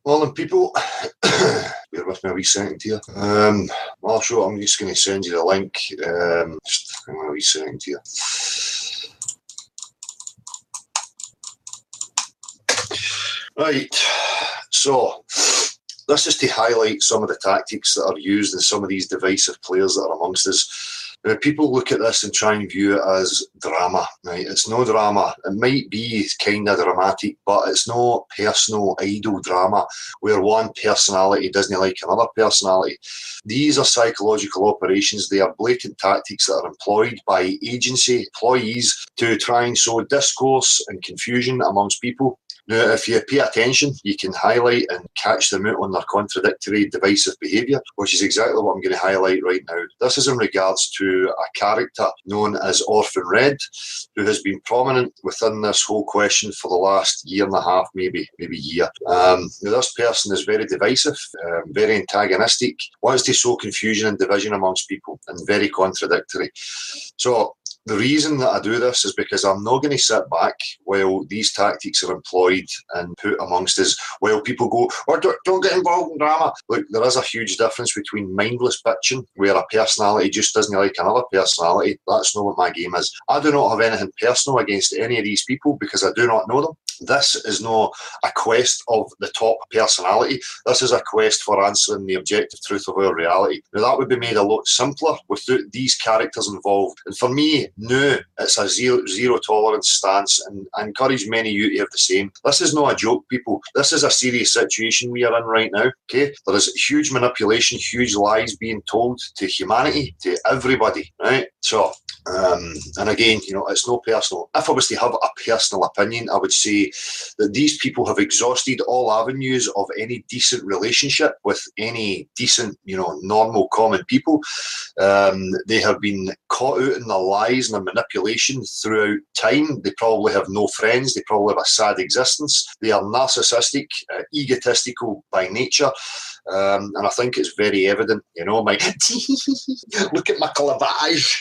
Morning, people. Bear with me a wee second here. Marshall, I'm just going to send you the link. Just hang on a wee second here. Right, so this is to highlight some of the tactics that are used in some of these divisive players that are amongst us. Now, people look at this and try and view it as drama, right? It's no drama. It might be kind of dramatic, but it's no personal idle drama where one personality doesn't like another personality. These are psychological operations. They are blatant tactics that are employed by agency employees to try and sow discourse and confusion amongst people. Now, if you pay attention, you can highlight and catch them out on their contradictory, divisive behaviour, which is exactly what I'm going to highlight right now. This is in regards to a character known as Orphan Red, who has been prominent within this whole question for the last year and a half, maybe year. Now, this person is very divisive, very antagonistic, wants to sow confusion and division amongst people, and very contradictory. So, the reason that I do this is because I'm not going to sit back while these tactics are employed and put amongst us, while people go, oh, don't get involved in drama. Look, there is a huge difference between mindless bitching, where a personality just doesn't like another personality. That's not what my game is. I do not have anything personal against any of these people because I do not know them. This is not a quest of the top personality. This is a quest for answering the objective truth of our reality. Now, that would be made a lot simpler without these characters involved. And for me, no, it's a zero tolerance stance, and I encourage many of you to have the same. This is not a joke, people. This is a serious situation we are in right now. Okay, there is huge manipulation, huge lies being told to humanity, to everybody. Right, so. And again, you know, it's no personal. If I was to have a personal opinion, I would say that these people have exhausted all avenues of any decent relationship with any decent, you know, normal, common people. They have been caught out in their lies and their manipulation throughout time. They probably have no friends. They probably have a sad existence. They are narcissistic, egotistical by nature. And I think it's very evident, you know, my look at my clavage.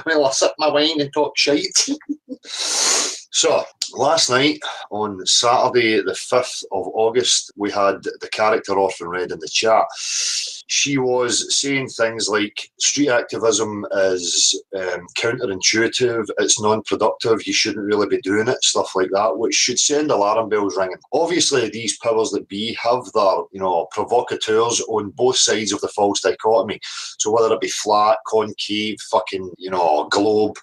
Well, I sip my wine and talk shite. So, last night, on Saturday the 5th of August, we had the character Orphan Red in the chat. She was saying things like street activism is counterintuitive, it's non-productive, you shouldn't really be doing it, stuff like that, which should send alarm bells ringing. Obviously, these powers that be have their, you know, provocateurs on both sides of the false dichotomy. So whether it be flat, concave, fucking, you know, globe,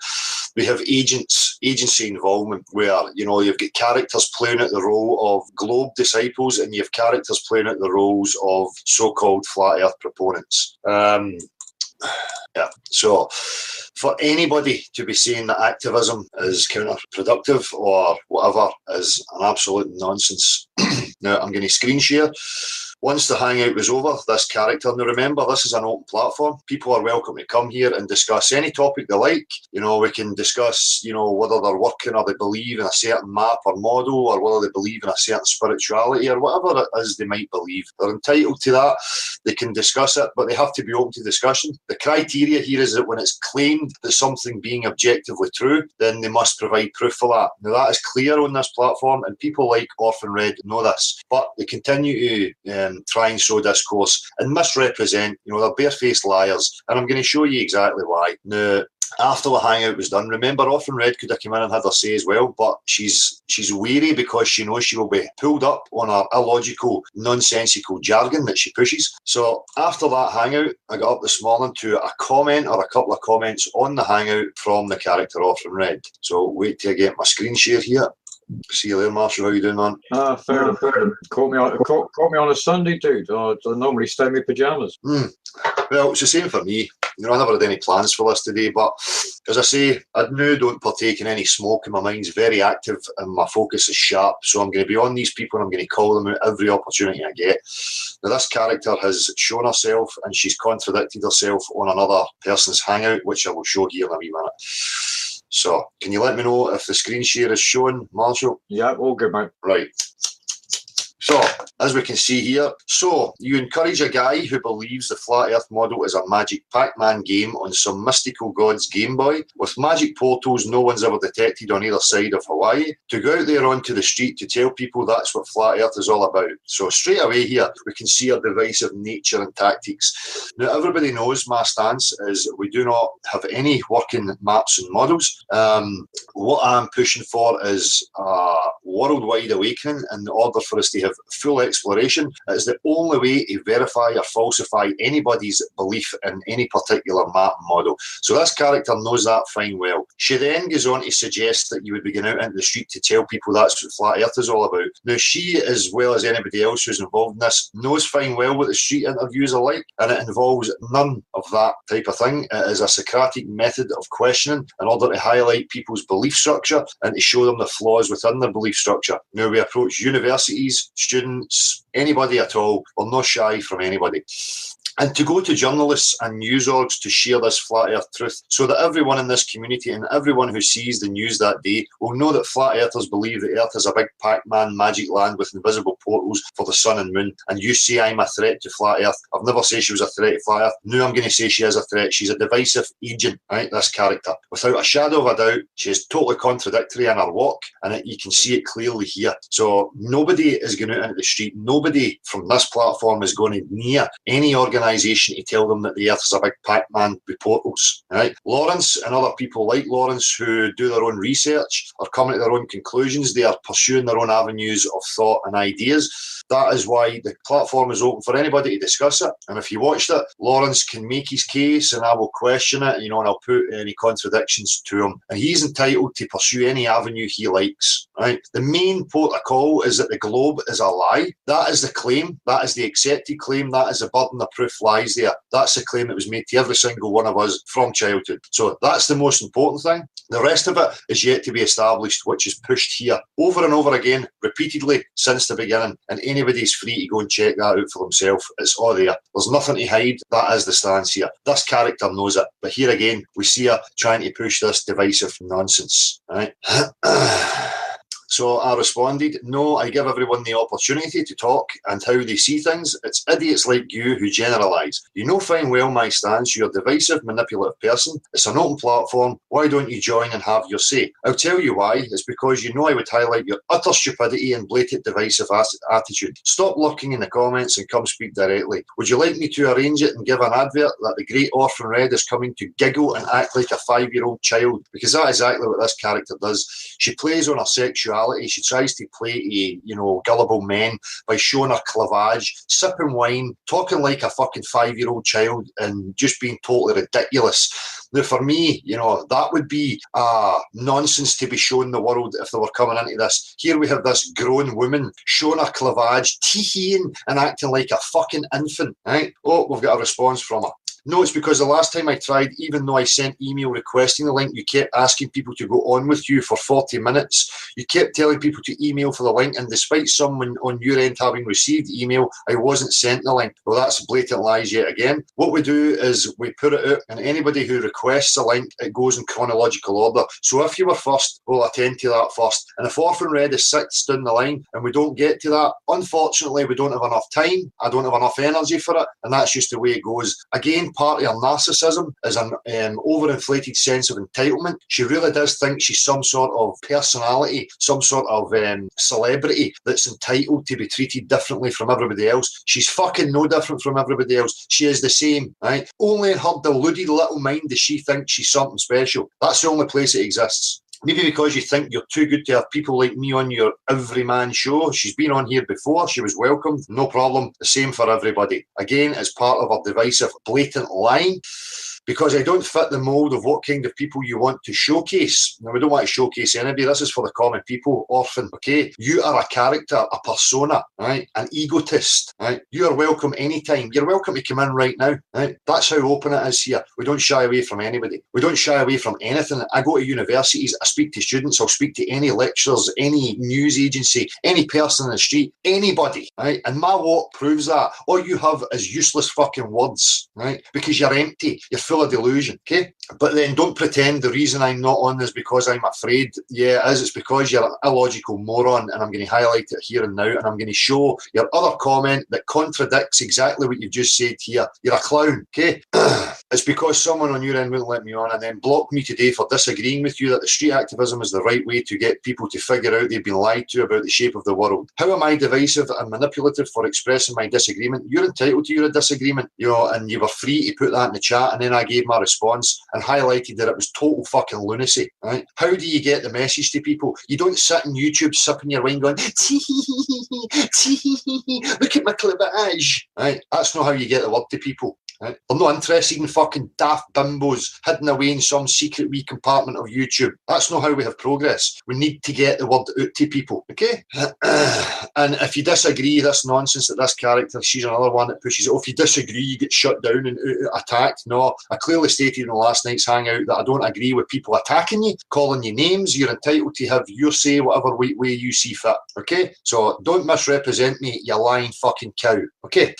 we have agency involvement where, you know, you've got characters playing out the role of globe disciples and you have characters playing out the roles of so-called flat earth proponents. Yeah, so for anybody to be saying that activism is counterproductive or whatever is an absolute nonsense. Now, I'm going to screen share. Once the hangout was over, this character, now remember, this is an open platform. People are welcome to come here and discuss any topic they like. You know, we can discuss, you know, whether they're working or they believe in a certain map or model, or whether they believe in a certain spirituality or whatever it is they might believe. They're entitled to that. They can discuss it, but they have to be open to discussion. The criteria here is that when it's claimed that something being objectively true, then they must provide proof for that. Now, that is clear on this platform, and people like Orphan Red know this, but they continue to try and sow discourse and misrepresent, you know, they're barefaced liars, and I'm going to show you exactly why. Now, after the hangout was done, remember, Orphan Red could have come in and had her say as well, but she's wary because she knows she will be pulled up on her illogical, nonsensical jargon that she pushes. So after that hangout, I got up this morning to a comment or a couple of comments on the hangout from the character Orphan Red. So wait till I get my screen share here. See you there, Marshall. How you doing, man? Fair enough. Caught me on a Sunday, dude. I normally stay in my pyjamas. Well, it's the same for me. You know, I never had any plans for this today, but as I say, I don't partake in any smoke, and my mind's very active and my focus is sharp. So I'm going to be on these people and I'm going to call them out every opportunity I get. Now, this character has shown herself and she's contradicted herself on another person's hangout, which I will show here in a wee minute. So, can you let me know if the screen share is showing, Marshall? Yeah, all good, mate. Right. So, as we can see here, so you encourage a guy who believes the flat earth model is a magic Pac-Man game on some mystical god's Game Boy, with magic portals no one's ever detected on either side of Hawaii, to go out there onto the street to tell people that's what flat earth is all about. So straight away here, we can see our divisive nature and tactics. Now, everybody knows my stance is we do not have any working maps and models. What I'm pushing for is a worldwide awakening in order for us to have full exploration. It is the only way to verify or falsify anybody's belief in any particular map model. So this character knows that fine well. She then goes on to suggest that you would be going out into the street to tell people that's what flat earth is all about. Now, she, as well as anybody else who's involved in this, knows fine well what the street interviews are like, and it involves none of that type of thing. It is a Socratic method of questioning in order to highlight people's belief structure and to show them the flaws within their belief structure. Now, we approach universities, students, anybody at all. We're not shy from anybody. And to go to journalists and news orgs to share this flat earth truth so that everyone in this community and everyone who sees the news that day will know that flat earthers believe the earth is a big Pac-Man magic land with invisible portals for the sun and moon. And you say I'm a threat to flat earth. I've never said she was a threat to flat earth. Now I'm going to say she is a threat. She's a divisive agent, right, this character. Without a shadow of a doubt, she is totally contradictory in her walk, and you can see it clearly here. So nobody is going out into the street. Nobody from this platform is going to near any organisation to tell them that the earth is a big Pac-Man with portals. Right? Lawrence and other people like Lawrence who do their own research are coming to their own conclusions. They are pursuing their own avenues of thought and ideas. That is why the platform is open for anybody to discuss it. And if you watched it, Lawrence can make his case and I will question it, and I'll put any contradictions to him. And he's entitled to pursue any avenue he likes. Right? The main protocol is that the globe is a lie. That is the claim. That is the accepted claim. That is the burden of proof lies there. That's the claim that was made to every single one of us from childhood. So that's the most important thing. The rest of it is yet to be established, which is pushed here over and over again, repeatedly since the beginning. And anybody's free to go and check that out for themselves. It's all there. There's nothing to hide. That is the stance here. This character knows it. But here again, we see her trying to push this divisive nonsense. Right? So I responded, no, I give everyone the opportunity to talk and how they see things. It's idiots like you who generalise. You know fine well my stance. You're a divisive, manipulative person. It's an open platform. Why don't you join and have your say? I'll tell you why. It's because you know I would highlight your utter stupidity and blatant divisive attitude. Stop lurking in the comments and come speak directly. Would you like me to arrange it and give an advert that the great Orphan Red is coming to giggle and act like a 5-year-old child? Because that's exactly what this character does. She plays on her sexuality. She tries to play to, gullible men by showing her cleavage, sipping wine, talking like a fucking 5-year-old child and just being totally ridiculous. Now, for me, that would be nonsense to be showing the world if they were coming into this. Here we have this grown woman showing her cleavage, tee-heeing and acting like a fucking infant. Right? Oh, we've got a response from her. No, it's because the last time I tried, even though I sent email requesting the link, you kept asking people to go on with you for 40 minutes. You kept telling people to email for the link, and despite someone on your end having received email, I wasn't sent the link. Well, that's blatant lies yet again. What we do is we put it out, and anybody who requests a link, it goes in chronological order. So if you were first, we'll attend to that first. And if Orphan Red is 6th down the line and we don't get to that, unfortunately, we don't have enough time. I don't have enough energy for it, and that's just the way it goes. Again, part of her narcissism is an overinflated sense of entitlement. She really does think she's some sort of personality, some sort of celebrity that's entitled to be treated differently from everybody else. She's fucking no different from everybody else. She is the same, right? Only in her deluded little mind does she think she's something special. That's the only place it exists. Maybe because you think you're too good to have people like me on your everyman show. She's been on here before. She was welcomed. No problem. The same for everybody. Again, it's part of her divisive, blatant lying. Because I don't fit the mould of what kind of people you want to showcase. Now, we don't want to showcase anybody. This is for the common people, Orphan, okay? You are a character, a persona, right? An egotist, right? You are welcome anytime. You're welcome to come in right now, right? That's how open it is here. We don't shy away from anybody. We don't shy away from anything. I go to universities, I speak to students, I'll speak to any lecturers, any news agency, any person in the street, anybody, right? And my walk proves that. All you have is useless fucking words, right? Because you're empty. You're full full of delusion, okay? But then don't pretend the reason I'm not on is because I'm afraid. Yeah, it is. It's because you're an illogical moron, and I'm going to highlight it here and now, and I'm going to show your other comment that contradicts exactly what you've just said here. You're a clown, okay? It's because someone on your end wouldn't let me on and then blocked me today for disagreeing with you that the street activism is the right way to get people to figure out they've been lied to about the shape of the world. How am I divisive and manipulative for expressing my disagreement? You're entitled to your disagreement, you know, and you were free to put that in the chat, and then I gave my response and highlighted that it was total fucking lunacy, right? How do you get the message to people? You don't sit on YouTube sipping your wine going, look at my cleavage, right? That's not how you get the word to people. Right? I'm not interested in fucking daft bimbos hidden away in some secret wee compartment of YouTube. That's not how we have progress. We need to get the word out to people, okay? And if you disagree, this nonsense that this character, she's another one that pushes it. Oh, if you disagree, you get shut down and attacked. No, I clearly stated in last night's hangout that I don't agree with people attacking you, calling you names. You're entitled to have your say whatever way you see fit, okay? So don't misrepresent me, you lying fucking cow, okay?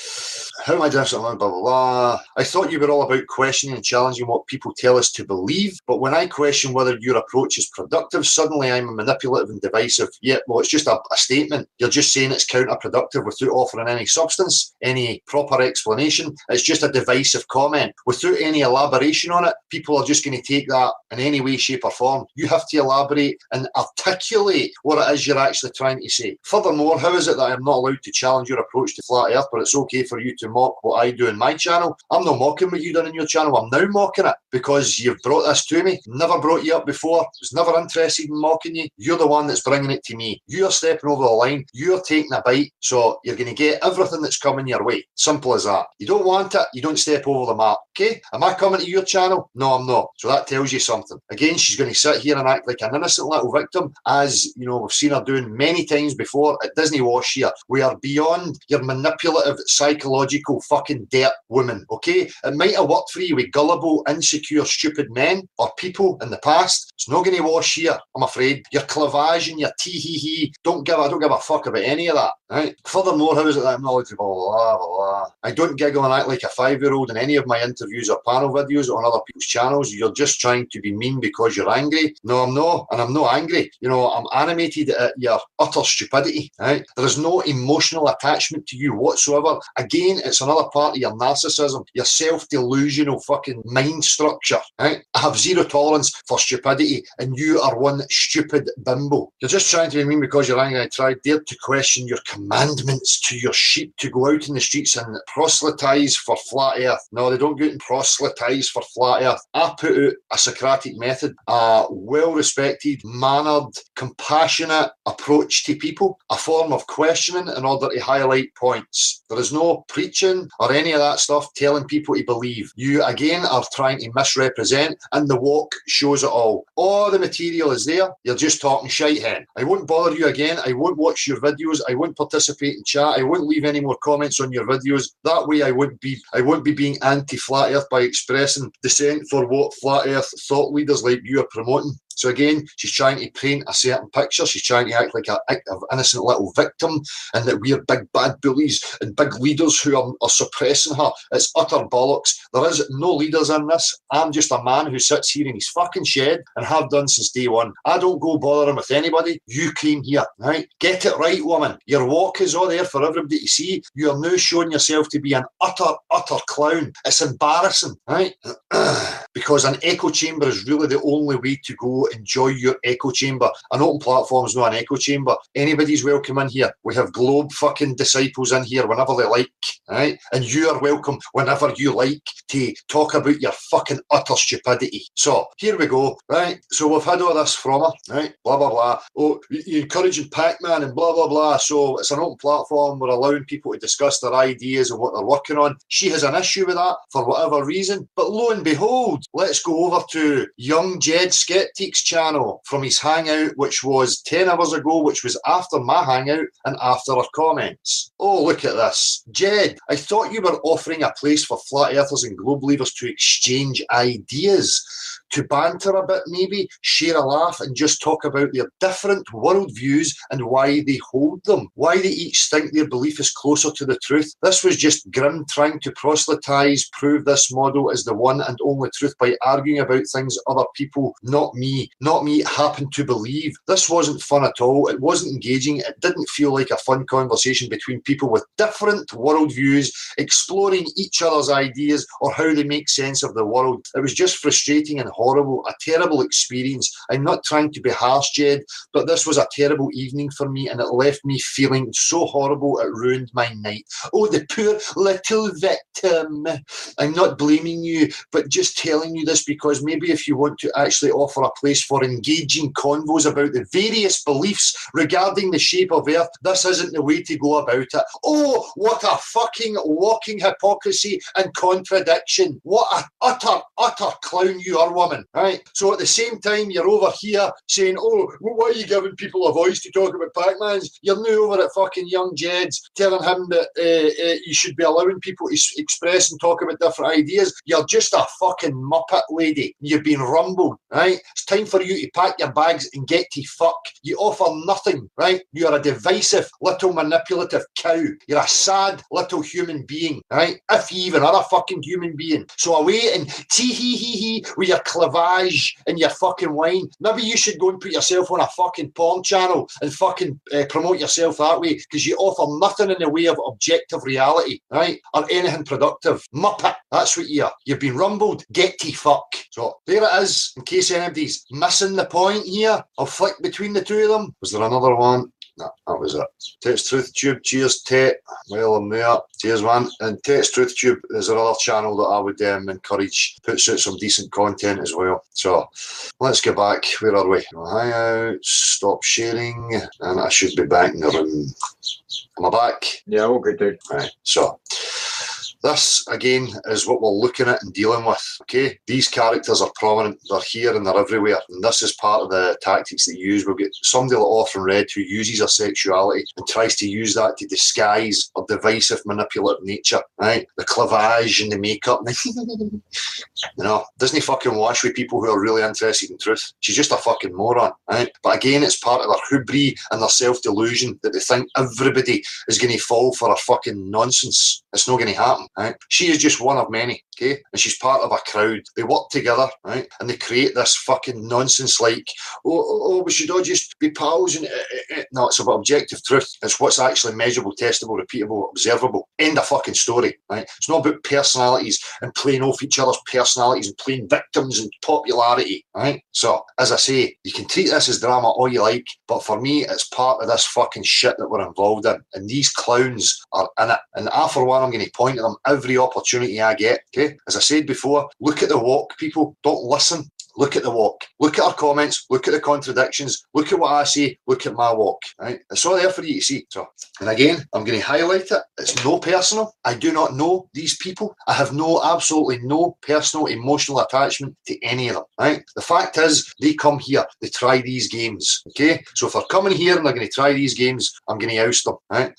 How am I doing something? Blah, blah, blah. I thought you were all about questioning and challenging what people tell us to believe, but when I question whether your approach is productive, suddenly I'm manipulative and divisive. Yeah, well, it's just a statement. You're just saying it's counterproductive without offering any substance, any proper explanation. It's just a divisive comment. Without any elaboration on it, people are just going to take that in any way, shape or form. You have to elaborate and articulate what it is you're actually trying to say. Furthermore, how is it that I'm not allowed to challenge your approach to flat earth, but it's okay for you to mock what I do in my channel? I'm not mocking what you done in your channel. I'm now mocking it because you've brought this to me. Never brought you up before. Was never interested in mocking you. You're the one that's bringing it to me. You're stepping over the line. You're taking a bite. So you're going to get everything that's coming your way. Simple as that. You don't want it, you don't step over the mark. Okay? Am I coming to your channel? No, I'm not. So that tells you something. Again, she's going to sit here and act like an innocent little victim, as you know we've seen her doing many times before at Disney Wash here. We are beyond your manipulative, psychological fucking dirt woman. Okay, it might have worked for you with gullible, insecure, stupid men or people in the past. It's not going to wash here, I'm afraid. Your cleavage and your tee-hee-hee, I don't give a fuck about any of that. Right? Furthermore, how is it that I'm not allowed to blah, blah, blah, blah. I don't giggle and act like a 5-year-old in any of my interviews or panel videos on other people's channels. You're just trying to be mean because you're angry. No, I'm not, and I'm not angry. You know, I'm animated at your utter stupidity. Right? There is no emotional attachment to you whatsoever. Again, it's another part of your narcissism, your self-delusional fucking mind structure. Right? I have zero tolerance for stupidity, and you are one stupid bimbo. You're just trying to be mean because you're angry. I dared to question your commandments to your sheep to go out in the streets and proselytise for flat earth. No, they don't go out and proselytise for flat earth. I put out a Socratic method, a well-respected, mannered, compassionate approach to people, a form of questioning in order to highlight points. There is no preaching or any of that stuff telling people to believe. You, again, are trying to misrepresent, and the walk shows it all. All the material is there. You're just talking shite, hen. I won't bother you again. I won't watch your videos. I won't participate in chat. I won't leave any more comments on your videos. That way I won't be being anti-flat earth by expressing dissent for what flat earth thought leaders like you are promoting. So again, she's trying to paint a certain picture. She's trying to act like an innocent little victim, and that we're big bad bullies and big leaders who are suppressing her. It's utter bollocks. There is no leaders in this. I'm just a man who sits here in his fucking shed and have done since day one. I don't go bothering with anybody. You came here, right? Get it right, woman. Your walk is all there for everybody to see. You are now showing yourself to be an utter clown. It's embarrassing, right? Because an echo chamber is really the only way to go enjoy your echo chamber. An open platform is not an echo chamber. Anybody's welcome in here. We have globe fucking disciples in here whenever they like, right? And you are welcome whenever you like to talk about your fucking utter stupidity. So here we go, right? So we've had all this from her, right? Blah blah blah. Oh, you're encouraging Pac-Man and blah blah blah. So it's an open platform. We're allowing people to discuss their ideas and what they're working on. She has an issue with that for whatever reason. But lo and behold, let's go over to young Jed Skeptic's channel from his hangout, which was 10 hours ago, which was after my hangout and after our comments. Oh, look at this. Jed, I thought you were offering a place for flat earthers and globe leavers to exchange ideas. to banter a bit maybe, share a laugh and just talk about their different worldviews and why they hold them, why they each think their belief is closer to the truth. This was just Grimm trying to proselytise, prove this model is the one and only truth by arguing about things other people, not me, happen to believe. This wasn't fun at all. It wasn't engaging. It didn't feel like a fun conversation between people with different worldviews, exploring each other's ideas or how they make sense of the world. It was just frustrating and horrible, a terrible experience. I'm not trying to be harsh, Jed, but this was a terrible evening for me and it left me feeling so horrible it ruined my night. Oh, the poor little victim. I'm not blaming you, but just telling you this because maybe if you want to actually offer a place for engaging convos about the various beliefs regarding the shape of Earth, this isn't the way to go about it. Oh, what a fucking walking hypocrisy and contradiction. What a utter clown you are, woman. Right? So at the same time, you're over here saying, oh, why are you giving people a voice to talk about Pac-Mans? You're now over at fucking young Jed's telling him that you should be allowing people to express and talk about different ideas. You're just a fucking muppet, lady. You've been rumbled, right? It's time for you to pack your bags and get to fuck. You offer nothing, right? You're a divisive, little manipulative cow. You're a sad little human being, right? If you even are a fucking human being. So away and tee-hee-hee-hee with your clavage and your fucking wine. Maybe you should go and put yourself on a fucking porn channel and fucking promote yourself that way because you offer nothing in the way of objective reality, right? Or anything productive. Muppet. That's what you are. You've been rumbled. Get to fuck. So there it is. In case anybody's missing the point here, I'll flick between the two of them. Was there another one? No, that was it. Tet's Truth Tube. Cheers, Tet. Well, I'm there. Cheers, man. And Tet's Truth Tube is another channel that I would encourage. Puts out some decent content as well. So let's get back. Where are we? Hang out. Stop sharing. And I should be back in the room. Am I back? Yeah, all good, dude. Right. So this, again, is what we're looking at and dealing with, okay? These characters are prominent, they're here and they're everywhere, and this is part of the tactics they use. We'll get somebody like Orphan Red who uses her sexuality and tries to use that to disguise her divisive, manipulative nature, right? The clavage and the makeup. You know, doesn't he fucking wash with people who are really interested in truth? She's just a fucking moron, right? But again, it's part of their hubris and their self-delusion that they think everybody is going to fall for her fucking nonsense. It's not going to happen. Right? She is just one of many, okay? And she's part of a crowd. They work together, right? And they create this fucking nonsense like, oh, we should all just be pals. And no, it's about objective truth. It's what's actually measurable, testable, repeatable, observable. End of fucking story, right? It's not about personalities and playing off each other's personalities and playing victims and popularity, right? So, as I say, you can treat this as drama all you like, but for me, it's part of this fucking shit that we're involved in. And these clowns are in it. And I, for one, I'm going to point at them every opportunity I get, okay? As I said before, look at the walk, people. Don't listen. Look at the walk. Look at our comments. Look at the contradictions. Look at what I say. Look at my walk, right? It's all there for you to see. So, and again, I'm going to highlight it. It's no personal. I do not know these people. I have absolutely no personal emotional attachment to any of them, right? The fact is, they come here. They try these games, okay? So if they're coming here and they're going to try these games, I'm going to oust them, right?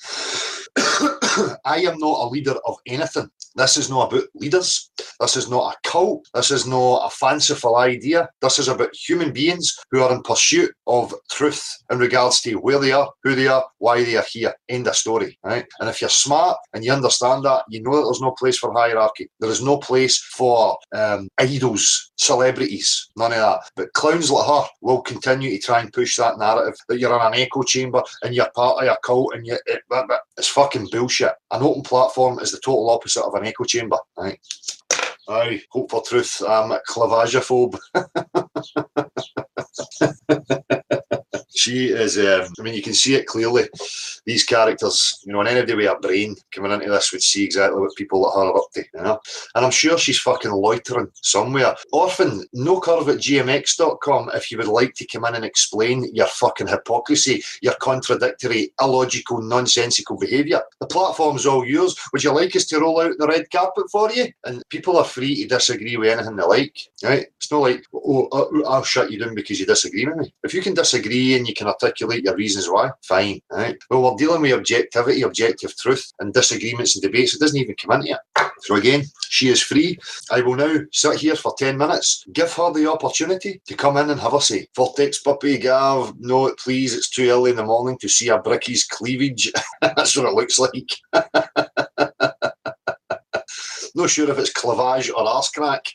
I am not a leader of anything. This is not about leaders. This is not a cult. This is not a fanciful idea. This is about human beings who are in pursuit of truth in regards to where they are, who they are, why they are here. End of story, right? And if you're smart and you understand that, you know that there's no place for hierarchy. There is no place for idols, celebrities, none of that. But clowns like her will continue to try and push that narrative that you're in an echo chamber and you're part of a cult and it's fucking bullshit. An open platform is the total opposite of an echo chamber, right? Aye, hope for truth. I'm a clavagophobe. She is, I mean, you can see it clearly. These characters, you know, and anybody with a brain coming into this would see exactly what people like her are up to, you know. And I'm sure she's fucking loitering somewhere. Orphan, nocurve@gmx.com if you would like to come in and explain your fucking hypocrisy, your contradictory, illogical, nonsensical behaviour. The The platform's all yours. Would you like us to roll out the red carpet for you? And people are free to disagree with anything they like, right? It's not like, I'll shut you down because you disagree with me. If you can disagree and you can articulate your reasons why, fine, right? Well, we're dealing with objectivity, objective truth, and disagreements and debates. It doesn't even come into it. So again, she is free. I will now sit here for 10 minutes, give her the opportunity to come in and have a say. Vortex puppy, Gav, no, please, it's too early in the morning to see a Brickie's cleavage. That's what it looks like. Not sure if it's cleavage or arse crack.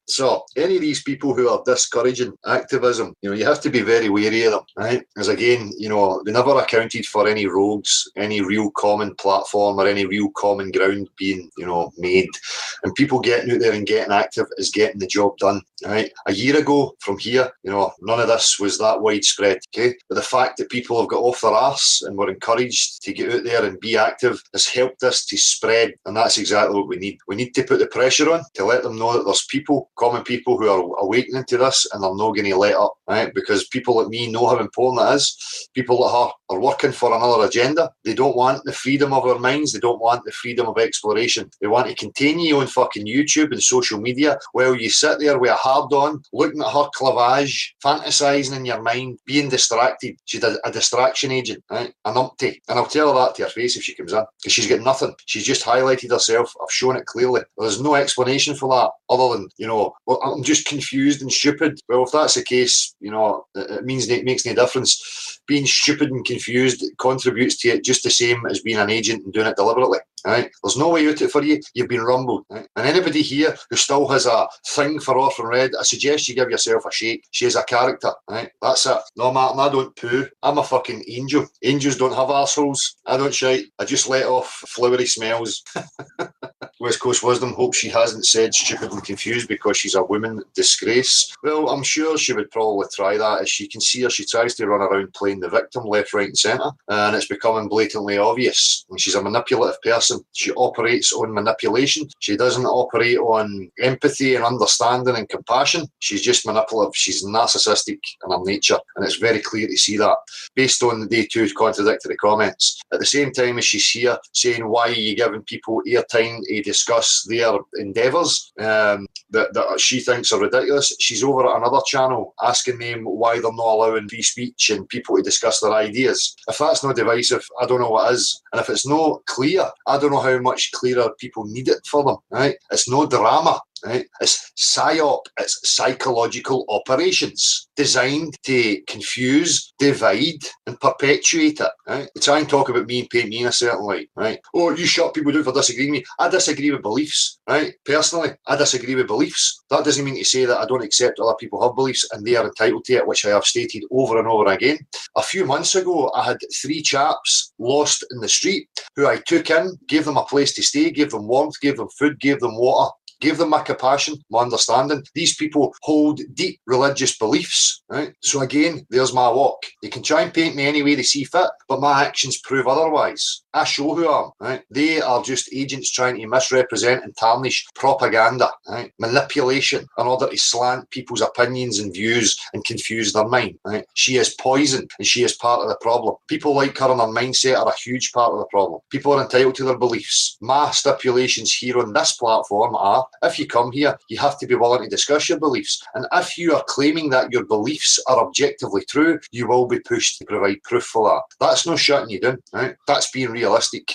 So, any of these people who are discouraging activism, you have to be very wary of them, right? Because again, they never accounted for any rogues, any real common platform or any real common ground being, made. And people getting out there and getting active is getting the job done, right? A year ago from here, none of this was that widespread, okay? But the fact that people have got off their arse and were encouraged to get out there and be active has helped us to spread. And that's exactly what we need. We need to put the pressure on to let them know that there's people, common people who are awakening to this, and they're not going to let up, right? Because people like me know how important it is. People that are working for another agenda. They don't want the freedom of our minds. They don't want the freedom of exploration. They want to contain you on fucking YouTube and social media while you sit there with a hard on, looking at her cleavage, fantasising in your mind, being distracted. She's a distraction agent, right? A numpty. And I'll tell her that to her face if she comes in. Because she's got nothing. She's just highlighted herself. I've shown it clearly. There's no explanation for that other than, well, I'm just confused and stupid. Well, if that's the case, it means it makes no difference. Being stupid and confused contributes to it just the same as being an agent and doing it deliberately. Right? There's no way out it for you. You've been rumbled. Right? And anybody here who still has a thing for Orphan Red, I suggest you give yourself a shake. She is a character. Right? That's it. No, Martin, I don't poo. I'm a fucking angel. Angels don't have arseholes. I don't shite. I just let off flowery smells. West Coast Wisdom hopes she hasn't said stupid and confused because she's a woman disgrace. Well, I'm sure she would probably try that. As you can see her, she tries to run around playing the victim left, right and centre, and it's becoming blatantly obvious. And she's a manipulative person. She operates on manipulation. She doesn't operate on empathy and understanding and compassion. She's just manipulative. She's narcissistic in her nature, and it's very clear to see that based on the day two contradictory comments. At the same time as she's here saying, why are you giving people airtime to discuss their endeavours that she thinks are ridiculous, she's over at another channel asking them why they're not allowing free speech and people to discuss their ideas. If that's not divisive, I don't know what is. And if it's not clear, I don't know how much clearer people need it for them, right? It's no drama. Right? It's psyop, it's psychological operations designed to confuse, divide, and perpetuate it. Right? They try and talk about me and paint me in a certain light. Right? Oh, you shut people down for disagreeing with me. I disagree with beliefs. Right? Personally, I disagree with beliefs. That doesn't mean to say that I don't accept other people have beliefs and they are entitled to it, which I have stated over and over again. A few months ago, I had 3 chaps lost in the street who I took in, gave them a place to stay, gave them warmth, gave them food, gave them water. Gave them my compassion, my understanding. These people hold deep religious beliefs, right? So again, there's my walk. They can try and paint me any way they see fit, but my actions prove otherwise. I show who I am, right? They are just agents trying to misrepresent and tarnish propaganda, right? Manipulation in order to slant people's opinions and views and confuse their mind, right? She is poison and she is part of the problem. People like her and her mindset are a huge part of the problem. People are entitled to their beliefs. My stipulations here on this platform are, if you come here, you have to be willing to discuss your beliefs. And if you are claiming that your beliefs are objectively true, you will be pushed to provide proof for that. That's not shutting you down, right? That's being realistic.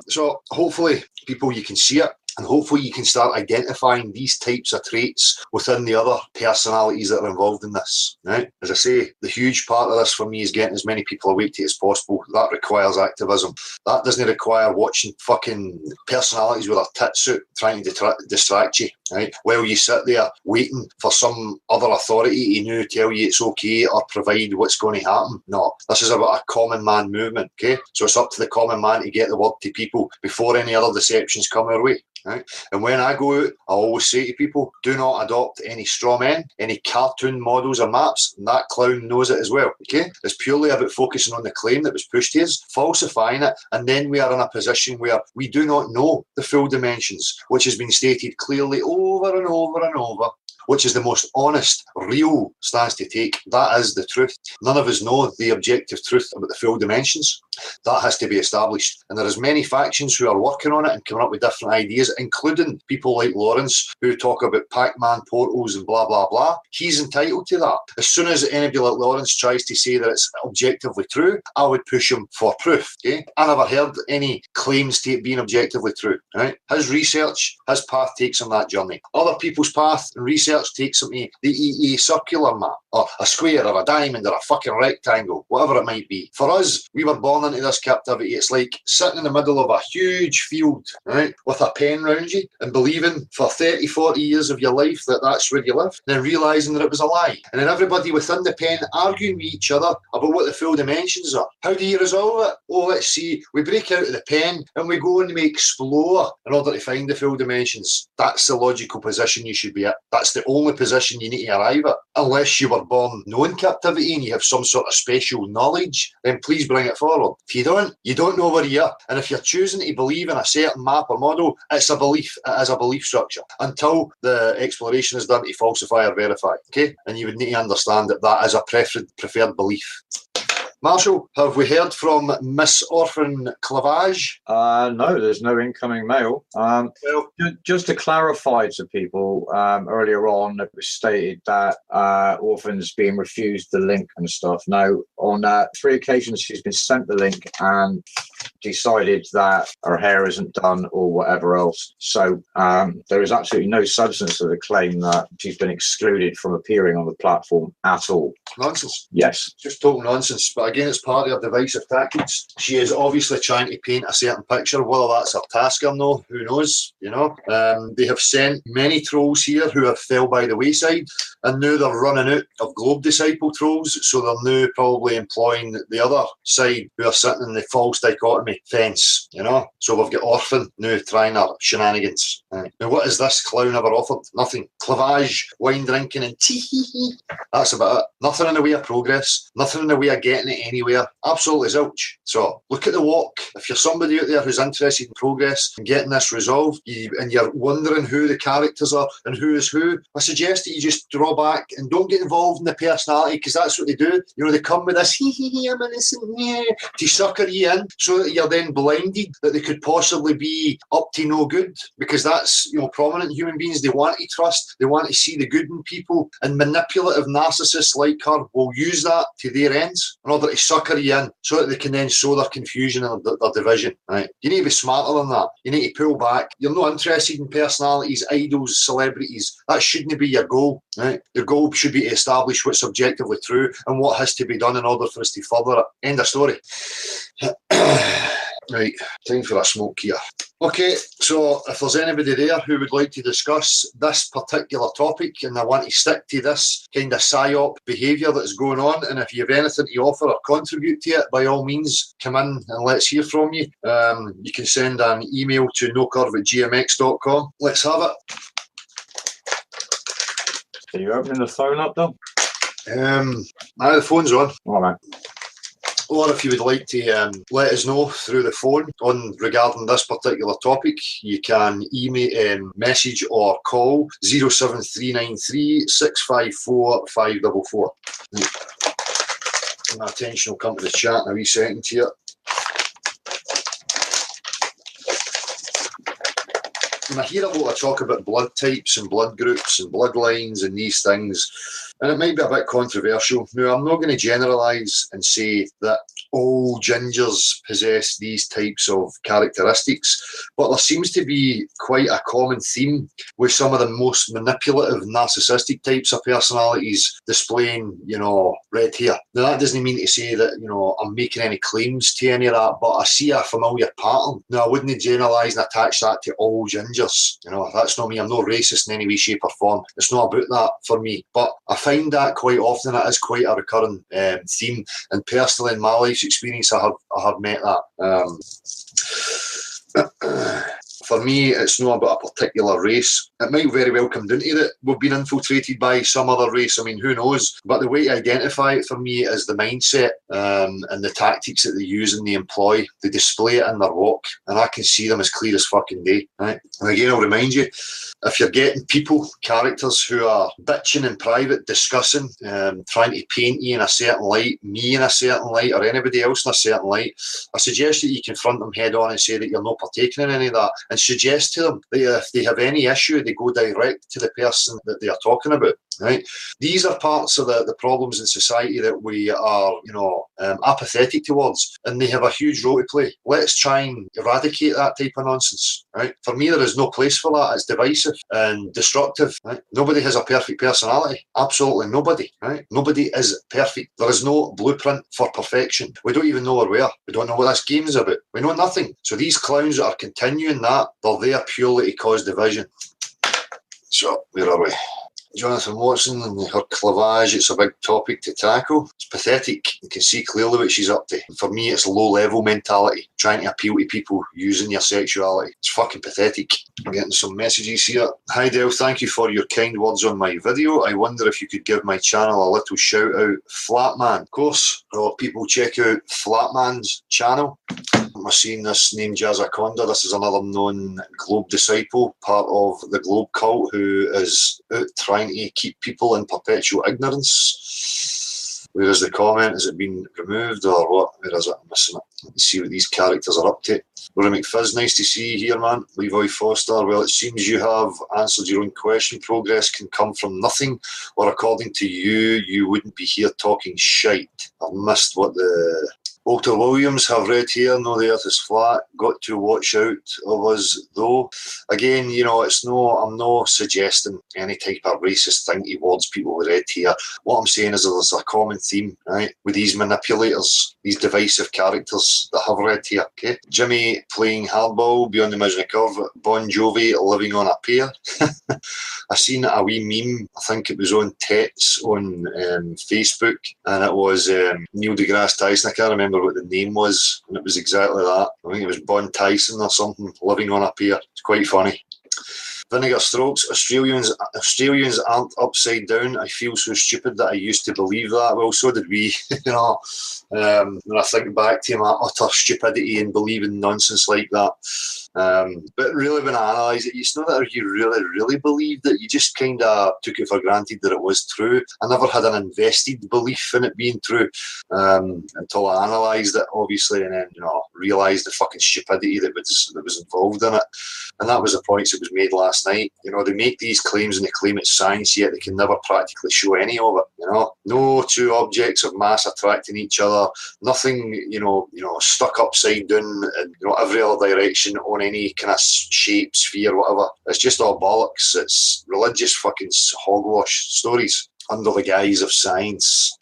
So hopefully, people, you can see it. And hopefully you can start identifying these types of traits within the other personalities that are involved in this. Right? As I say, the huge part of this for me is getting as many people awake to it as possible. That requires activism. That doesn't require watching fucking personalities with their tits out trying to distract you. Right? While you sit there waiting for some other authority to now tell you it's okay or provide what's going to happen. No, this is about a common man movement. Okay, so it's up to the common man to get the word to people before any other deceptions come our way. Right? And when I go out, I always say to people, do not adopt any straw men, any cartoon models or maps. And that clown knows it as well. Okay, it's purely about focusing on the claim that was pushed to us, falsifying it, and then we are in a position where we do not know the full dimensions, which has been stated clearly over over and over and over, which is the most honest, real stance to take. That is the truth. None of us know the objective truth about the full dimensions. That has to be established. And there is many factions who are working on it and coming up with different ideas, including people like Lawrence, who talk about Pac-Man portals and blah, blah, blah. He's entitled to that. As soon as anybody like Lawrence tries to say that it's objectively true, I would push him for proof. Okay? I never heard any claims to it being objectively true. Right? His research, his path takes him that journey. Other people's path and research takes him to the EA circular map, or a square, or a diamond, or a fucking rectangle, whatever it might be. For us, we were born into this captivity. It's like sitting in the middle of a huge field, right, with a pen round you, and believing for 30, 40 years of your life that that's where you live, then realising that it was a lie. And then everybody within the pen arguing with each other about what the full dimensions are. How do you resolve it? Oh, let's see. We break out of the pen and we go and we explore in order to find the full dimensions. That's the logical position you should be at. That's the only position you need to arrive at. Unless you were born knowing captivity and you have some sort of special knowledge, then please bring it forward. If you don't know where you are. And if you're choosing to believe in a certain map or model, it's a belief. It is a belief structure until the exploration is done to falsify or verify. Okay? And you would need to understand that that is a preferred belief. Marshall, have we heard from Miss Orphan Clavage? No, there's no incoming mail. Well, just to clarify to people, earlier on it was stated that Orphan's being refused the link and stuff. Now, on 3 occasions she's been sent the link and decided that her hair isn't done or whatever else. So there is absolutely no substance to the claim that she's been excluded from appearing on the platform at all. Nonsense. Yes. Just total nonsense. But again, it's part of her divisive tactics. She is obviously trying to paint a certain picture. Whether that's her task or no, who knows? You know, they have sent many trolls here who have fell by the wayside, and now they're running out of Globe Disciple trolls. So they're now probably employing the other side, who are sitting in the false dichotomy fence. You know, so we've got Orphan now trying her shenanigans. Now, what is this clown ever offered? Nothing. Clavage, wine drinking, and tee. That's about it. Nothing in the way of progress. Nothing in the way of getting it anywhere. Absolutely zilch. So look at the walk. If you're somebody out there who's interested in progress and getting this resolved, and you're wondering who the characters are and who is who, I suggest that you just draw back and don't get involved in the personality, because that's what they do. You know, they come with this I'm innocent, to sucker you in, so that you're then blinded that they could possibly be up to no good, because that's, you know, prominent human beings. They want to trust, they want to see the good in people, and manipulative narcissists like her will use that to their ends in order to sucker you in, so that they can then sow their confusion and their division. Right? You need to be smarter than that. You need to pull back. You're not interested in personalities, idols, celebrities. That shouldn't be your goal. Right? Your goal should be to establish what's objectively true and what has to be done in order for us to further it. End of story. Right, time for a smoke here. Okay, so if there's anybody there who would like to discuss this particular topic and they want to stick to this kind of psyop behaviour that's going on, and if you have anything to offer or contribute to it, by all means, come in and let's hear from you. You can send an email to nocurve@gmx.com. Let's have it. Are you opening the phone up, though? The phone's on. All right. Or if you would like to let us know through the phone regarding this particular topic, you can email, message or call 07393 654 544. My attention will come to the chat in a wee second here. And I hear a lot of talk about blood types and blood groups and bloodlines and these things, and it might be a bit controversial. Now, I'm not going to generalise and say that all gingers possess these types of characteristics, but there seems to be quite a common theme with some of the most manipulative, narcissistic types of personalities displaying, you know, red hair. Now, that doesn't mean to say that, you know, I'm making any claims to any of that, but I see a familiar pattern. Now, I wouldn't generalise and attach that to all gingers. You know, that's not me. I'm not racist in any way, shape or form. It's not about that for me. But I find that quite often it is quite a recurring theme. And personally, in my life's experience, I have met that. For me, it's not about a particular race. It might very well come down to that we've been infiltrated by some other race. I mean, who knows? But the way to identify it for me is the mindset and the tactics that they use and they employ. They display it in their walk, and I can see them as clear as fucking day. Right? And again, I'll remind you, if you're getting people, characters who are bitching in private, discussing, trying to paint you in a certain light, me in a certain light, or anybody else in a certain light, I suggest that you confront them head on and say that you're not partaking in any of that, and suggest to them that if they have any issue, they go direct to the person that they are talking about. Right? These are parts of the problems in society that we are, apathetic towards, and they have a huge role to play. Let's try and eradicate that type of nonsense. Right? For me, there is no place for that. It's divisive and destructive. Right? Nobody has a perfect personality. Absolutely nobody. Right? Nobody is perfect. There is no blueprint for perfection. We don't even know where we are. We don't know what this game is about. We know nothing. So these clowns that are continuing that, they're there purely to cause division. So, where are we? Jonathan Watson and her clavage, it's a big topic to tackle. It's pathetic. You can see clearly what she's up to. For me, it's low-level mentality, trying to appeal to people using your sexuality. It's fucking pathetic. I'm getting some messages here. Hi Dale, thank you for your kind words on my video. I wonder if you could give my channel a little shout out. Flatman. Of course, a lot of people check out Flatman's channel. We're seeing this name Jazzaconda. This is another known Globe disciple, part of the Globe cult, who is out trying to keep people in perpetual ignorance. Where is the comment? Has it been removed or what? Where is it? I'm missing it. Let's see what these characters are up to. Rory McFizz, nice to see you here, man. Levi Foster, well, it seems you have answered your own question. Progress can come from nothing, or according to you, you wouldn't be here talking shite. I missed what the... Walter Williams have read here, no, the earth is flat, got to watch out of us though. Again, I'm not suggesting any type of racist thing towards people with red here. What I'm saying is that there's a common theme, right, with these manipulators, these divisive characters that have red here, okay? Jimmy playing hardball beyond the imaginary curve, Bon Jovi living on a pear. I seen a wee meme, I think it was on Tets on Facebook, and it was Neil deGrasse Tyson, I can't remember what the name was, and it was exactly that. I think it was Bon Tyson or something, living on a pier. It's quite funny. Vinegar Strokes, Australians aren't upside down. I feel so stupid that I used to believe that. Well, so did we. When I think back to my utter stupidity and believing nonsense like that. But really, when I analyse it, it's not that you really believed it. You just kind of took it for granted that it was true. I never had an invested belief in it being true until I analysed it, obviously, and then realised the fucking stupidity that was involved in it. And that was the points that was made last night. They make these claims and they claim it's science, yet they can never practically show any of it. No two objects of mass attracting each other. Nothing, stuck upside down in every other direction on any kind of shape, sphere, whatever. It's just all bollocks. It's religious fucking hogwash stories under the guise of science.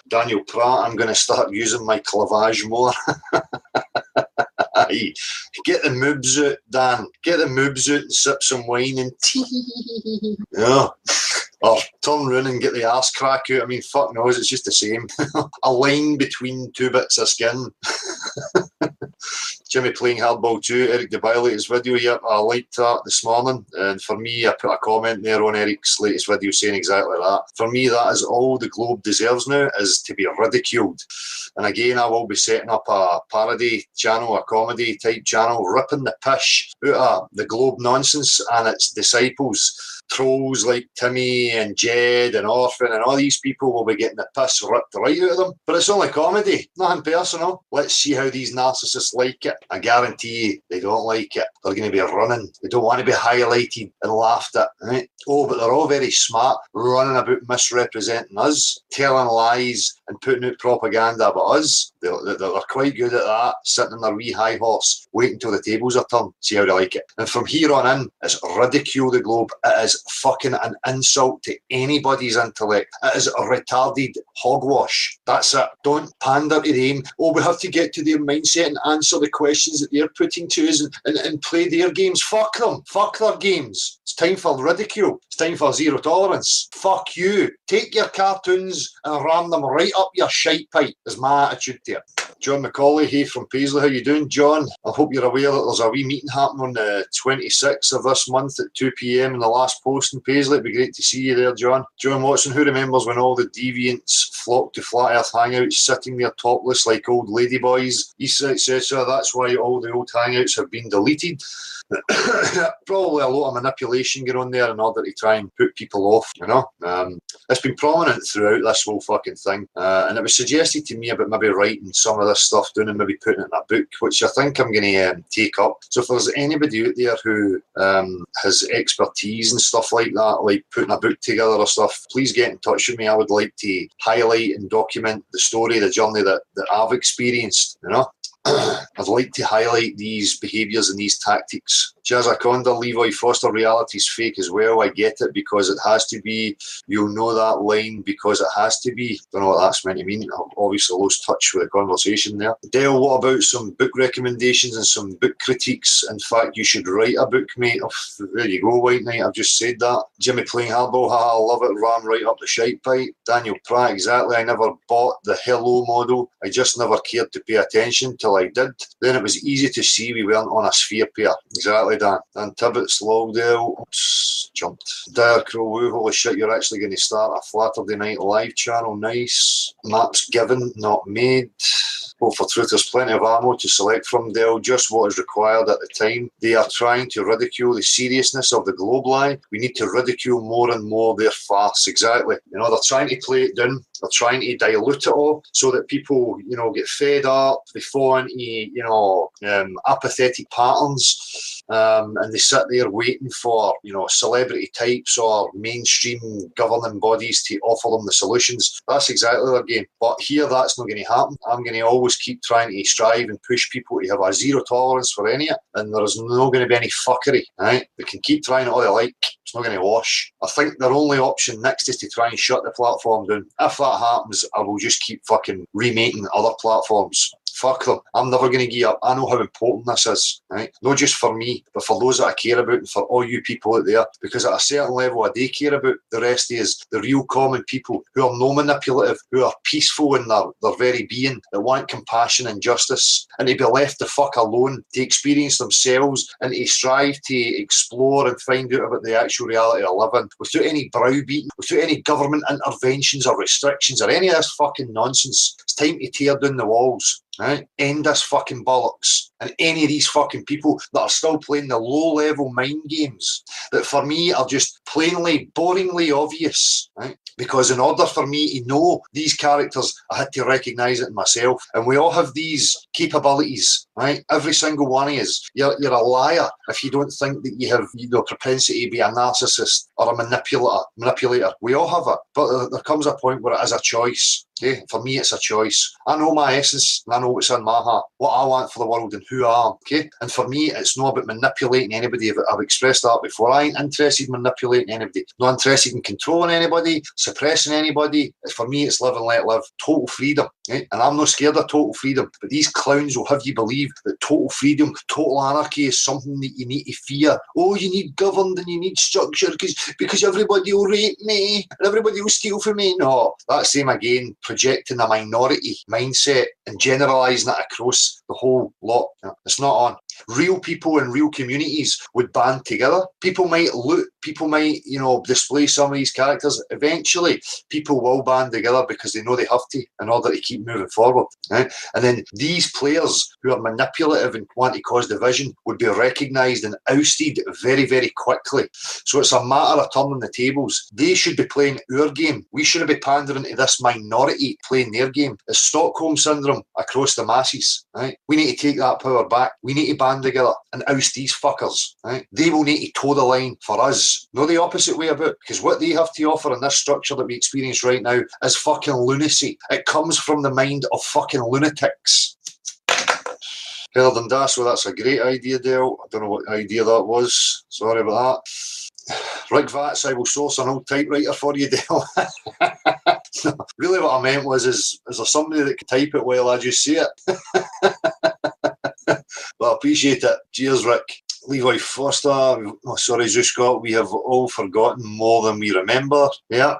Daniel Pratt, I'm going to start using my clavage more. Get the moobs out, Dan. Get the moobs out and sip some wine and tea. Yeah. Or turn round and get the arse crack out. I mean, fuck knows, it's just the same. A line between two bits of skin. Jimmy playing hardball too. Eric DeBile, his video here, I liked that this morning, and for me, I put a comment there on Eric's latest video saying exactly that. For me, that is all the Globe deserves now, is to be ridiculed. And again, I will be setting up a parody channel, a comedy type channel, ripping the pish out of the Globe nonsense and its disciples. Trolls like Timmy and Jed and Orphan and all these people will be getting the piss ripped right out of them. But it's only comedy, nothing personal. Let's see how these narcissists like it. I guarantee you they don't like it. They're going to be running. They don't want to be highlighted and laughed at. Right? Oh, but they're all very smart, running about misrepresenting us, telling lies and putting out propaganda about us. They're quite good at that, sitting on their wee high horse, waiting till the tables are turned, see how they like it. And from here on in, it's ridicule the Globe. It is is fucking an insult to anybody's intellect. It is a retarded hogwash. That's it. Don't pander to them. Oh, we have to get to their mindset and answer the questions that they're putting to us and play their games. Fuck them. Fuck their games. It's time for ridicule. It's time for zero tolerance. Fuck you. Take your cartoons and ram them right up your shite pipe, is my attitude to it. John McCauley, hey from Paisley, how you doing, John? I hope you're aware that there's a wee meeting happening on the 26th of this month at 2 p.m. in the last post in Paisley. It'd be great to see you there, John. John Watson, who remembers when all the deviants flocked to Flat Earth Hangouts, sitting there topless like old ladyboys, etc. That's why all the old hangouts have been deleted. Probably a lot of manipulation going on there in order to try and put people off, you know. It's been prominent throughout this whole fucking thing, and it was suggested to me about maybe writing some of this stuff down and maybe putting it in a book, which I think I'm going to take up. So if there's anybody out there who has expertise and stuff like that, like putting a book together or stuff, please get in touch with me. I would like to highlight and document the story, the journey that I've experienced, you know. I'd like to highlight these behaviours and these tactics. Jazaconda, Levi Foster, reality's fake as well. I get it because it has to be. You'll know that line because it has to be. Don't know what that's meant to mean. I've obviously lost touch with the conversation there. Dale, what about some book recommendations and some book critiques? In fact, you should write a book, mate. Oh, there you go, White Knight. I've just said that. Jimmy playing hardball, haha, I love it. Ram right up the shite pipe. Daniel Pratt, exactly. I never bought the hello model. I just never cared to pay attention till I did. Then it was easy to see we weren't on a sphere pair. Exactly, Dan. Dan Tibbetts, Logdale, jumped. Dire Crow, woo, holy shit, you're actually going to start a Flatterday Night Live channel. Nice. Maps given, not made. Hope for truth, there's plenty of ammo to select from, Dell, just what is required at the time. They are trying to ridicule the seriousness of the globe lie. We need to ridicule more and more their farce. Exactly. You know, they're trying to play it down. They're trying to dilute it all so that people, you know, get fed up. They fall into, you know, apathetic patterns. And they sit there waiting for, you know, celebrity types or mainstream governing bodies to offer them the solutions. That's exactly their game. But here, that's not going to happen. I'm going to always keep trying to strive and push people to have a zero tolerance for any of it, and there is not going to be any fuckery. Right? They can keep trying it all they like. It's not going to wash. I think their only option next is to try and shut the platform down. If that happens, I will just keep fucking remaking other platforms. Fuck them. I'm never going to give up. I know how important this is, right? Not just for me, but for those that I care about and for all you people out there. Because at a certain level, I do care about the rest is the real common people who are no manipulative, who are peaceful in their very being, that want compassion and justice, and to be left the fuck alone, to experience themselves and to strive to explore and find out about the actual reality of living without any browbeating, without any government interventions or restrictions or any of this fucking nonsense. It's time to tear down the walls. Right? End this fucking bollocks. And any of these fucking people that are still playing the low-level mind games that for me are just plainly, boringly obvious, right? Because in order for me to know these characters, I had to recognise it in myself. And we all have these capabilities, right? Every single one of us. You're a liar if you don't think that you have the propensity to be a narcissist or a manipulator. We all have it. But there comes a point where it is a choice. Okay? For me, it's a choice. I know my essence and I know what's in my heart, what I want for the world and who I am. Okay? And for me, it's not about manipulating anybody. I've expressed that before. I ain't interested in manipulating anybody. Not interested in controlling anybody, suppressing anybody. For me, it's live and let live. Total freedom. Right? And I'm not scared of total freedom. But these clowns will have you believe that total freedom, total anarchy is something that you need to fear. Oh, you need governed and you need structure because everybody will rape me and everybody will steal from me. No, that's them again, projecting a minority mindset and generalising it across the whole lot. It's not on. Real people in real communities would band together. People might loot, people might, you know, display some of these characters. Eventually, people will band together because they know they have to in order to keep moving forward. Right? And then these players who are manipulative and want to cause division would be recognised and ousted very, very quickly. So it's a matter of turning the tables. They should be playing our game. We shouldn't be pandering to this minority playing their game. It's Stockholm Syndrome across the masses. Right? We need to take that power back. We need to band together and oust these fuckers. Right? They will need to toe the line for us. Not the opposite way about, because what they have to offer in this structure that we experience right now is fucking lunacy. It comes from the mind of fucking lunatics. Heard and Das, well, that's a great idea, Dale. I don't know what idea that was. Sorry about that. Rick Vats, I will source an old typewriter for you, Dale. Really what I meant was, is there somebody that can type it while I just say it? But I appreciate it. Cheers, Rick. Levi Foster, sorry, Scott, we have all forgotten more than we remember. Yeah,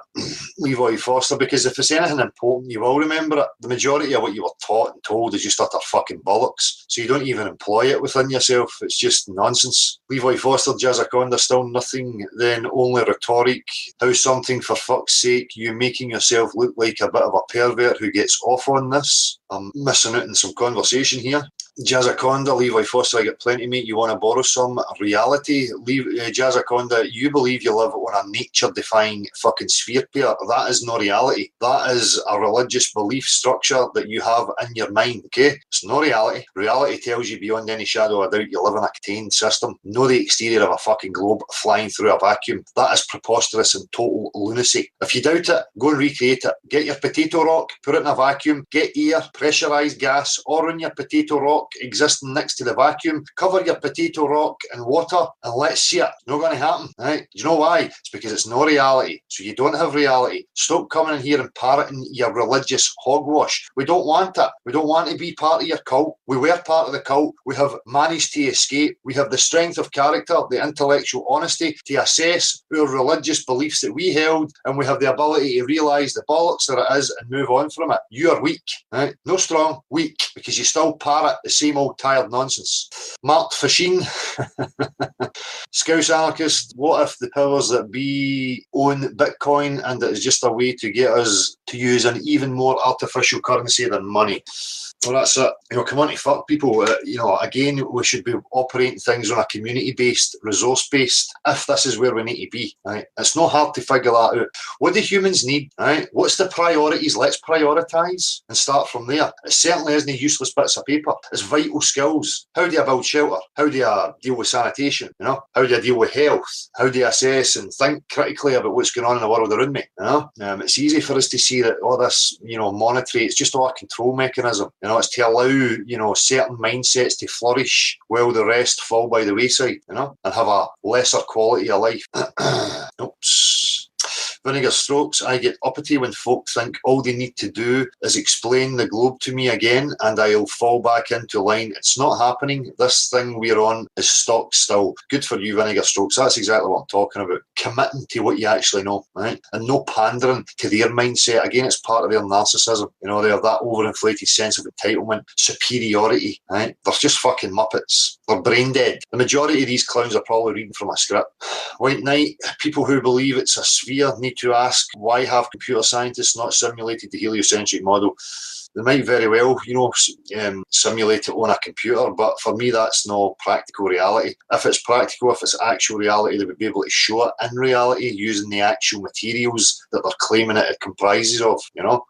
Levi Foster, because if it's anything important, you will remember it. The majority of what you were taught and told is just utter fucking bollocks. So you don't even employ it within yourself. It's just nonsense. Levi Foster, Jazzaconda, still nothing, then only rhetoric. How something, for fuck's sake, you making yourself look like a bit of a pervert who gets off on this? I'm missing out in some conversation here. Jazzaconda, Levi Foster, I get plenty, mate. You want to borrow some reality? Jazzaconda, you believe you live on a nature-defying fucking sphere, Peter. That is not reality. That is a religious belief structure that you have in your mind, okay? It's not reality. Reality tells you beyond any shadow of a doubt you live in a contained system, not the exterior of a fucking globe flying through a vacuum. That is preposterous and total lunacy. If you doubt it, go and recreate it. Get your potato rock, put it in a vacuum, get air, pressurised gas, or in your potato rock existing next to the vacuum, cover your potato rock in water and let's see it. It's not going to happen, right? Do you know why? It's because it's not reality. So you don't have reality. Stop coming in here and parroting your religious hogwash. We don't want it. We don't want to be part of your cult. We were part of the cult. We have managed to escape. We have the strength of character, the intellectual honesty to assess our religious beliefs that we held, and we have the ability to realise the bollocks that it is and move on from it. You are weak, right? No strong, weak, because you still parrot the same old tired nonsense. Mart Fasheen, Scouse Anarchist, what if the powers that be own Bitcoin and it is just a way to get us to use an even more artificial currency than money? Well, that's it. Come on to fuck people. Again, we should be operating things on a community-based, resource-based, if this is where we need to be, right? It's not hard to figure that out. What do humans need, right? What's the priorities? Let's prioritise and start from there. It certainly isn't useless bits of paper. It's vital skills. How do you build shelter? How do you deal with sanitation? How do you deal with health? How do you assess and think critically about what's going on in the world around me? It's easy for us to see that all this, monetary, it's just all a control mechanism. It's to allow, certain mindsets to flourish while the rest fall by the wayside, and have a lesser quality of life. Oops. Vinegar Strokes, I get uppity when folk think all they need to do is explain the globe to me again and I'll fall back into line. It's not happening. This thing we're on is stock still. Good for you, Vinegar Strokes. That's exactly what I'm talking about. Committing to what you actually know, right? And no pandering to their mindset. Again, it's part of their narcissism. They have that overinflated sense of entitlement, superiority, right? They're just fucking muppets. They're brain dead. The majority of these clowns are probably reading from a script. White Knight, people who believe it's a sphere need to ask, why have computer scientists not simulated the heliocentric model? They might very well, simulate it on a computer, but for me, that's not practical reality. If it's practical, if it's actual reality, they would be able to show it in reality using the actual materials that they're claiming it comprises of,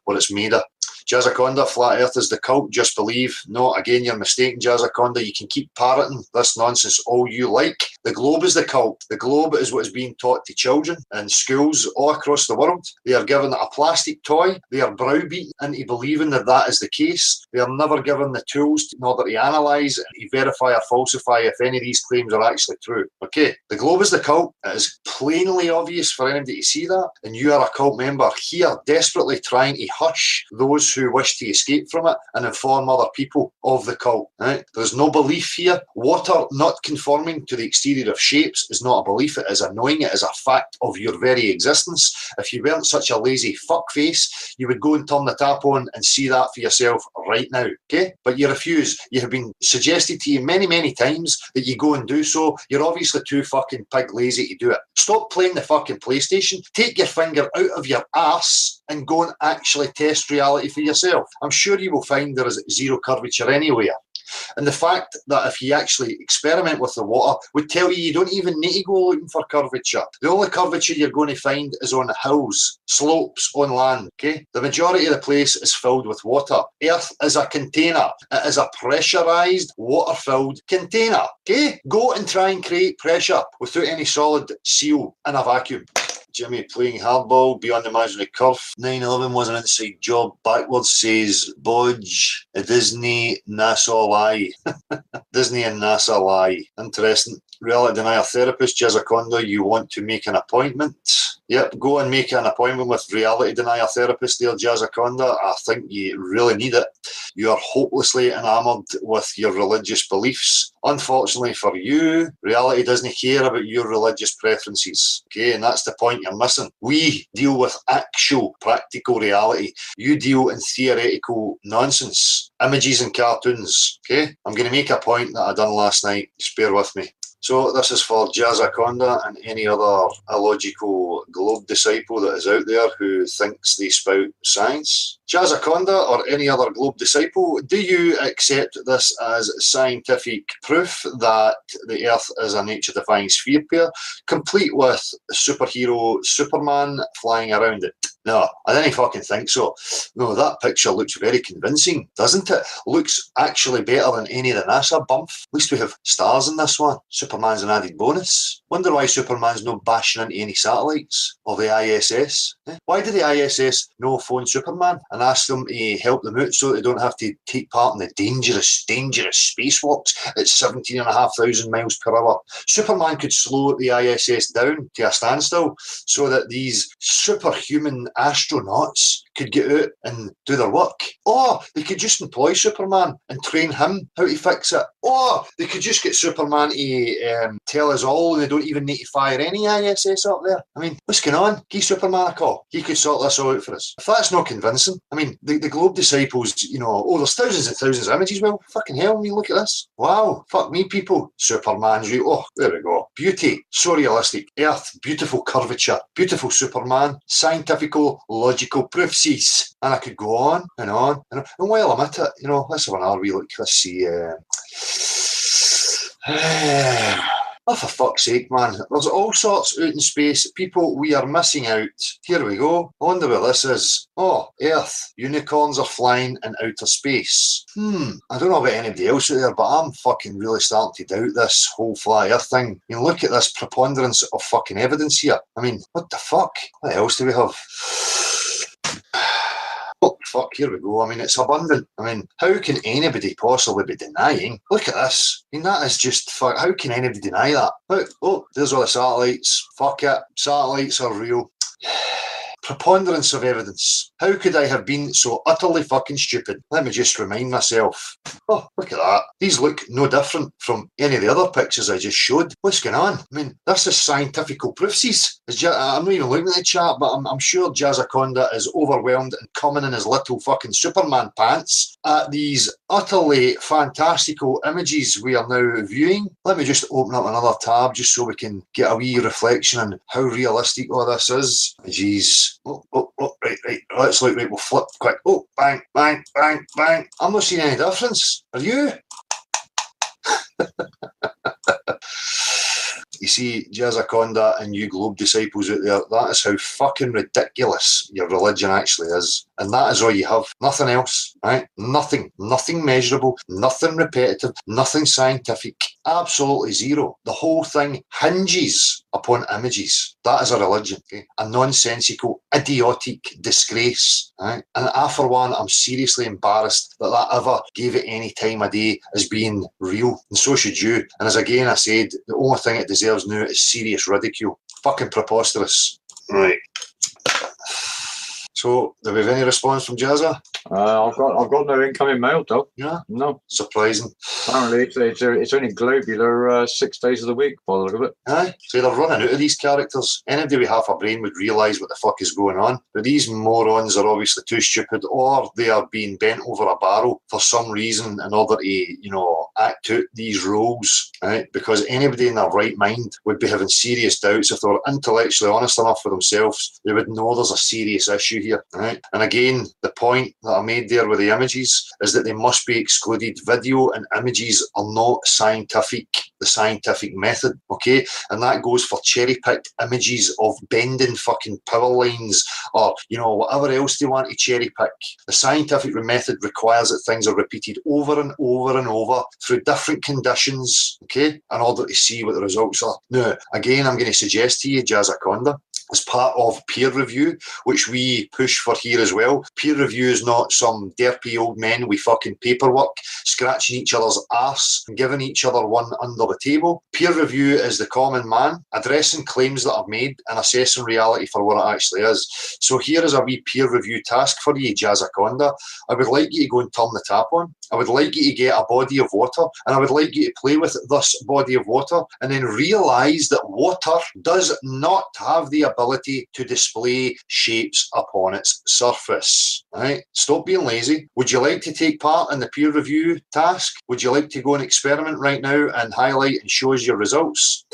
what it's made of. Jazzaconda, flat earth is the cult, just believe. No, again, you're mistaken, Jazzaconda. You can keep parroting this nonsense all you like. The globe is the cult. The globe is what is being taught to children in schools all across the world. They are given a plastic toy. They are browbeaten into believing that that is the case. They are never given the tools in order to analyse and to verify or falsify if any of these claims are actually true. Okay, the globe is the cult. It is plainly obvious for anybody to see that. And you are a cult member here desperately trying to hush those who wish to escape from it and inform other people of the cult. Right? There's no belief here. Water not conforming to the exterior of shapes is not a belief. It is a knowing. It is a fact of your very existence. If you weren't such a lazy fuckface, you would go and turn the tap on and see that for yourself right now. Okay? But you refuse. You have been suggested to you many, many times that you go and do so. You're obviously too fucking pig lazy to do it. Stop playing the fucking PlayStation. Take your finger out of your ass and go and actually test reality for yourself. I'm sure you will find there is zero curvature anywhere. And the fact that if you actually experiment with the water would tell you don't even need to go looking for curvature. The only curvature you're going to find is on hills, slopes, on land, okay? The majority of the place is filled with water. Earth is a container. It is a pressurised, water-filled container, okay? Go and try and create pressure without any solid seal in a vacuum. Jimmy playing hardball beyond the imaginary curve. 9/11 was an inside job. Backwards says Bodge, a Disney, NASA lie. Disney and NASA lie. Interesting. reality denier therapist, Jazaconda, you want to make an appointment? Yep, go and make an appointment with reality denier therapist there, Jazaconda. I think you really need it. You are hopelessly enamoured with your religious beliefs. Unfortunately for you, reality doesn't care about your religious preferences. Okay, and that's the point you're missing. We deal with actual practical reality. You deal in theoretical nonsense, images and cartoons. Okay, I'm going to make a point that I done last night. Just bear with me. So this is for Jazaconda and any other illogical globe disciple that is out there who thinks they spout science. Jazaconda or any other globe disciple, do you accept this as scientific proof that the Earth is a nature-defying sphere pair, complete with superhero Superman flying around it? No, I didn't fucking think so. No, that picture looks very convincing, doesn't it? Looks actually better than any of the NASA bump. At least we have stars in this one. Superman's an added bonus. Wonder why Superman's not bashing into any satellites or the ISS. Why did the ISS no phone Superman and ask them to help them out so they don't have to take part in the dangerous spacewalks at 17,500 miles per hour? Superman could slow the ISS down to a standstill so that these superhuman astronauts could get out and do their work. Or they could just employ Superman and train him how to fix it. Or they could just get Superman to tell us all and they don't even need to fire any ISS up there. I mean, what's going on? Give Superman a call. He could sort this all out for us. If that's not convincing, I mean, the Globe Disciples, you know, there's thousands and thousands of images. Well, fucking hell, I mean, look at this. Wow, fuck me, people. Superman's real. Oh, there we go. Beauty. So realistic. Earth. Beautiful curvature. Beautiful Superman. Scientifical, logical proofs. And I could go on and on. And while I'm at it, you know, let's have another wee look. Let's see. Oh, for fuck's sake, man. There's all sorts out in space. People, we are missing out. Here we go. I wonder where this is. Oh, Earth. Unicorns are flying in outer space. I don't know about anybody else out there, but I'm fucking really starting to doubt this whole flat Earth thing. I mean, look at this preponderance of fucking evidence here. I mean, what the fuck? What else do we have? Oh, fuck, here we go. I mean, it's abundant. I mean, how can anybody possibly be denying? Look at this. I mean, that is just fuck. How can anybody deny that? Look, oh, there's all the satellites. Fuck it. Satellites are real. Preponderance of evidence. How could I have been so utterly fucking stupid? Let me just remind myself. Oh, look at that. These look no different from any of the other pictures I just showed. What's going on? I mean, this is scientifical proofsies. I'm not even looking at the chat, but I'm sure Jazaconda is overwhelmed and coming in his little fucking Superman pants at these utterly fantastical images we are now viewing. Let me just open up another tab just so we can get a wee reflection on how realistic all this is. Jeez. Right. Let's look. Right, we'll flip quick. Oh, bang, bang, bang, bang. I'm not seeing any difference. Are you? You see, Jazaconda and you Globe Disciples out there, that is how fucking ridiculous your religion actually is. And that is all you have. Nothing else, right? Nothing measurable, nothing repetitive, nothing scientific. Absolutely zero. The whole thing hinges upon images. That is a religion, okay? A nonsensical, idiotic disgrace, right? And I, for one, I'm seriously embarrassed that that ever gave it any time of day as being real. And so should you. And as again I said, the only thing it deserves now is serious ridicule. Fucking preposterous. Right. So, do we have any response from Jazza? I've got no incoming mail, Doug. Yeah? No. Surprising. Apparently, it's only globular 6 days of the week, by the look of it. Aye. So they're running out of these characters. Anybody with half a brain would realise what the fuck is going on. But these morons are obviously too stupid, or they are being bent over a barrel for some reason in order to, you know, act out these roles, right? Because anybody in their right mind would be having serious doubts. If they were intellectually honest enough with themselves, they would know there's a serious issue here, right? And again, the point that I made there with the images is that they must be excluded. Video and images are not scientific, the scientific method, okay? And that goes for cherry-picked images of bending fucking power lines or, you know, whatever else they want to cherry-pick. The scientific method requires that things are repeated over and over and over through different conditions, okay, in order to see what the results are. Now, again, I'm going to suggest to you, Jazaconda, as part of peer review, which we push for here as well. Peer review is not some derpy old men with fucking paperwork scratching each other's arse and giving each other one under the table. Peer review is the common man addressing claims that are made and assessing reality for what it actually is. So here is a wee peer review task for you, Jazzaconda. I would like you to go and turn the tap on. I would like you to get a body of water, and I would like you to play with this body of water and then realise that water does not have the ability to display shapes upon its surface. Right? Stop being lazy. Would you like to take part in the peer review task? Would you like to go and experiment right now and highlight and show us your results?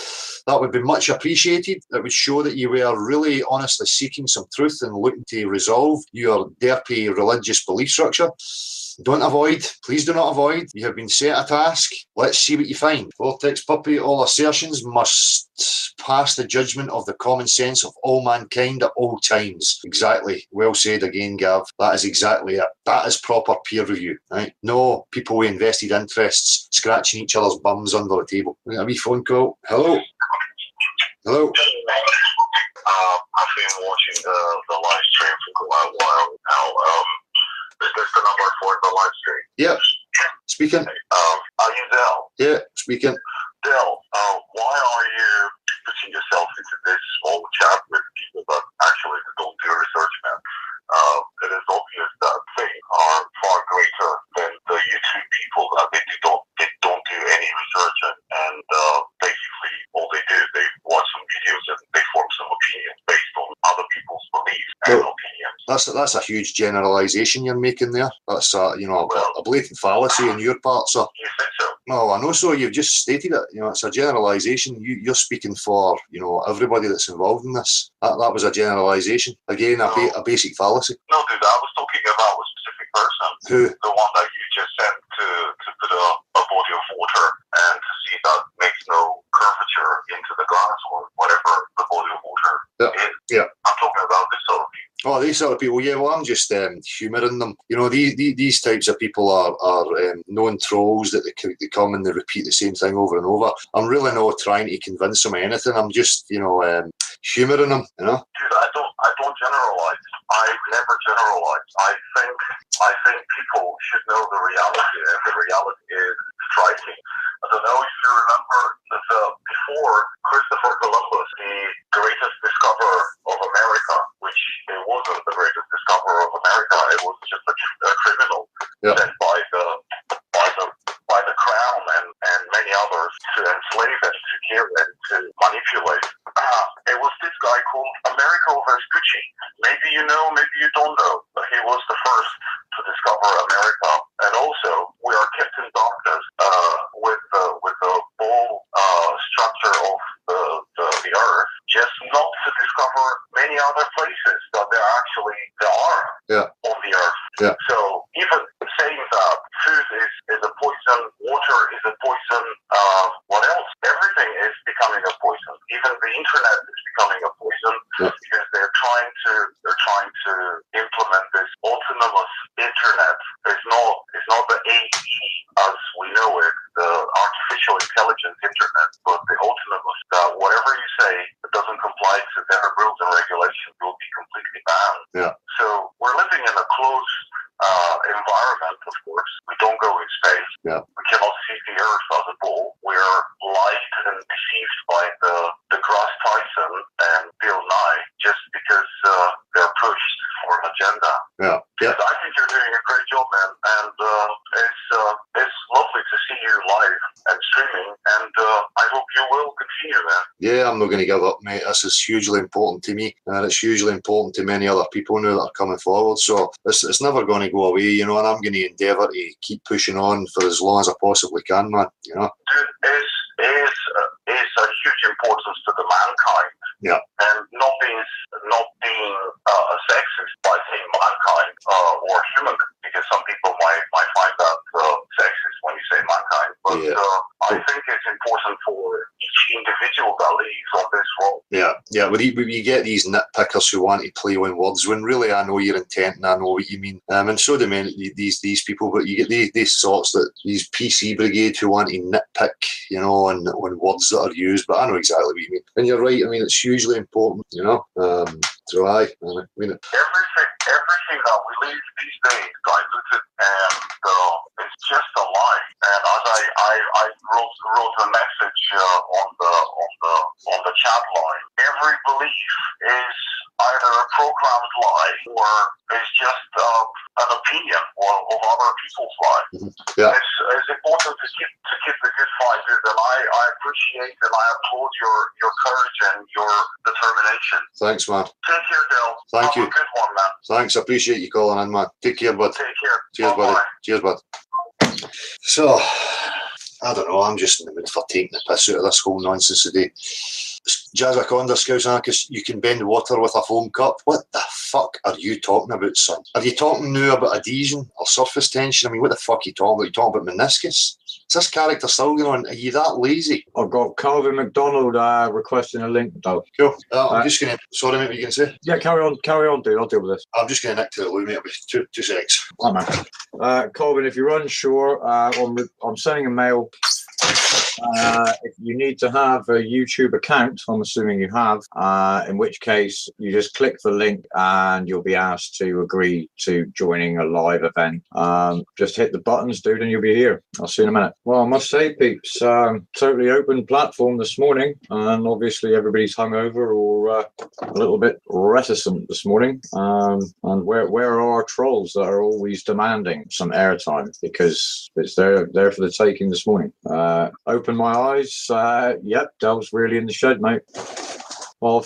That would be much appreciated. It would show that you were really honestly seeking some truth and looking to resolve your derpy religious belief structure. Don't avoid. Please do not avoid. You have been set a task. Let's see what you find. Vortex Puppy, all assertions must pass the judgment of the common sense of all mankind at all times. Exactly. Well said again, Gav. That is exactly it. That is proper peer review, right? No people with invested interests scratching each other's bums under the table. We got a wee phone call. Hello? Hello? I've been watching the live stream for quite a while now. Is this the number for the live stream? Yeah. Speaking. Are you Dell? Yeah, speaking. Dell, why are you putting yourself into this small chat with people that actually don't do research, man? It is obvious that they are far greater than the YouTube people that they don't do any research and basically all they do, they watch some videos and they form some opinions based on other people's beliefs and opinions. That's a huge generalisation you're making there. That's a blatant fallacy on your part, sir. You think so? No, I know so. You've just stated it. It's a generalisation. You're speaking for, everybody that's involved in this. That was a generalisation. Again, a basic fallacy. No, dude, I was talking about a specific person. Who? The one that you just sent to put a body of water and to see that makes no curvature into the glass or whatever the body of water is. Yeah. I'm talking about this sort of people. Oh, these sort of people, yeah, well, I'm just humouring them. These types of people are known trolls that they come and they repeat the same thing over and over. I'm really not trying to convince them of anything. I'm just, humouring them, Dude, I don't generalise. I never generalise. I think people should know the reality, and the reality is striking. I don't know if you remember that before Christopher Columbus, the greatest discoverer of America, which it wasn't the greatest discoverer of America, it was just a criminal sent by the crown and many others to enslave and to kill and to manipulate. It was this guy called Amerigo Vespucci. Maybe you know, maybe you don't know, but he was the first to discover America. And also, we are kept in darkness with the whole structure of the Earth, just not to discover many other places that there are on the Earth. Yeah. So even saying that food is a poison, water is a poison, what else? Everything is becoming a poison. Even the internet is becoming a poison because they're trying to implement this autonomous internet. It's not the AE as we know it, the artificial intelligence internet, but the autonomous, that whatever you say that doesn't comply to their rules and regulations will be completely banned. Yeah. So we're living in a closed environment, of course. We don't go in space. Yeah. We cannot see the Earth as a ball. We're lied and deceived by the deGrasse Tyson and Bill Nye just because they're pushed for an agenda. Yeah. Yeah. I think you're doing a great job, man, and it's lovely to see you live and streaming, and I hope you will continue, man. Yeah, I'm not going to give up, mate. This is hugely important to me, and it's hugely important to many other people now that are coming forward. So it's never going to go away, and I'm going to endeavour to keep pushing on for as long as I possibly can, man. Dude, is a huge importance to the mankind. Yeah. And not being a sexist by saying mankind or human, because some people might find that sexist when you say mankind. But But I think it's important for each individual that leaves on this role. Yeah. When you get these nitpickers who want to play on words, when really I know your intent and I know what you mean, and so do many these people. But you get these sorts that these PC brigade who want to nitpick, on words that are used. But I know exactly what you mean, and you're right. I mean, it's hugely important, So I mean it. Everything that we leave these days diluted, and it's just a lie. And as I wrote a message on the chat line, every belief is either a programmed lie or is just an opinion of other people's lives. Mm-hmm. Yeah. It's important to keep the good fight, dude. And I appreciate and I applaud your courage and your determination. Thanks, man. Take care, Dale. Thank you. Have a good one, man. Thanks. I appreciate you calling in, man. Take care, bud. Take care. Cheers, Bye-bye. buddy. Cheers, bud. So, I don't know. I'm just in the mood for taking the piss out of this whole nonsense today. Jazzaconda, Scouse Anarchist, you can bend water with a foam cup. What the fuck are you talking about, son? Are you talking now about adhesion or surface tension? I mean, what the fuck are you talking about? Are you talking about meniscus? Is this character still going on? Are you that lazy? I've got Calvin McDonald requesting a link, though. Cool. I'm just going to... Sorry, mate, what you going to say? Yeah, carry on, dude. I'll deal with this. I'm just going to nick to the loo, mate. Two secs. Oh, man. Calvin, if you're unsure, I'm sending a mail. If you need to have a YouTube account, I'm assuming you have, in which case you just click the link and you'll be asked to agree to joining a live event. Just hit the buttons, dude, and you'll be here. I'll see you in a minute. Well, I must say, peeps, totally open platform this morning, and obviously everybody's hungover or a little bit reticent this morning. And where are our trolls that are always demanding some airtime, because it's there for the taking this morning. Open my eyes. Yep, Del's really in the shed, mate. Well,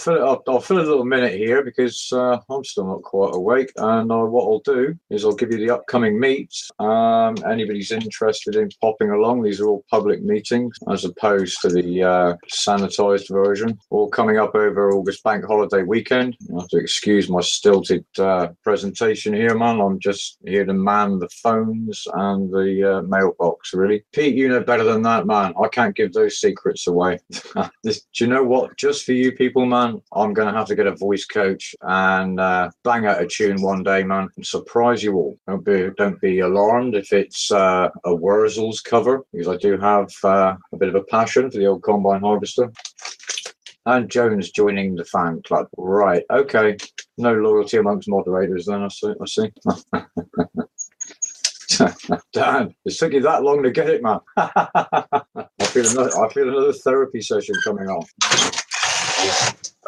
I'll fill a little minute here because I'm still not quite awake. And what I'll do is I'll give you the upcoming meets. Anybody's interested in popping along, these are all public meetings as opposed to the sanitized version. All coming up over August Bank Holiday weekend. I have to excuse my stilted presentation here, man. I'm just here to man the phones and the mailbox, really. Pete, you know better than that, man. I can't give those secrets away. Do you know what? Just for you people, man, I'm going to have to get a voice coach and bang out a tune one day, man, and surprise you all. Don't be alarmed if it's a Wurzel's cover, because I do have a bit of a passion for the old combine harvester. And Jones joining the fan club. Right, okay. No loyalty amongst moderators then, I see. Damn, it took you that long to get it, man. I feel another therapy session coming on.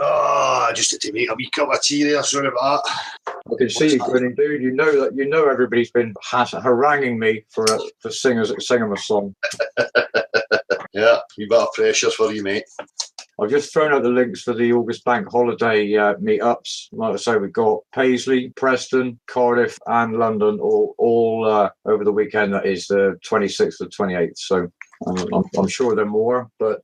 Oh, just had to make a wee cup of tea there. Sorry about that. I can see you grinning, dude. You know everybody's been haranguing me for singing a song. Yeah, you better pressures for you, mate. I've just thrown out the links for the August Bank Holiday meetups. Like I say, we've got Paisley, Preston, Cardiff, and London all over the weekend. That is the 26th to 28th. So I'm sure there are more, but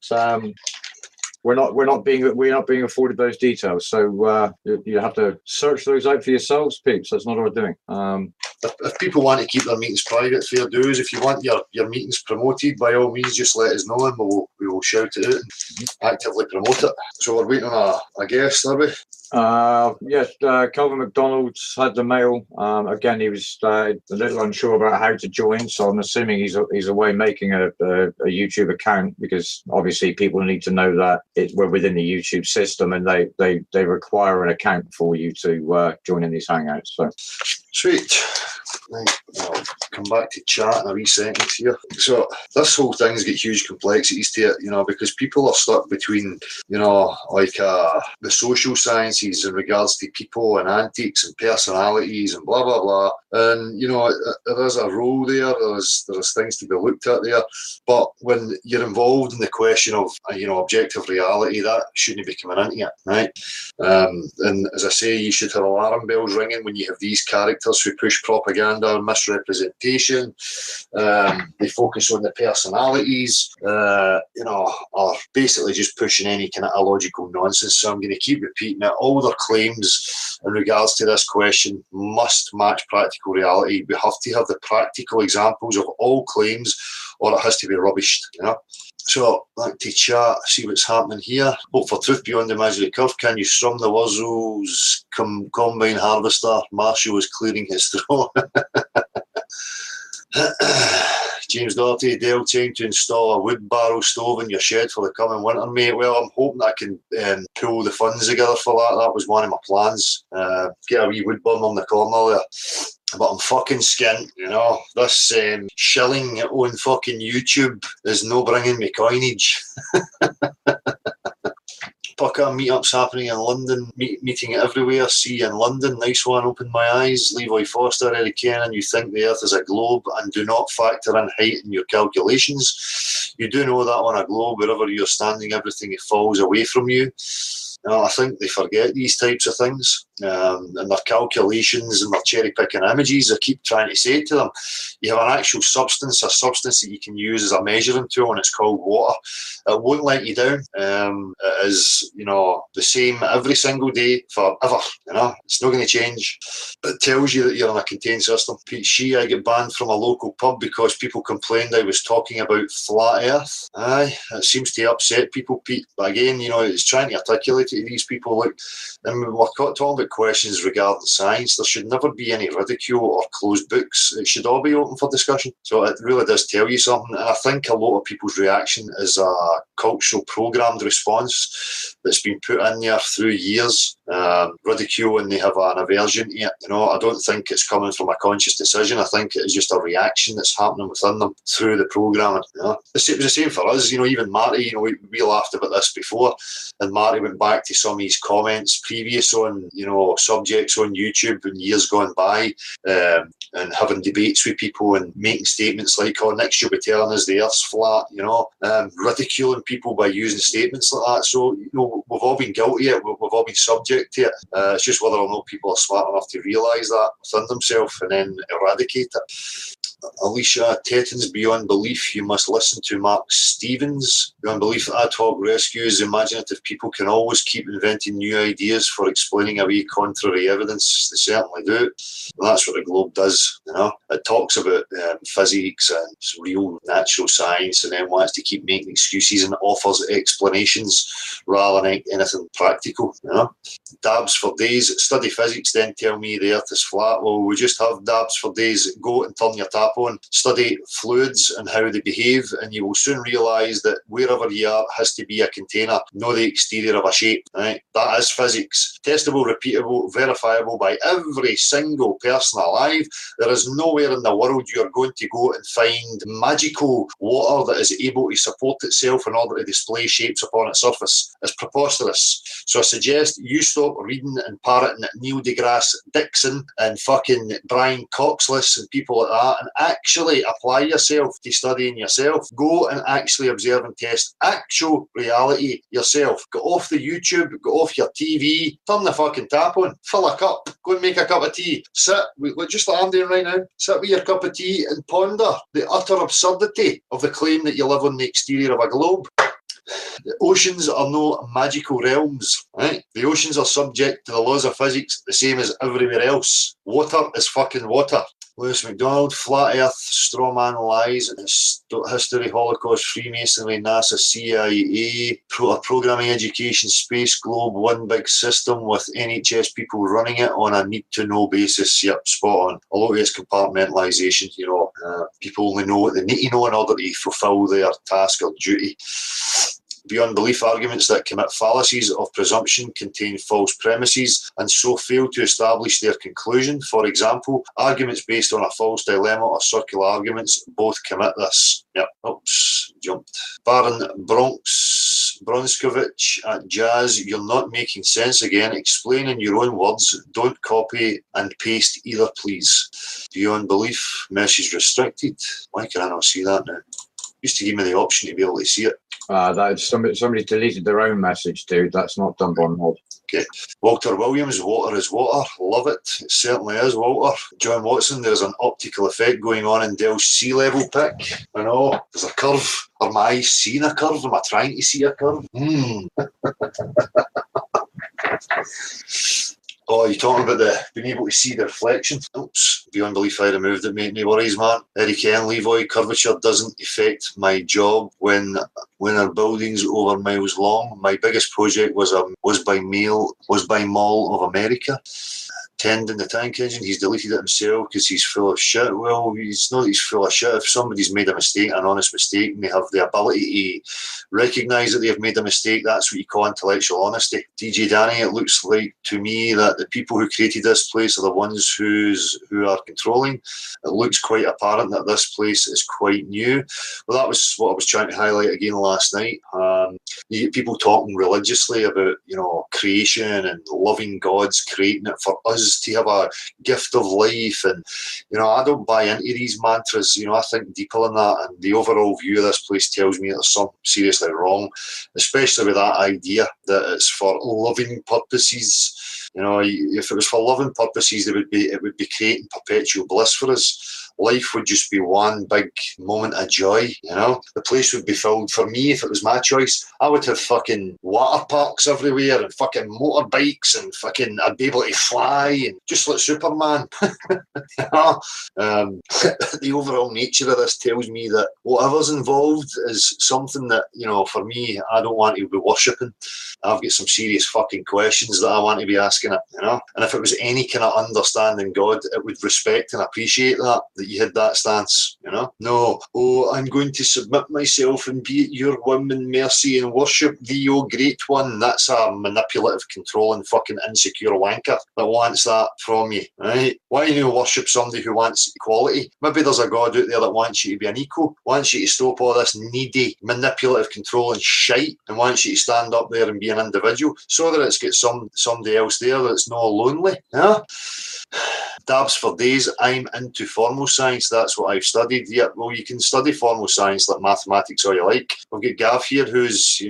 we're not being afforded those details. So you have to search those out for yourselves, peeps. That's not what we're doing. If people want to keep their meetings private, fair dues. If you want your meetings promoted, by all means, just let us know and we will shout it out and actively promote it. So we're waiting on a guest, are we? Yes, Calvin McDonald's had the mail. Again, he was a little unsure about how to join, so I'm assuming he's away making a YouTube account, because obviously people need to know that we're within the YouTube system and they require an account for you to join in these hangouts. So sweet. Right, I'll come back to chat in a wee second here. So this whole thing's got huge complexities to it, because people are stuck between, the social sciences in regards to people and antics and personalities and blah, blah, blah. And, there is a role there, there's things to be looked at there. But when you're involved in the question of, objective reality, that shouldn't be coming into it, right? And as I say, you should have alarm bells ringing when you have these characters who push propaganda and misrepresentation. They focus on the personalities, are basically just pushing any kind of illogical nonsense. So I'm going to keep repeating it. All their claims in regards to this question must match practical reality. We have to have the practical examples of all claims or it has to be rubbished, you know. So, back to chat, see what's happening here. Hope for truth beyond the imaginary curve. Can you strum the Wuzzles combine harvester? Marshall is clearing his throat. James Doherty, Dell, time to install a wood barrel stove in your shed for the coming winter, mate. Well, I'm hoping I can pull the funds together for that. That was one of my plans. Get a wee wood burn on the corner there. But I'm fucking skint, you know. This shilling on fucking YouTube is no bringing me coinage. Pucker meetups happening in London, meeting everywhere. See you in London, nice one, opened my eyes. Levi Foster, Eric Kennan, you think the earth is a globe and do not factor in height in your calculations. You do know that on a globe, wherever you're standing, everything falls away from you. I think they forget these types of things, and their calculations and their cherry-picking images. I keep trying to say to them, you have an actual substance, a substance that you can use as a measuring tool, and it's called water. It won't let you down. It is, you know, the same every single day forever. You know, it's not going to change. It tells you that you're in a contained system. Pete Shee, I get banned from a local pub because people complained I was talking about flat Earth. Aye, it seems to upset people, Pete. But again, you know, it's trying to articulate it to these people. Like, and we're talking about questions regarding science. There should never be any ridicule or closed books. It should all be open for discussion. So it really does tell you something. And I think a lot of people's reaction is a cultural programmed response that's been put in there through years. Ridicule, and they have an aversion to it. You know, I don't think it's coming from a conscious decision. I think it is just a reaction that's happening within them through the programming. You know? It was the same for us. You know, even Marty, you know, we laughed about this before, and Marty went back to some of his comments previous on, you know, subjects on YouTube in years gone by, and having debates with people and making statements like, oh, next you'll be telling us the earth's flat, you know, ridiculing people by using statements like that. So, you know, we've all been guilty of it, we've all been subject to it. It's just whether or not people are smart enough to realise that within themselves and then eradicate it. Alicia, Tetons beyond belief. You must listen to Mark Stevens. Beyond belief, ad hoc rescues. Imaginative people can always keep inventing new ideas for explaining away contrary evidence. They certainly do. And that's what the Globe does. You know, it talks about physics and real natural science, and then wants to keep making excuses and offers explanations rather than anything practical. You know, dabs for days. Study physics, then tell me the Earth is flat. Well, we just have dabs for days. Go and turn your tap on, study fluids and how they behave, and you will soon realise that wherever you are has to be a container, not the exterior of a shape. Right? That is physics. Testable, repeatable, verifiable by every single person alive. There is nowhere in the world you are going to go and find magical water that is able to support itself in order to display shapes upon its surface. It's preposterous. So I suggest you stop reading and parroting Neil deGrasse Dixon and fucking Brian Coxless and people like that, and actually apply yourself to studying yourself. Go and actually observe and test actual reality yourself. Get off the YouTube, get off your TV, turn the fucking tap on, fill a cup, go and make a cup of tea. Sit, just like I'm doing right now, sit with your cup of tea and ponder the utter absurdity of the claim that you live on the exterior of a globe. The oceans are no magical realms, right? The oceans are subject to the laws of physics, the same as everywhere else. Water is fucking water. Lewis MacDonald, Flat Earth, Strawman Lies, History, Holocaust, Freemasonry, NASA, CIA, Programming, Education, Space, Globe, one big system with NHS people running it on a need-to-know basis. Yep, spot on. A lot of it's compartmentalisation, you know. People only know what they need to know in order to fulfil their task or duty. Beyond belief arguments that commit fallacies of presumption, contain false premises, and so fail to establish their conclusion. For example, arguments based on a false dilemma or circular arguments both commit this. Yep, oops, jumped. Baron Bronskovich at Jazz, you're not making sense again. Explain in your own words. Don't copy and paste either, please. Beyond belief, message restricted. Why can I not see that now? Used to give me the option to be able to see it. Somebody deleted their own message, dude. That's not done by mod. Okay. Walter Williams, water is water. Love it. It certainly is, Walter. John Watson, there's an optical effect going on in Dell's sea level pick. I know. There's a curve. Are my eyes seeing a curve? Am I trying to see a curve? Oh, you're talking about being able to see the reflection? Oops, beyond belief I removed it, mate. No worries, man. Eddie Ken, Levoy, curvature doesn't affect my job when our building's over miles long. My biggest project was by Mall of America. Tending the tank engine, he's deleted it himself because he's full of shit. Well, it's not that he's full of shit. If somebody's made a mistake, an honest mistake, and they have the ability to recognise that they have made a mistake, that's what you call intellectual honesty. DJ Danny, it looks like to me that the people who created this place are the ones who are controlling. It looks quite apparent that this place is quite new. Well, that was what I was trying to highlight again last night. You get people talking religiously about, creation and loving God's creating it for us to have a gift of life, and I don't buy into these mantras. I think deeper than that, and the overall view of this place tells me there's something seriously wrong, especially with that idea that it's for loving purposes. If it was for loving purposes, it would be creating perpetual bliss for us. Life would just be one big moment of joy, The place would be filled, for me, if it was my choice, I would have fucking water parks everywhere and fucking motorbikes and fucking I'd be able to fly and just like Superman. The overall nature of this tells me that whatever's involved is something that, for me, I don't want to be worshipping. I've got some serious fucking questions that I want to be asking it, And if it was any kind of understanding God, it would respect and appreciate that you had that stance, No, I'm going to submit myself and be at your whim and mercy and worship thee, O great one. That's a manipulative, controlling, fucking insecure wanker that wants that from you, right? Why do you worship somebody who wants equality? Maybe there's a God out there that wants you to be an equal, wants you to stop all this needy, manipulative, controlling shite, and wants you to stand up there and be an individual, so that it's got somebody else there that's not lonely, Dabs for days, I'm into formal science, that's what I've studied. Yeah, well, you can study formal science like mathematics all you like. We've got Gav here who's,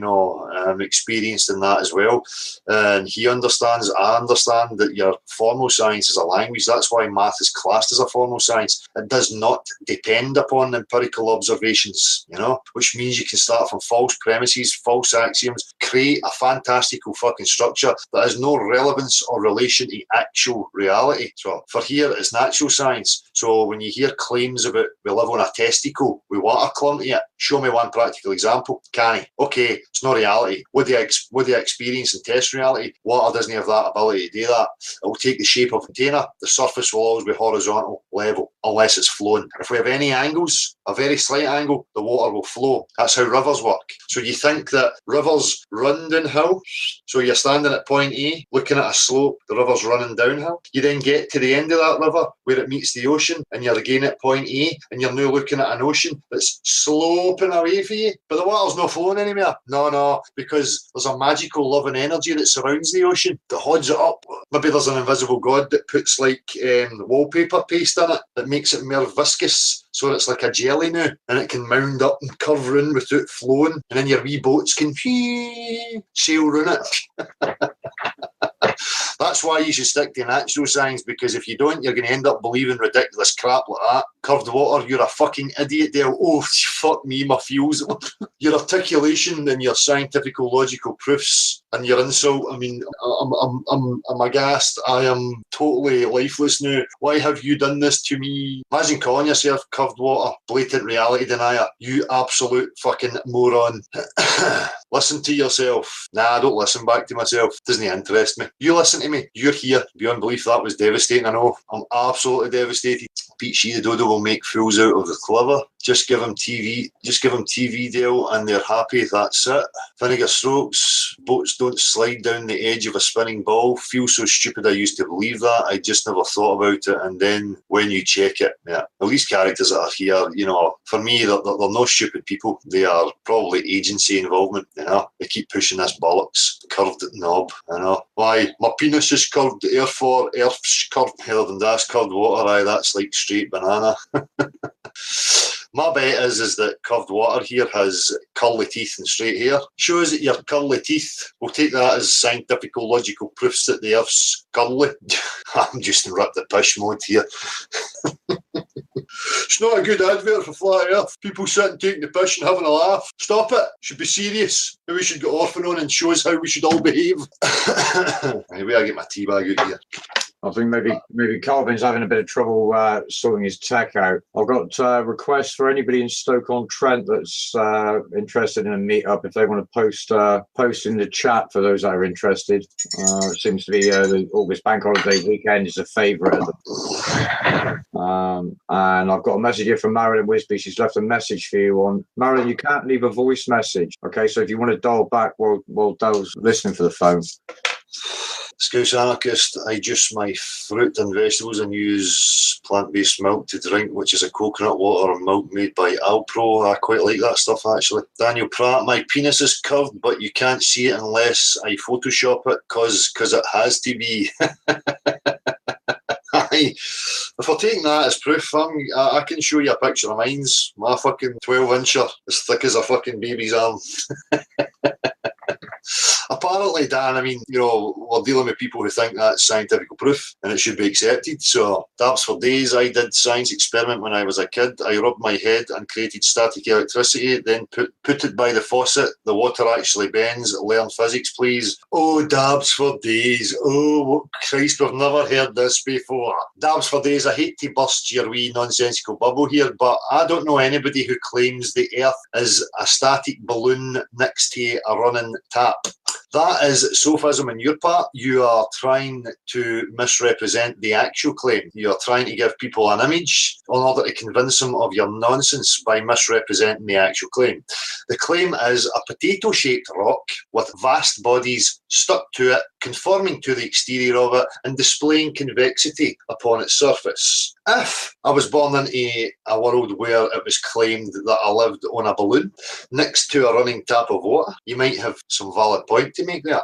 experienced in that as well. And he understands, I understand that your formal science is a language. That's why math is classed as a formal science. It does not depend upon empirical observations, which means you can start from false premises, false axioms, create a fantastical fucking structure that has no relevance or relation to actual reality. So for here, it's natural science. So when you hear claims about we live on a testicle with water clumped to it, show me one practical example. Can he? Okay, it's not reality. Would they experience and test reality? Water doesn't have that ability to do that. It will take the shape of a container. The surface will always be horizontal, level, unless it's flowing. If we have any angles, a very slight angle, the water will flow. That's how rivers work. So you think that rivers run downhill? So you're standing at point A, looking at a slope, the river's running downhill. You then get to the end of that river where it meets the ocean, and you're again at point A, and you're now looking at an ocean that's sloping away for you, but the water's not flowing anywhere. No, because there's a magical loving energy that surrounds the ocean that holds it up. Maybe there's an invisible God that puts wallpaper paste in it that makes it more viscous, so it's like a jelly now, and it can mound up and curve round without flowing, and then your wee boats can sail round it. That's why you should stick to natural science, because if you don't, you're going to end up believing ridiculous crap like that. Curved water, you're a fucking idiot, Dale. Oh, fuck me, my feels. Your articulation and your scientific logical proofs and your insult, I mean, I'm aghast. I am totally lifeless now. Why have you done this to me? Imagine calling yourself curved water, blatant reality denier. You absolute fucking moron. Listen to yourself. Nah, I don't listen back to myself. Doesn't interest me. You listen to me. You're here. Beyond belief, that was devastating. I know. I'm absolutely devastated. Pete Shee the Dodo will make fools out of the clever. Just give them TV, Dale, and they're happy. That's it. Vinegar strokes. Boats don't slide down the edge of a spinning ball. Feel so stupid I used to believe that. I just never thought about it. And then when you check it, yeah. Well, these characters that are here, for me, they're not stupid people. They are probably agency involvement, They keep pushing this bollocks. Curved knob, Why? My penis is curved, therefore Earth's curved. Higher than das curved water. Aye, that's like straight banana. My bet is that curved water here has curly teeth and straight hair. Shows that your curly teeth, we'll take that as scientific logical proofs that the Earth's curly. I'm just in ripped at pish mode here. It's not a good advert for Flat Earth. People sitting taking the piss and having a laugh. Stop it. Should be serious. Maybe we should get Orphan on and show us how we should all behave. Anyway, I get my tea bag out here. I think maybe Calvin's having a bit of trouble sorting his tech out. I've got requests for anybody in Stoke-on-Trent that's interested in a meetup if they want to post in the chat for those that are interested. It seems to be the August Bank Holiday weekend is a favourite. And I've got a message here from Marilyn Wisby. She's left a message for you on Marilyn. You can't leave a voice message. Okay, so if you want to dial back while Dale's listening for the phone. Scouse Anarchist, I juice my fruit and vegetables and use plant-based milk to drink, which is a coconut water or milk made by Alpro. I quite like that stuff, actually. Daniel Pratt, my penis is curved, but you can't see it unless I Photoshop it, because it has to be. If we're taking that as proof, I can show you a picture of mine's. My fucking 12-incher, as thick as a fucking baby's arm. Apparently, Dan, I mean, you know, we're dealing with people who think that's scientific proof and it should be accepted. So, dabs for days. I did science experiment when I was a kid. I rubbed my head and created static electricity, then put it by the faucet. The water actually bends. Learn physics, please. Oh, dabs for days. Oh, Christ, we've never heard this before. Dabs for days. I hate to burst your wee nonsensical bubble here, but I don't know anybody who claims the Earth is a static balloon next to a running tap. That is sophism on your part. You are trying to misrepresent the actual claim. You are trying to give people an image in order to convince them of your nonsense by misrepresenting the actual claim. The claim is a potato-shaped rock with vast bodies stuck to it, conforming to the exterior of it and displaying convexity upon its surface. If I was born into a world where it was claimed that I lived on a balloon next to a running tap of water, you might have some valid point to make there.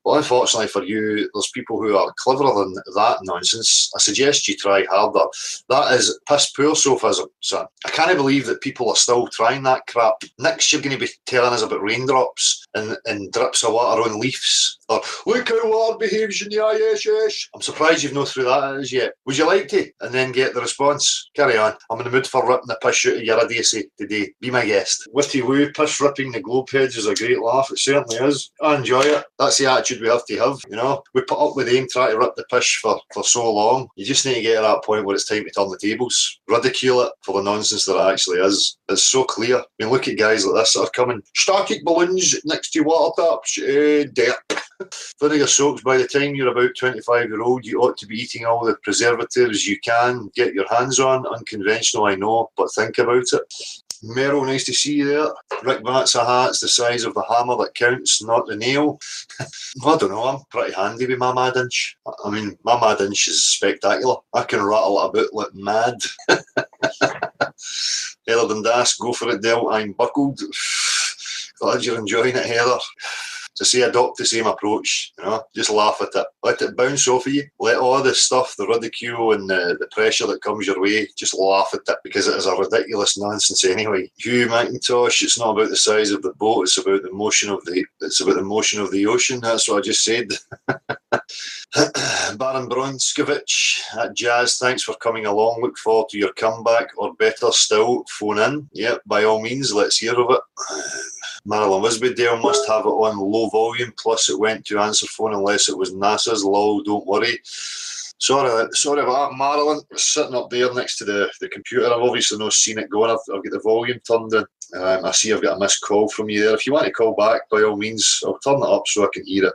But unfortunately for you, there's people who are cleverer than that nonsense. I suggest you try harder. That is piss poor sophism, son. I can't believe that people are still trying that crap. Next, you're going to be telling us about raindrops and drips of water on leaves. Or, look how water behaves in the ISS. I'm surprised you've not through that as yet. Would you like to? And then get the response. Carry on. I'm in the mood for ripping the piss out of your idiocy today. Be my guest. Witty woo, piss ripping the globe heads is a great laugh. It certainly is. I enjoy it. That's the attitude we have to have, you know. We put up with aim trying to rip the piss for so long. You just need to get to that point where it's time to turn the tables. Ridicule it for the nonsense that it actually is. It's so clear. I mean, look at guys like this that are coming. Static balloons next to water taps. Dirt. Vinegar soaks. By the time you're about 25-year-old, you ought to be eating all the preservatives you can get your hands on. Unconventional, I know, but think about it. Meryl, nice to see you there. Rick Bat's a hat's the size of the hammer that counts, not the nail. I don't know, I'm pretty handy with my mad inch. I mean, my mad inch is spectacular. I can rattle it about like mad. Heather than Das, go for it, Del. I'm buckled. Glad you're enjoying it, Heather. To say adopt the same approach, you know, just laugh at it. Let it bounce off of you. Let all the stuff, the ridicule and the pressure that comes your way, just laugh at it because it is a ridiculous nonsense anyway. Hugh McIntosh, it's not about the size of the boat, it's about the motion of the ocean. That's what I just said. Baron Bronskevich at Jazz, thanks for coming along. Look forward to your comeback, or better still, phone in. Yep, by all means, let's hear of it. Marilyn Wisbydale must have it on low volume, plus it went to answer phone unless it was NASA's. Lol, don't worry. Sorry about that, Marilyn. Sitting up there next to the computer. I've obviously not seen it going. I've got the volume turned in. I see I've got a missed call from you there. If you want to call back, by all means, I'll turn it up so I can hear it.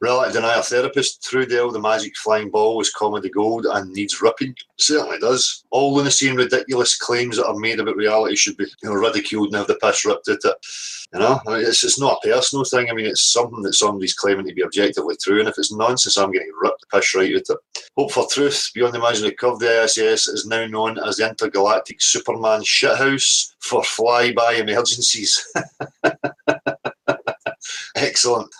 Relative denier therapist, Trudell, the magic flying ball is comedy gold and needs ripping. Certainly does. All lunacy and ridiculous claims that are made about reality should be, you know, ridiculed and have the piss ripped at it. You know, I mean, it's not a personal thing. I mean, it's something that somebody's claiming to be objectively true, and if it's nonsense, I'm going to rip the piss right out of it. Hope for truth beyond the imaginary curve. The ISS is now known as the intergalactic Superman shithouse for flyby emergencies. Excellent.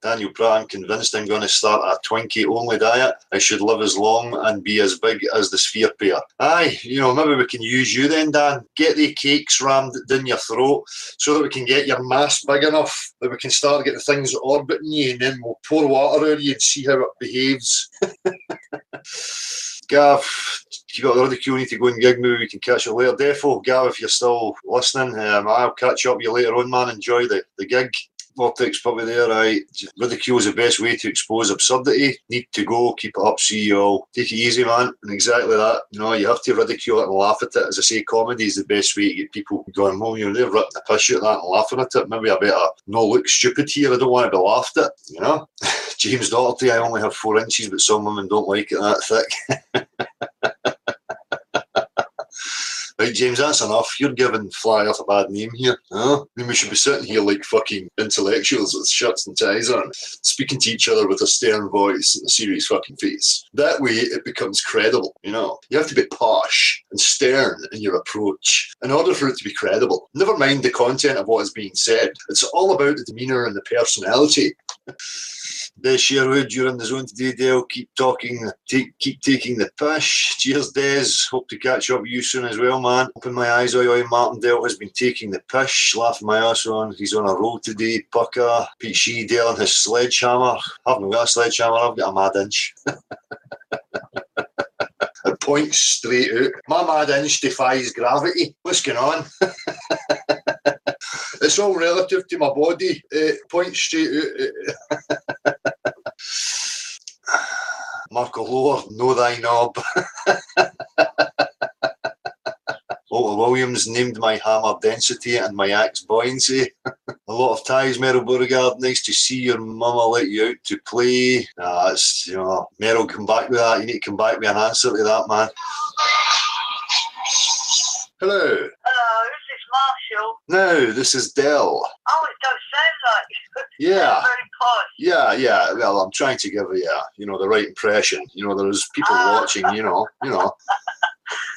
Daniel Pratt, I'm convinced I'm going to start a Twinkie-only diet. I should live as long and be as big as the sphere pair. Aye, you know, maybe we can use you then, Dan. Get the cakes rammed down your throat so that we can get your mass big enough that we can start getting things orbiting you, and then we'll pour water over you and see how it behaves. Gav, if you got the ridicule, you need to go and gig. Maybe we can catch you later. Defo, Gav, if you're still listening, I'll catch up with you later on, man. Enjoy the gig. Vortex probably there, right? Ridicule is the best way to expose absurdity. Need to go, keep it up, see you all. Take it easy, man. And exactly that. You know, you have to ridicule it and laugh at it. As I say, comedy is the best way to get people going, well, you know, they're ripping the piss out of that and laughing at it. Maybe I better not look stupid here. I don't want to be laughed at, you know? James Doherty, I only have 4 inches, but some women don't like it that thick. Right, James, that's enough. You're giving Fly Earth a bad name here. Huh? I mean, we should be sitting here like fucking intellectuals with shirts and ties on, speaking to each other with a stern voice and a serious fucking face. That way it becomes credible, you know. You have to be posh and stern in your approach in order for it to be credible. Never mind the content of what is being said. It's all about the demeanour and the personality. Des Sherwood, you're in the zone today, Dale. Keep talking, keep taking the pish. Cheers, Des. Hope to catch up with you soon as well, man. Open my eyes, oi, Martindale has been taking the pish, laughing my ass on. He's on a roll today, Pucker. Pete Shee, Dale and his sledgehammer. I haven't got a sledgehammer, I've got a mad inch. It points straight out. My mad inch defies gravity. What's going on? It's all relative to my body. It points straight out. Marco Lord, know thy knob. Walter Williams named my hammer density and my axe buoyancy. A lot of ties, Meryl Beauregard. Nice to see your mama let you out to play. That's, you know, Meryl, come back with that. You need to come back with an answer to that, man. Hello. Hello, this is Marshall. No, this is Dell. Oh, it don't sound like you. Yeah. Very posh. Yeah. Well, I'm trying to give you the right impression. You know, there's people watching, you know.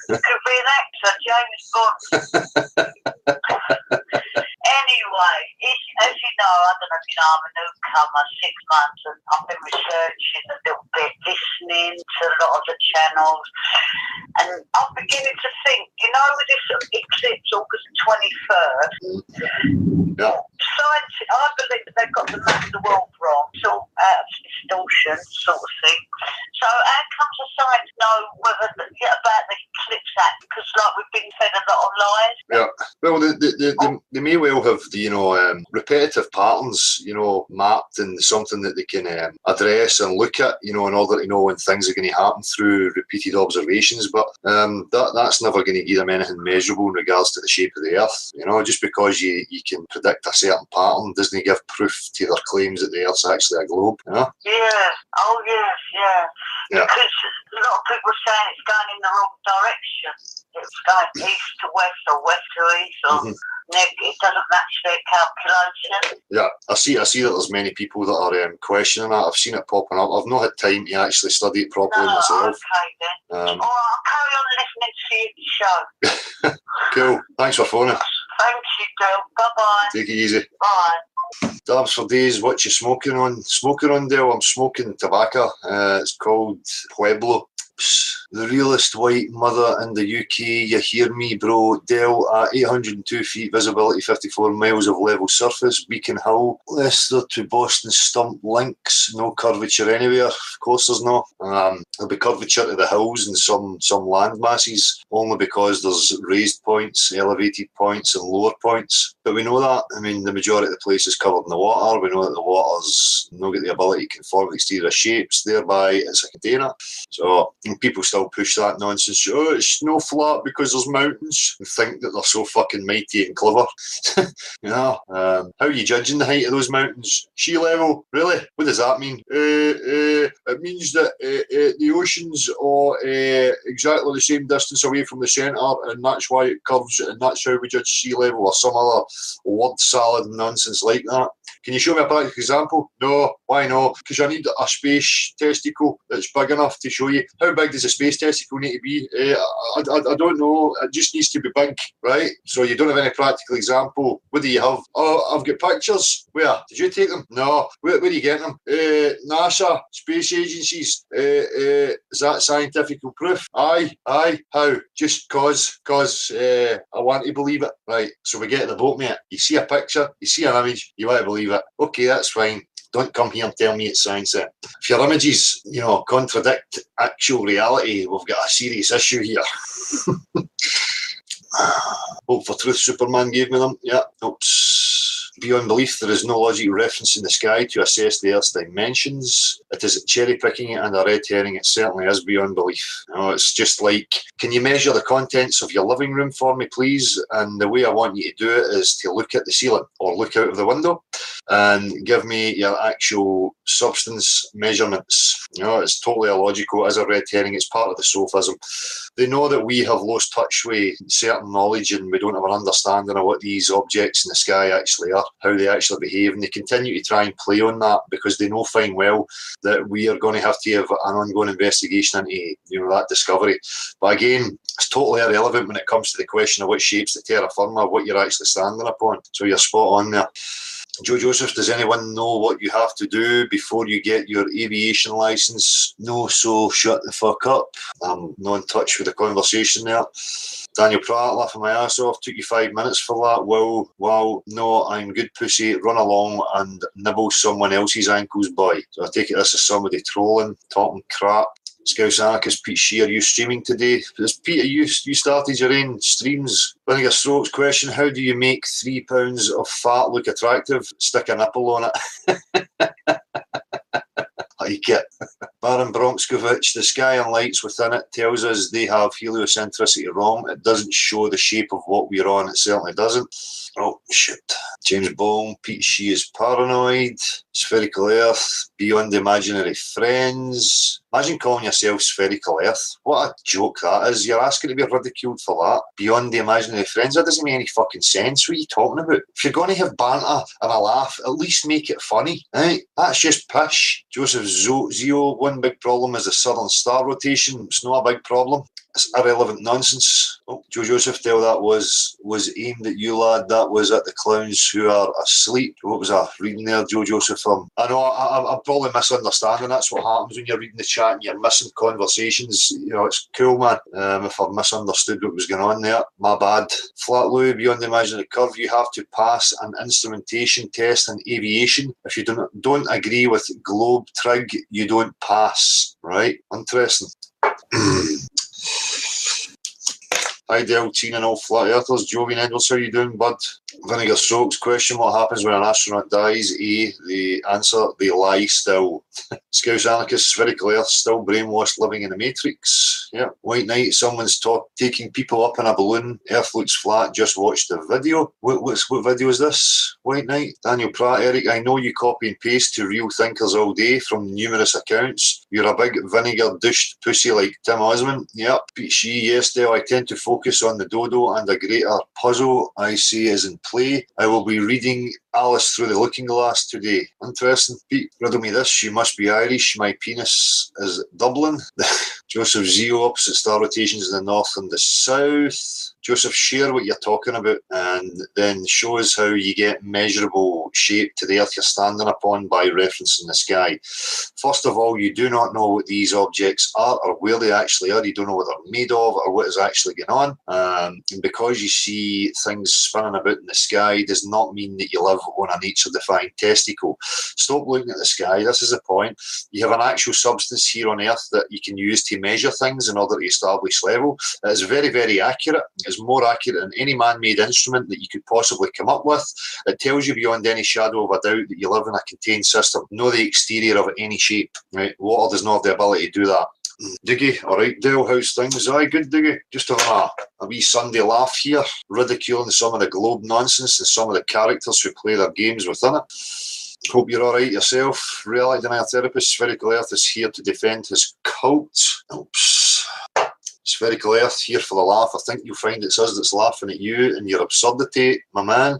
Could be an actor, James Bond. Anyway, as you know, I don't know if you know, I'm a newcomer, 6 months, and I've been researching a little bit, listening to a lot of the channels, and I'm beginning to think, you know, with this eclipse, August 23rd, Yeah. scientists, I believe that they've got the map of the world wrong, sort out of distortion, sort of thing. So how comes the science know about the eclipse act? Because like we've been fed a lot of lies. Yeah. Well, they may well have the repetitive patterns, mapped in something that they can address and look at, in order to know when things are going to happen through repeated observations. But that's never going to give them anything measurable in regards to the shape of the Earth. Just because you can predict a certain pattern doesn't give proof to their claims that the Earth's actually a globe. Yeah. Oh yes. Yeah. Yeah. Because a lot of people are saying it's going in the wrong direction. It's going east to west or west to east, or it doesn't match their calculation. Yeah, I see that there's many people that are questioning that. I've seen it popping up. I've not had time to actually study it properly myself. Okay then. All right, I'll carry on listening to your show. Cool. Thanks for phoning. Thank you, Dale. Bye-bye. Take it easy. Bye. Dabs for days. What you smoking on? Smoking on, Dale? I'm smoking tobacco. It's called Pueblo. The realest white mother in the UK. You hear me, bro? Dell at 802 feet, visibility 54 miles of level surface. Beacon Hill, Leicester to Boston Stump links. No curvature anywhere. Of course, there's no. There'll be curvature to the hills and some land masses, only because there's raised points, elevated points, and lower points. But we know that. I mean, the majority of the place is covered in the water. We know that the water's not got the ability to conform to exterior shapes. Thereby, it's a container. So people still push that nonsense. Oh, it's no flat because there's mountains, and think that they're so fucking mighty and clever. How are you judging the height of those mountains? Sea level? Really? What does that mean? It means that the oceans are exactly the same distance away from the centre, and that's why it curves, and that's how we judge sea level, or some other word salad nonsense like that. Can you show me a practical example? No. Why not? Because I need a space testicle that's big enough to show you. How big does a space testicle need to be? I don't know. It just needs to be big, right? So you don't have any practical example. What do you have? Oh, I've got pictures. Where? Did you take them? No. Where do you get them? NASA, space agencies. Is that scientific proof? Aye. How? Just cause I want to believe it. Right. So we get the boat, mate. You see a picture, you see an image, you want to believe it. Okay, that's fine. Don't come here and tell me it's science. If your images, contradict actual reality, we've got a serious issue here. Hope for Truth Superman gave me them. Yeah, oops. Beyond belief, there is no logical reference in the sky to assess the Earth's dimensions. It is cherry picking and a red herring. It certainly is beyond belief. It's just like, can you measure the contents of your living room for me, please? And the way I want you to do it is to look at the ceiling or look out of the window and give me your actual substance measurements. It's totally illogical. As a red herring, it's part of the sophism. They know that we have lost touch with certain knowledge and we don't have an understanding of what these objects in the sky actually are, how they actually behave, and they continue to try and play on that because they know fine well that we are going to have an ongoing investigation into that discovery. But again, it's totally irrelevant when it comes to the question of what shapes the terra firma, what you're actually standing upon. So you're spot on there. Joe Joseph, does anyone know what you have to do before you get your aviation licence? No, so shut the fuck up. I'm not in touch with the conversation there. Daniel Pratt, laughing my ass off. Took you 5 minutes for that. Wow, no, I'm good pussy. Run along and nibble someone else's ankles, boy. So I take it this is somebody trolling, talking crap. Scouse Anarchist, Pete Shea, are you streaming today? Peter, you started your own streams. Vinegar Strokes question, how do you make 3 pounds of fat look attractive? Stick a nipple on it. Like it. Baron Bronkskovich, the sky and lights within it tells us they have heliocentricity wrong. It doesn't show the shape of what we're on. It certainly doesn't. Oh, shit. James Bone, Pete Shea is paranoid. Spherical Earth, beyond imaginary friends. Imagine calling yourself Spherical Earth. What a joke that is. You're asking to be ridiculed for that. Beyond the imaginary friends. That doesn't make any fucking sense. What are you talking about? If you're going to have banter and a laugh, at least make it funny. Right? That's just pish. Joseph Zio, one big problem is the Southern Star rotation. It's not a big problem. It's irrelevant nonsense. Oh, Joe Joseph, tell that was aimed at you, lad. That was at the clowns who are asleep. What was I reading there, Joe Joseph? I know I'm probably misunderstanding. That's what happens when you're reading the chat and you're missing conversations. It's cool, man. If I've misunderstood what was going on there, my bad. Flat Lou, beyond the imaginary curve, you have to pass an instrumentation test in aviation. If you don't agree with Globe Trig, you don't pass. Right? Interesting. Hi Del, Teen and all flat earthers. Jovian Edwards, how you doing, bud? Vinegar Strokes question, what happens when an astronaut dies? The answer, they lie still. Scouse Anarchist, Spherical Earth, still brainwashed, living in the Matrix. Yeah. White Knight, someone's taking people up in a balloon. Earth looks flat, just watch the video. What video is this? White Knight? Daniel Pratt, Eric, I know you copy and paste to real thinkers all day from numerous accounts. You're a big vinegar-douched pussy like Tim Osmond. Yep. Pete Shea, yes, Del, I tend to focus on the dodo and a greater puzzle I see is in play. I will be reading Alice Through the Looking Glass today. Interesting. Pete, riddle me this. She must be Irish. My penis is Dublin. Joseph Zio, opposite star rotations in the north and the south. Joseph, share what you're talking about and then show us how you get measurable shape to the earth you're standing upon by referencing the sky. First of all, you do not know what these objects are or where they actually are. You don't know what they're made of or what is actually going on. And because you see things spinning about in the sky does not mean that you live on a nature-defying testicle. Stop looking at the sky. This is the point. You have an actual substance here on earth that you can use to measure things in order to establish level. It is very, very accurate. It's more accurate than any man-made instrument that you could possibly come up with. It tells you beyond any shadow of a doubt that you live in a contained system, not the exterior of any shape. Right? Water does not have the ability to do that. Diggy, alright, Dale, how's things? Aye, good, Diggy. Just having a wee Sunday laugh here, ridiculing some of the Globe nonsense and some of the characters who play their games within it. Hope you're alright yourself. Reality denial therapist, Spherical Earth is here to defend his cult. Oops. Spherical Earth, here for the laugh. I think you'll find it's us that's laughing at you and your absurdity, my man.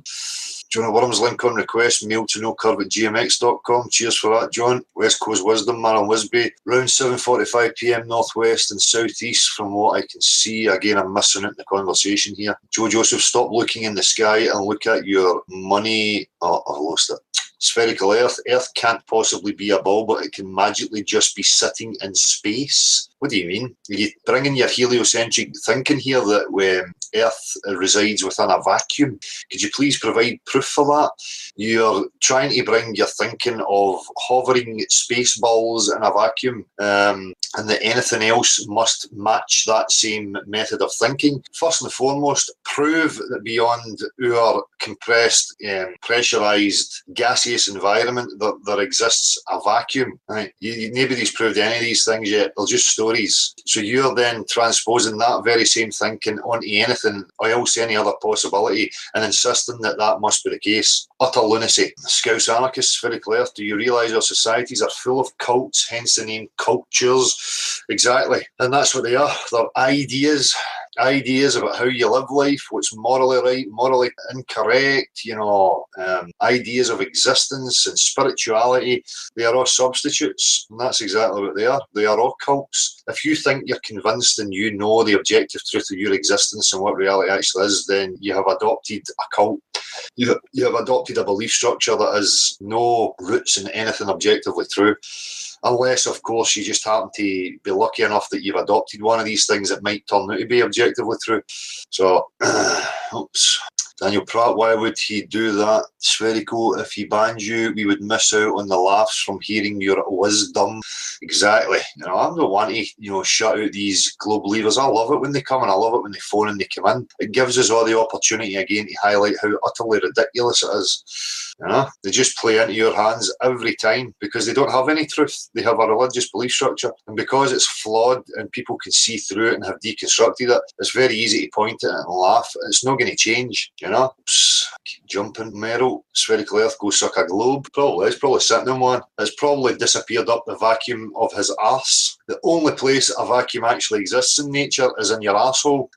Jonah Worms, link on request, mail to nocurve@gmx.com. Cheers for that, John. West Coast Wisdom, Marilyn Wisby. Around 7:45 p.m. northwest and southeast from what I can see. Again, I'm missing out in the conversation here. Joe Joseph, stop looking in the sky and look at your money. Oh, I lost it. spherical Earth. Earth can't possibly be a ball, but it can magically just be sitting in space. What do you mean? You bringing your heliocentric thinking here that Earth resides within a vacuum. Could you please provide proof for that? You're trying to bring your thinking of hovering space balls in a vacuum, and that anything else must match that same method of thinking. First and foremost, prove that beyond our compressed, pressurized, gaseous environment that there exists a vacuum. Right? Nobody's proved any of these things yet. They're just stories. So you're then transposing that very same thinking onto anything else, any other possibility, and insisting that that must be the case. Utter lunacy. Scouse anarchists, spherical Earth, do you realise our societies are full of cults, hence the name cultures? Exactly. And that's what they are. They're ideas about how you live life, what's morally right, morally incorrect, ideas of existence and spirituality. They are all substitutes, and that's exactly what they are. They are all cults. If you think you're convinced and you know the objective truth of your existence and what reality actually is, then you have adopted a cult. You have adopted a belief structure that has no roots in anything objectively true. Unless, of course, you just happen to be lucky enough that you've adopted one of these things that might turn out to be objectively true. So, oops. Daniel Pratt, why would he do that? Spherical, if he banned you, we would miss out on the laughs from hearing your wisdom. Exactly. I'm not one to, shut out these global leaders. I love it when they come, and I love it when they phone and they come in. It gives us all the opportunity again to highlight how utterly ridiculous it is. They just play into your hands every time because they don't have any truth. They have a religious belief structure, and because it's flawed and people can see through it and have deconstructed it, it's very easy to point at it and laugh. It's not going to change, Keep jumping. Meryl, spherical Earth, go suck a globe. Probably. It's probably sitting in one. It's probably disappeared up the vacuum of his arse. The only place a vacuum actually exists in nature is in your arsehole.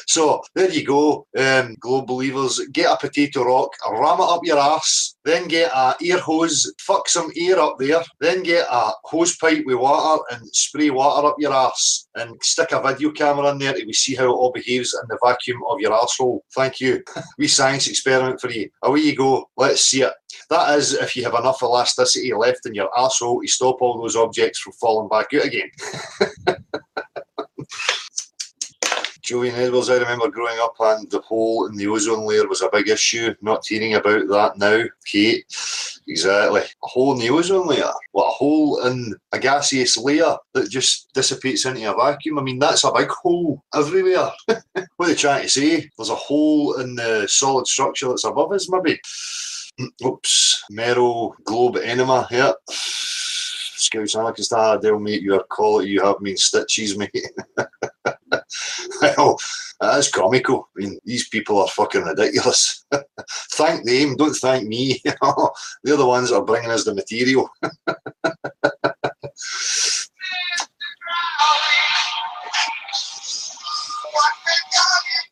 So there you go, globe believers. Get a potato rock, ram it up your arse, then get a air hose, fuck some air up there, then get a hose pipe with water and spray water up your arse and stick a video camera in there to see how it all behaves in the vacuum of your arsehole. Thank you. Wee science experiment for you. Away you go. Let's see it. That is if you have enough elasticity left in your arsehole to stop all those objects from falling back out again. Julian Edwards, I remember growing up and the hole in the ozone layer was a big issue. Not hearing about that now. Kate, exactly. A hole in the ozone layer? What, a hole in a gaseous layer that just dissipates into a vacuum? I mean, that's a big hole everywhere. What are they trying to say? There's a hole in the solid structure that's above us, maybe? Oops. Mero, globe enema, yeah. Scouts anarchist, Dale, mate, your quality you have mean stitches, mate. Well, that is comical. I mean, these people are fucking ridiculous. Thank them, don't thank me. They're the ones that are bringing us the material.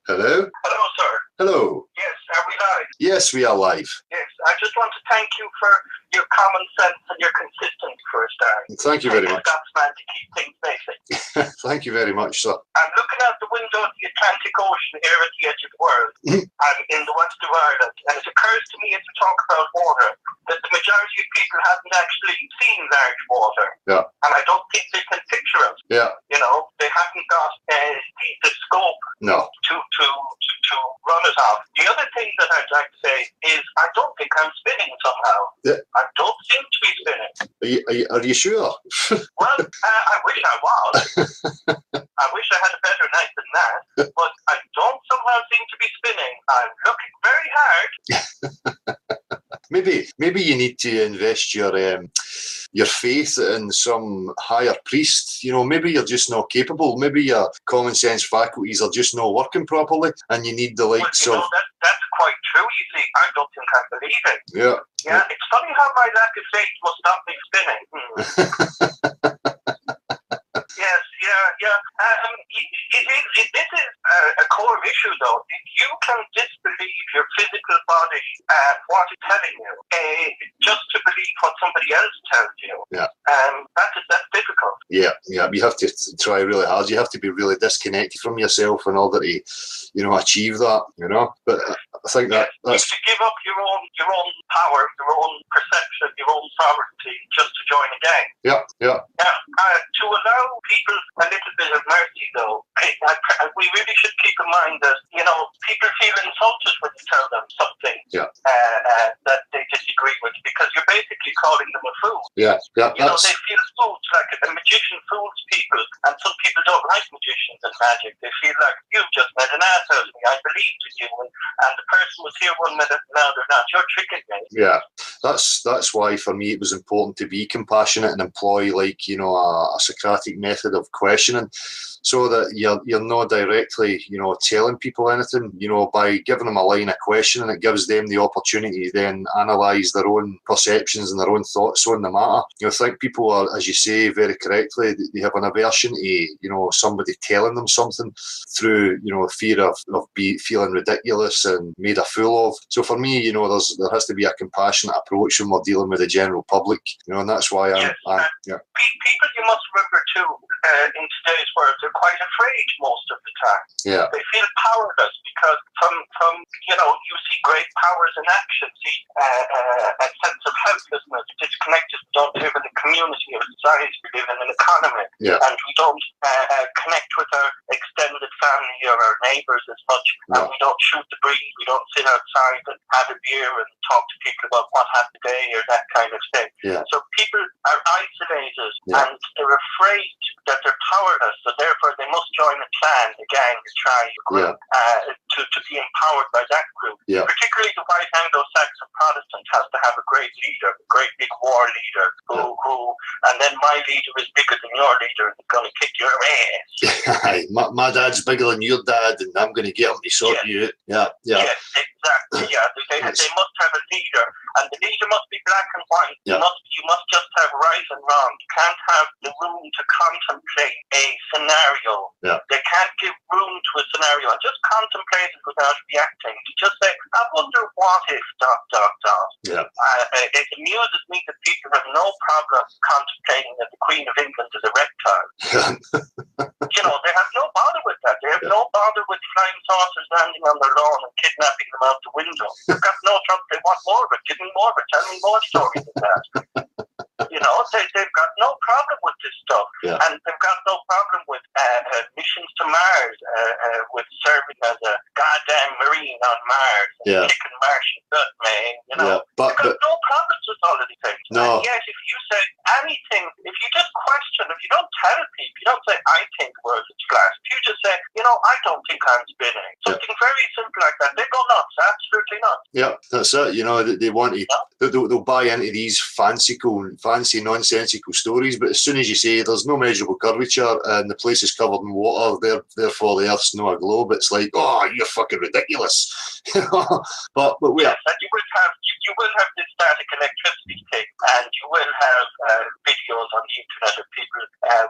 Hello? Hello, sir. Hello. Yes, are we live? Yes, we are live. Yes, I just want to thank you for your common sense and your consistency for a start. Thank you very much. Scotsman to keep things basic. Thank you very much, sir. I'm looking out the window of the Atlantic Ocean here at the edge of the world. I'm in the west of Ireland, and it occurs to me as we talk about water that the majority of people haven't actually seen large water. Yeah. And I don't think they can picture it. Yeah. They haven't got the scope No. to run it off. The other thing that I'd like to say is I don't think I'm spinning somehow. Yeah. I don't seem to be spinning. Are you sure? Well, I wish I was. I wish I had a better night than that, but I don't somehow seem to be spinning. I'm looking very hard. Maybe you need to invest your faith in some higher priest. Maybe you're just not capable. Maybe your common sense faculties are just not working properly, and you need the likes of. That's quite true. You see, I don't think I believe it. Yeah. Yeah, it's funny how my lack of faith will stop me spinning. Yes, yeah. This is a core issue, though. If you can disbelieve your physical body, what it's telling you, just to believe what somebody else tells you, that's difficult. Yeah. You have to try really hard. You have to be really disconnected from yourself in order to, achieve that. But I think that's you should give up your own power, your own perception, your own sovereignty, just to join a gang. Yeah. To allow people a little bit of mercy, though, we really should keep in mind that people feel insulted when you tell them something that they disagree with, because you're basically calling them a fool. Yeah. They feel fooled, like a magician fools people, and some people don't like magicians and magic. They feel like, you've just made an ass out of me, I believed in you, and the person was here 1 minute, now they're not. You're tricking me. Yeah, that's why for me it was important to be compassionate and employ a Socratic method of questioning, so that you're not directly telling people anything. By giving them a line of questioning, it gives them the opportunity to then analyse their own perceptions and their own thoughts on the matter. I think people are, as you say very correctly, they have an aversion to somebody telling them something through fear of feeling ridiculous and made a fool of. So for me, there has to be a compassionate approach when we're dealing with the general public, and that's why people, you must remember too, in today's world, they're quite afraid most of the time. Yeah. They feel powerless because from you see great powers in action, see a sense of helplessness, disconnected. We don't live in a community or society, we live in an economy, and we don't connect with our extended family or our neighbours as much, and we don't shoot the breeze, we don't sit outside and have a beer and talk to people about what happened today or that kind of thing. Yeah. So people are isolated and they're afraid that they're powerless, so therefore they must join a clan, a gang, a tribe, a group, to be empowered by that group. Yeah. Particularly the white Anglo-Saxon Protestant has to have a great leader, a great big war leader, who and then my leader is bigger than your leader and he's going to kick your ass. my dad's bigger than your dad and I'm going to get him to sort you out. Yeah. Yes, exactly. Yeah, they must have a leader, and the leader must be black and white. Yeah. You must just have right and wrong. You can't have the room to contemplate a scenario. Yeah. They can't give room to a scenario and just contemplate it without reacting. You just say, I wonder what if ... Yeah. It amuses me that people have no problem contemplating that the Queen of England is a reptile. They have no bother with that. They have no bother with flying saucers landing on their lawn and kidnapping them out the window. They've got no trouble. They want more of it. Give me more of it. Tell me more stories of that. They've got no problem with this stuff. Yeah. And they've got no problem with missions to Mars, with serving as a goddamn Marine on Mars, and kicking Martian butt, man. But no problems with all of these things. No. And yet, if you say anything, if you just question, if you don't tell people, you don't say, I think the world is flat. If you just say, I don't think I'm spinning. Something very simple like that. They go nuts. Absolutely nuts. Yeah, that's it. They want to. They'll buy into these fancy, nonsensical stories. But as soon as you say there's no measurable curvature and the place is covered in water, therefore the Earth's not a globe, it's like, oh, you're fucking ridiculous. But we yes, and you will have this static electricity thing, and you will have videos on the internet of people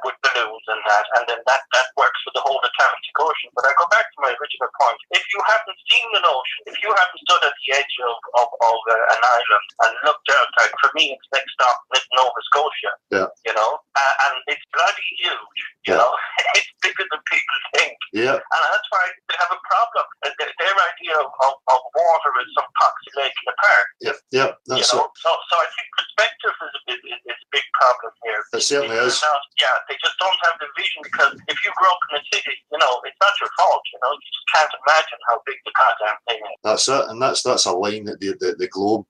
with balloons and that, and then that works for the whole Atlantic Ocean. But I go back to my original point. If you haven't seen an ocean, if you haven't stood at the edge of an island and looked out, like for me, it's next stop Nova Scotia. Yeah. And it's bloody huge. It's bigger than people think. Yeah. And that's why they have a problem. Their idea of water is some toxic lake in the park. Yeah. That's it. So I think perspective is a big problem here. It certainly is. They just don't have the vision, because if you grow up in a city, it's not your fault. You just can't imagine how big the goddamn thing is. That's it, and that's a line that the globe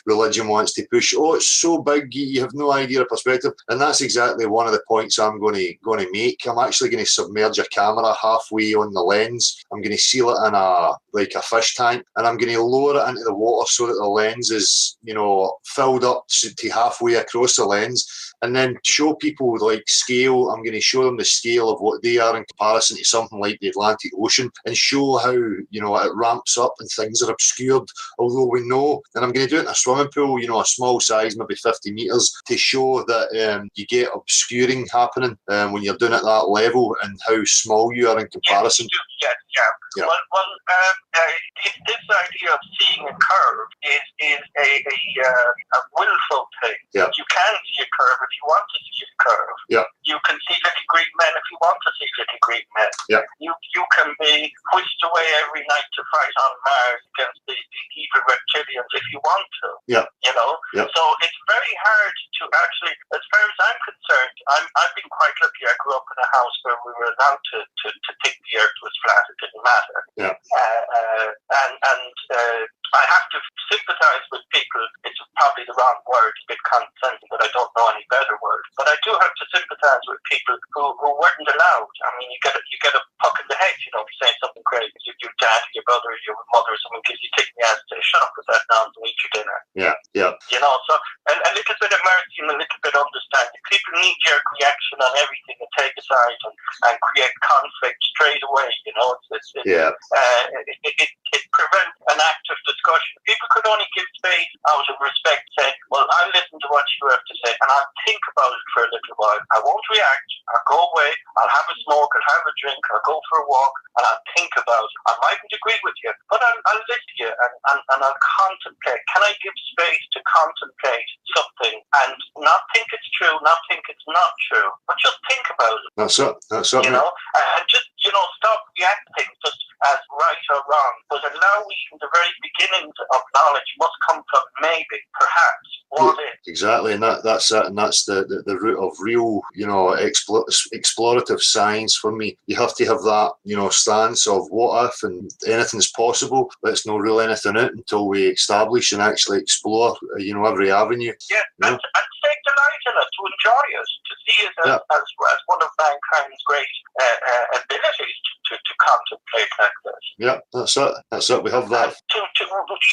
religion wants to push. Oh, it's so big, you have no idea of perspective, and that's exactly one of the points I'm going to make. I'm actually going to submerge a camera halfway on the lens. I'm going to seal it in a fish tank, and I'm going to lower it into the water so that the lens is, filled up to halfway across the lens. And then show people like scale. I'm going to show them the scale of what they are in comparison to something like the Atlantic Ocean, and show how, it ramps up and things are obscured, although we know. And I'm going to do it in a swimming pool, a small size, maybe 50 metres, to show that you get obscuring happening when you're doing it at that level, and how small you are in comparison. Yeah. This idea of seeing a curve is a willful thing. Yeah. You can see a curve if you want to see a curve. Yeah. You can see little green men if you want to see little green men. Yeah. You can be whisked away every night to fight on Mars against the evil reptilians if you want to. Yeah. Yeah. So it's very hard to actually, as far as I'm concerned, I've been quite lucky. I grew up in a house where we were allowed to think the earth was flat. It didn't matter. Yeah. I have to sympathise with people. It's probably the wrong word, a bit condescending, but I don't know any better word. But I do have to sympathise with people who weren't allowed. I mean, you get a puck in the head, if you say something crazy. Your dad, your brother, your mother, someone gives you a kick in the ass and say, shut up with that nonsense and eat your dinner. Yeah, yeah. So a little bit of mercy and a little bit of understanding. People knee-jerk reaction on everything and take a side and create conflict straight away. It prevents an active discussion. People could only give space out of respect, say, well, I'll listen to what you have to say and I'll think about it for a little while. I won't react. I'll go away. I'll have a smoke. I'll have a drink. I'll go for a walk and I'll think about it. I mightn't agree with you, but I'll listen to you and I'll contemplate. Can I give space to contemplate something and not think it's true, not think it's not true, but just think about it? That's it. And just, stop reacting just as right or wrong, but allow even the very beginnings of knowledge must come from maybe, perhaps, what if. Exactly, and that's it, and that's the root of real, explorative science for me. You have to have that, stance of what if, and anything's possible. Let's not rule anything out until we establish and actually explore, every avenue. Yeah, and take delight in it, to enjoy it, to see it as one of mankind's great abilities to contemplate like this. Yeah, that's it. We have that. You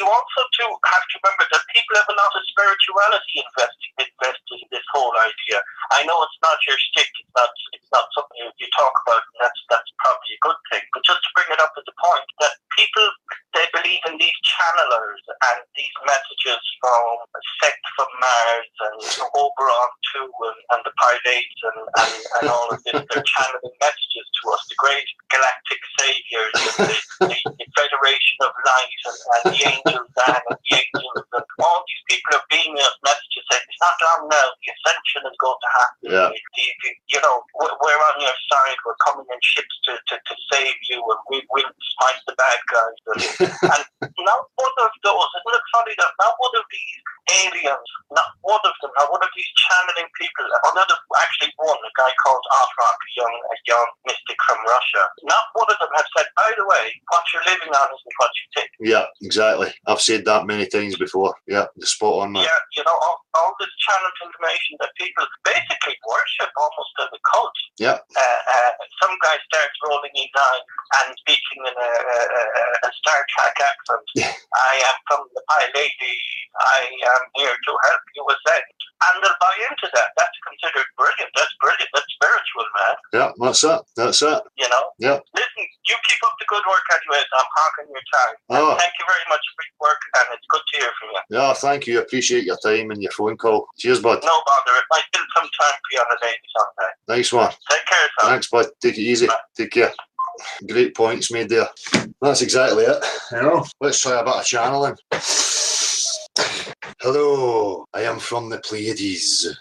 also have to remember that people have a lot of spirituality invested in this whole idea. I know it's not your stick. It's not something you talk about, and that's probably a good thing. But just to bring it up as a point, that people, they believe in these channelers and these messages from a sect from Mars and Oberon too, and the Pleiades and all of this. They're channeling messages to us, the great galactic saviors, the Federation of Light, and the angels and the angels, and all these people are beaming us messages saying it's not long now, the ascension is going to happen. Yeah. We're on your side, we're coming in ships to save you, and we'll smite the bad guys. And not one of those, isn't it funny that not one of these aliens, not one of them, not one of these channeling people, actually one, a guy called Otrok, a young mystic from Russia, not one of them have said, by the way, what you're living on isn't what you think. Yeah, exactly. I've said that many times before. Yeah, the spot on, man. Yeah, all this channeled information that people basically worship almost as a cult. Yeah. Some guy starts rolling his eyes and speaking in a Star Trek accent. Yeah. I am from the Pleiades. I am here to help you ascend. And they'll buy into that. That's considered brilliant. That's brilliant. That's spiritual, man. Yeah, that's it. Yeah. Listen, you keep up the good work anyways. I'm hogging your time. Thank you very much for your work, and it's good to hear from you. Yeah, thank you. I appreciate your time and your phone call. Cheers, bud. No bother. It might still some time for you on the lady someday. Nice one. Take care, son. Thanks, bud. Take it easy. Bye. Take care. Great points made there. That's exactly it. Let's try a bit of channeling. Hello, I am from the Pleiades.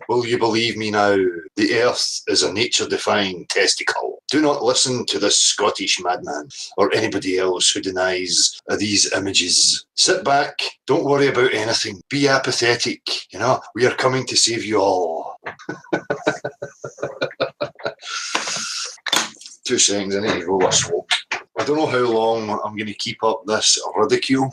Will you believe me now? The earth is a nature-defying testicle. Do not listen to this Scottish madman or anybody else who denies these images. Sit back, don't worry about anything. Be apathetic, we are coming to save you all. 2 seconds, I need to roll a smoke. I don't know how long I'm going to keep up this ridicule.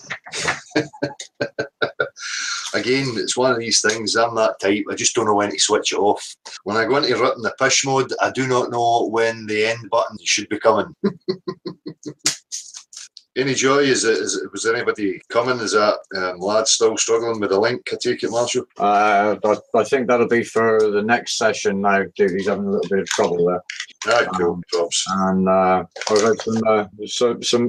Again, it's one of these things, I'm that type, I just don't know when to switch it off. When I go into rip in the push mode, I do not know when the end button should be coming. Any joy? Was anybody coming? Is that lad still struggling with the link? I take it, Marshall. I think that'll be for the next session now. Dude, he's having a little bit of trouble there. Cool, props. And I've had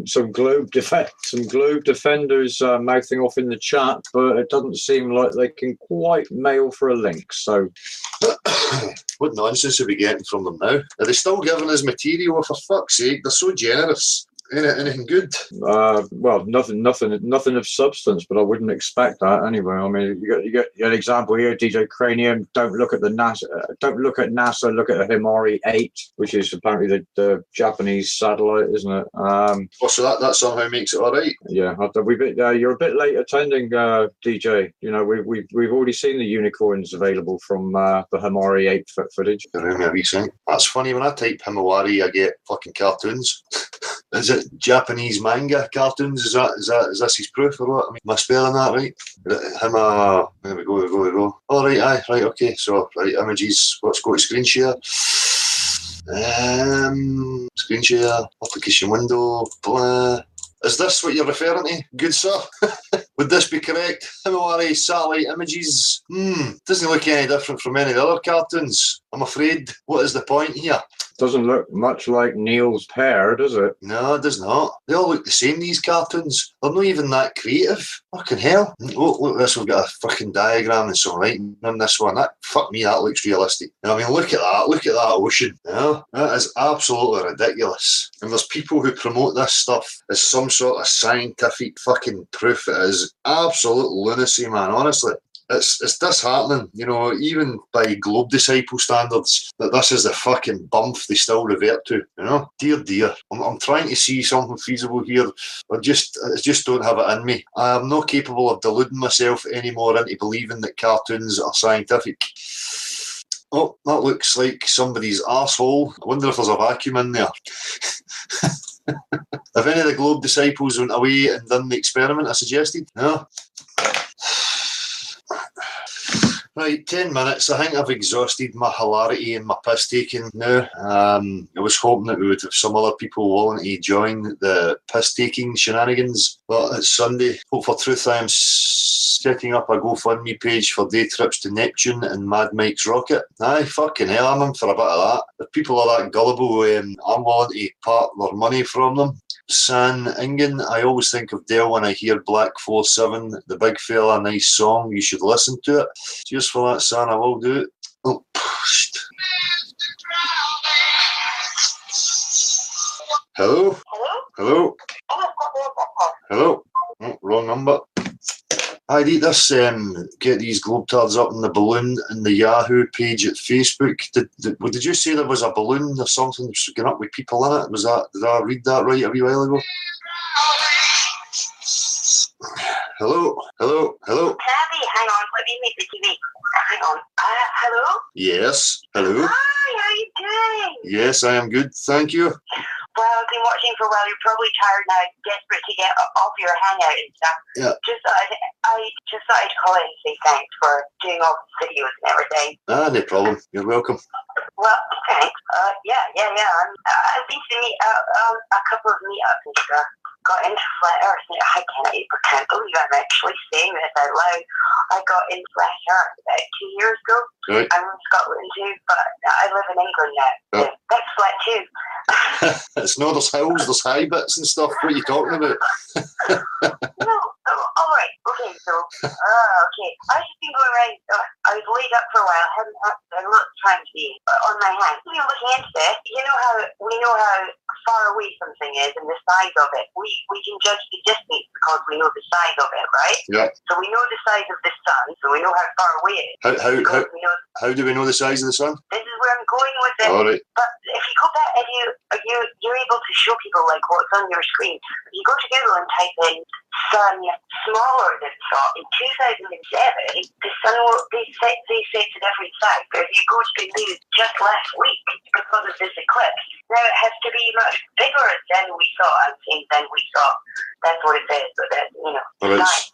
some Globe defenders mouthing off in the chat, but it doesn't seem like they can quite mail for a link. So, what nonsense are we getting from them now? Are they still giving us material? For fuck's sake, they're so generous. Anything good? Well, nothing of substance, but I wouldn't expect that anyway. I mean, you get an example here, DJ Cranium. Don't look at NASA. Look at the Himari 8, which is apparently the Japanese satellite, isn't it? So that somehow makes it all right. Yeah, you're a bit late attending, DJ. You know, we've already seen the unicorns available from the Himari 8 footage. That's funny. When I type Himawari, I get fucking cartoons. Is it Japanese manga cartoons? Is this his proof or what? I mean, am I spelling that right? There we go. All right, right, okay. So, right, images. Let's go to screen share. Screen share, application window, blah. Is this what you're referring to, good sir? Would this be correct? Himawari satellite images? Doesn't look any different from any of the other cartoons, I'm afraid. What is the point here? Doesn't look much like Neil's pair, does it? No, it does not. They all look the same, these cartoons. They're not even that creative. Fucking hell. Look at this, we've got a fucking diagram and some writing on this one. That looks realistic. I mean, look at that ocean. That is absolutely ridiculous. And there's people who promote this stuff as some sort of scientific fucking proof. It is absolute lunacy, man, honestly. It's disheartening, you know, even by Globe Disciple standards, that this is the fucking bump they still revert to, you know? Dear. I'm trying to see something feasible here. I just don't have it in me. I am not capable of deluding myself anymore into believing that cartoons are scientific. Oh, that looks like somebody's arsehole. I wonder if there's a vacuum in there. Have any of the Globe Disciples went away and done the experiment I suggested? No? Right, 10 minutes. I think I've exhausted my hilarity and my piss taking now. I was hoping that we would have some other people willing to join the piss taking shenanigans, but it's Sunday. Hope for truth, I am setting up a GoFundMe page for day trips to Neptune and Mad Mike's rocket. Aye, fucking hell, I'm in for a bit of that. If people are that gullible, I'm willing to part their money from them. San Ingen, I always think of Dale when I hear Black 47, the big fella, nice song, you should listen to it. Cheers for that, San, I will do it. Oh, Hello? Oh, wrong number. I'd eat this, get these globetards up in the balloon in the Yahoo page at Facebook. Did you say there was a balloon or something going up with people in it? Did I read that right a wee while ago? Hello? Tabby, hang on, let me make the TV. Hang on. Hello? Yes, hello? Hi, how are you doing? Yes, I am good, thank you. Well, I've been watching for a while. You're probably tired now, desperate to get off your hangout and stuff. Yeah. I just thought I'd call in and say thanks for doing all the videos and everything. No problem. You're welcome. Well, thanks. Yeah. I've been to a couple of meetups and stuff. Got into Flat Earth. I can't believe I'm actually saying this out loud. I got into Flat Earth about 2 years ago. Right. I'm in Scotland too, but I live in England now. Oh. That's flat too. It's no, there's hills, there's high bits and stuff. What are you talking about? No. All right. Okay. So, okay. I've just been going around. I was laid up for a while. I haven't had a lot of time to be on my hands. Looking into this, we know how far away something is and the size of it. We can judge the distance because we know the size of it, right? Yeah. So we know the size of the sun, so we know how far away it is. How do we know the size of the sun? This is where I'm going with it. All right. But if you go back, you're able to show people like what's on your screen. If you go to Google and type in sun smaller than thought, in 2007, the sun they set to different size. But if you go to the news just last week because of this eclipse, now it has to be much bigger than we thought. I'm saying than we thought. That's what it says, but that, right. size.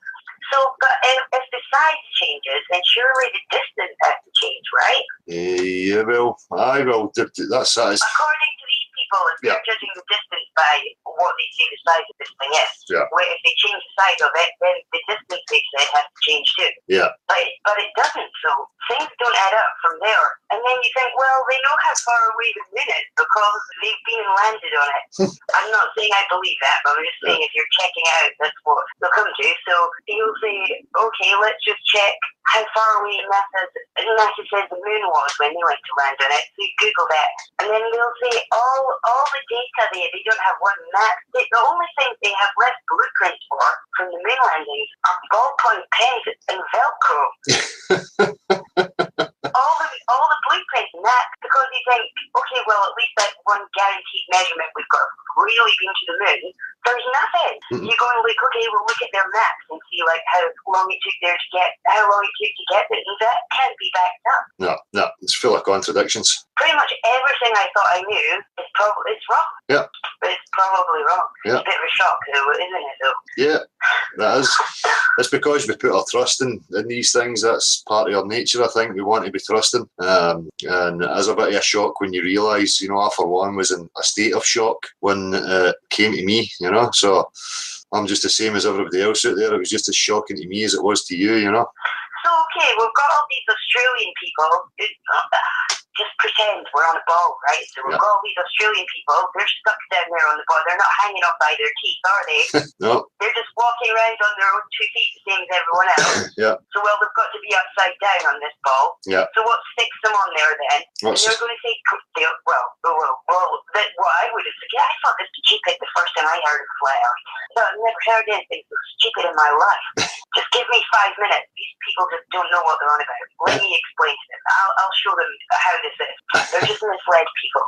So, but if the size changes, then surely the distance has to change, right? Yeah, well, I will. That's according to these people, if they're judging the distance by what they see the size of this thing is, where if they change the size of it, then the distance they said has to change too. Yeah. But it doesn't, so things don't add up from there. And then you think, well, they know how far away the moon is because they've been and landed on it. I'm not saying I believe that, but I'm just saying if you're checking it out, that's what they'll come to. So you'll say, okay, let's just check how far away NASA says the moon was when they went to land on it. So you Google that. And then they'll say all the data there, they don't have one map. The only thing they have left blueprints for from the moon landings are ballpoint pens and Velcro. all the blueprints and that, because you think, okay, well, at least that's one guaranteed measurement we've got really been to the moon. There's nothing. You're going like, okay, we'll look at their maps and see like how long it took to get there, and that can't be backed up. No, it's full of contradictions. Pretty much everything I thought I knew it's wrong. Yeah. But it's probably wrong. Yeah. It's a bit of a shock, though, isn't it, though? Yeah, that is. It's because we put our trust in these things. That's part of our nature, I think. We want to be trusting. And it is a bit of a shock when you realise, I, for one, was in a state of shock when it came to me, So I'm just the same as everybody else out there. It was just as shocking to me as it was to you, So, okay, we've got all these Australian people who just pretend we're on a ball, right? So we've got all these Australian people, they're stuck down there on the ball. They're not hanging on by their teeth, are they? No. They're just walking around on their own 2 feet, the same as everyone else. So, well, they've got to be upside down on this ball. So what sticks them on there then? And they're going to say, what I would have said, I thought this was stupid the first time I heard of flat earth. So I've never heard anything so stupid in my life. Just give me 5 minutes. These people just don't know what they're on about. Let me explain to them. I'll show them how this is. They're just misled people.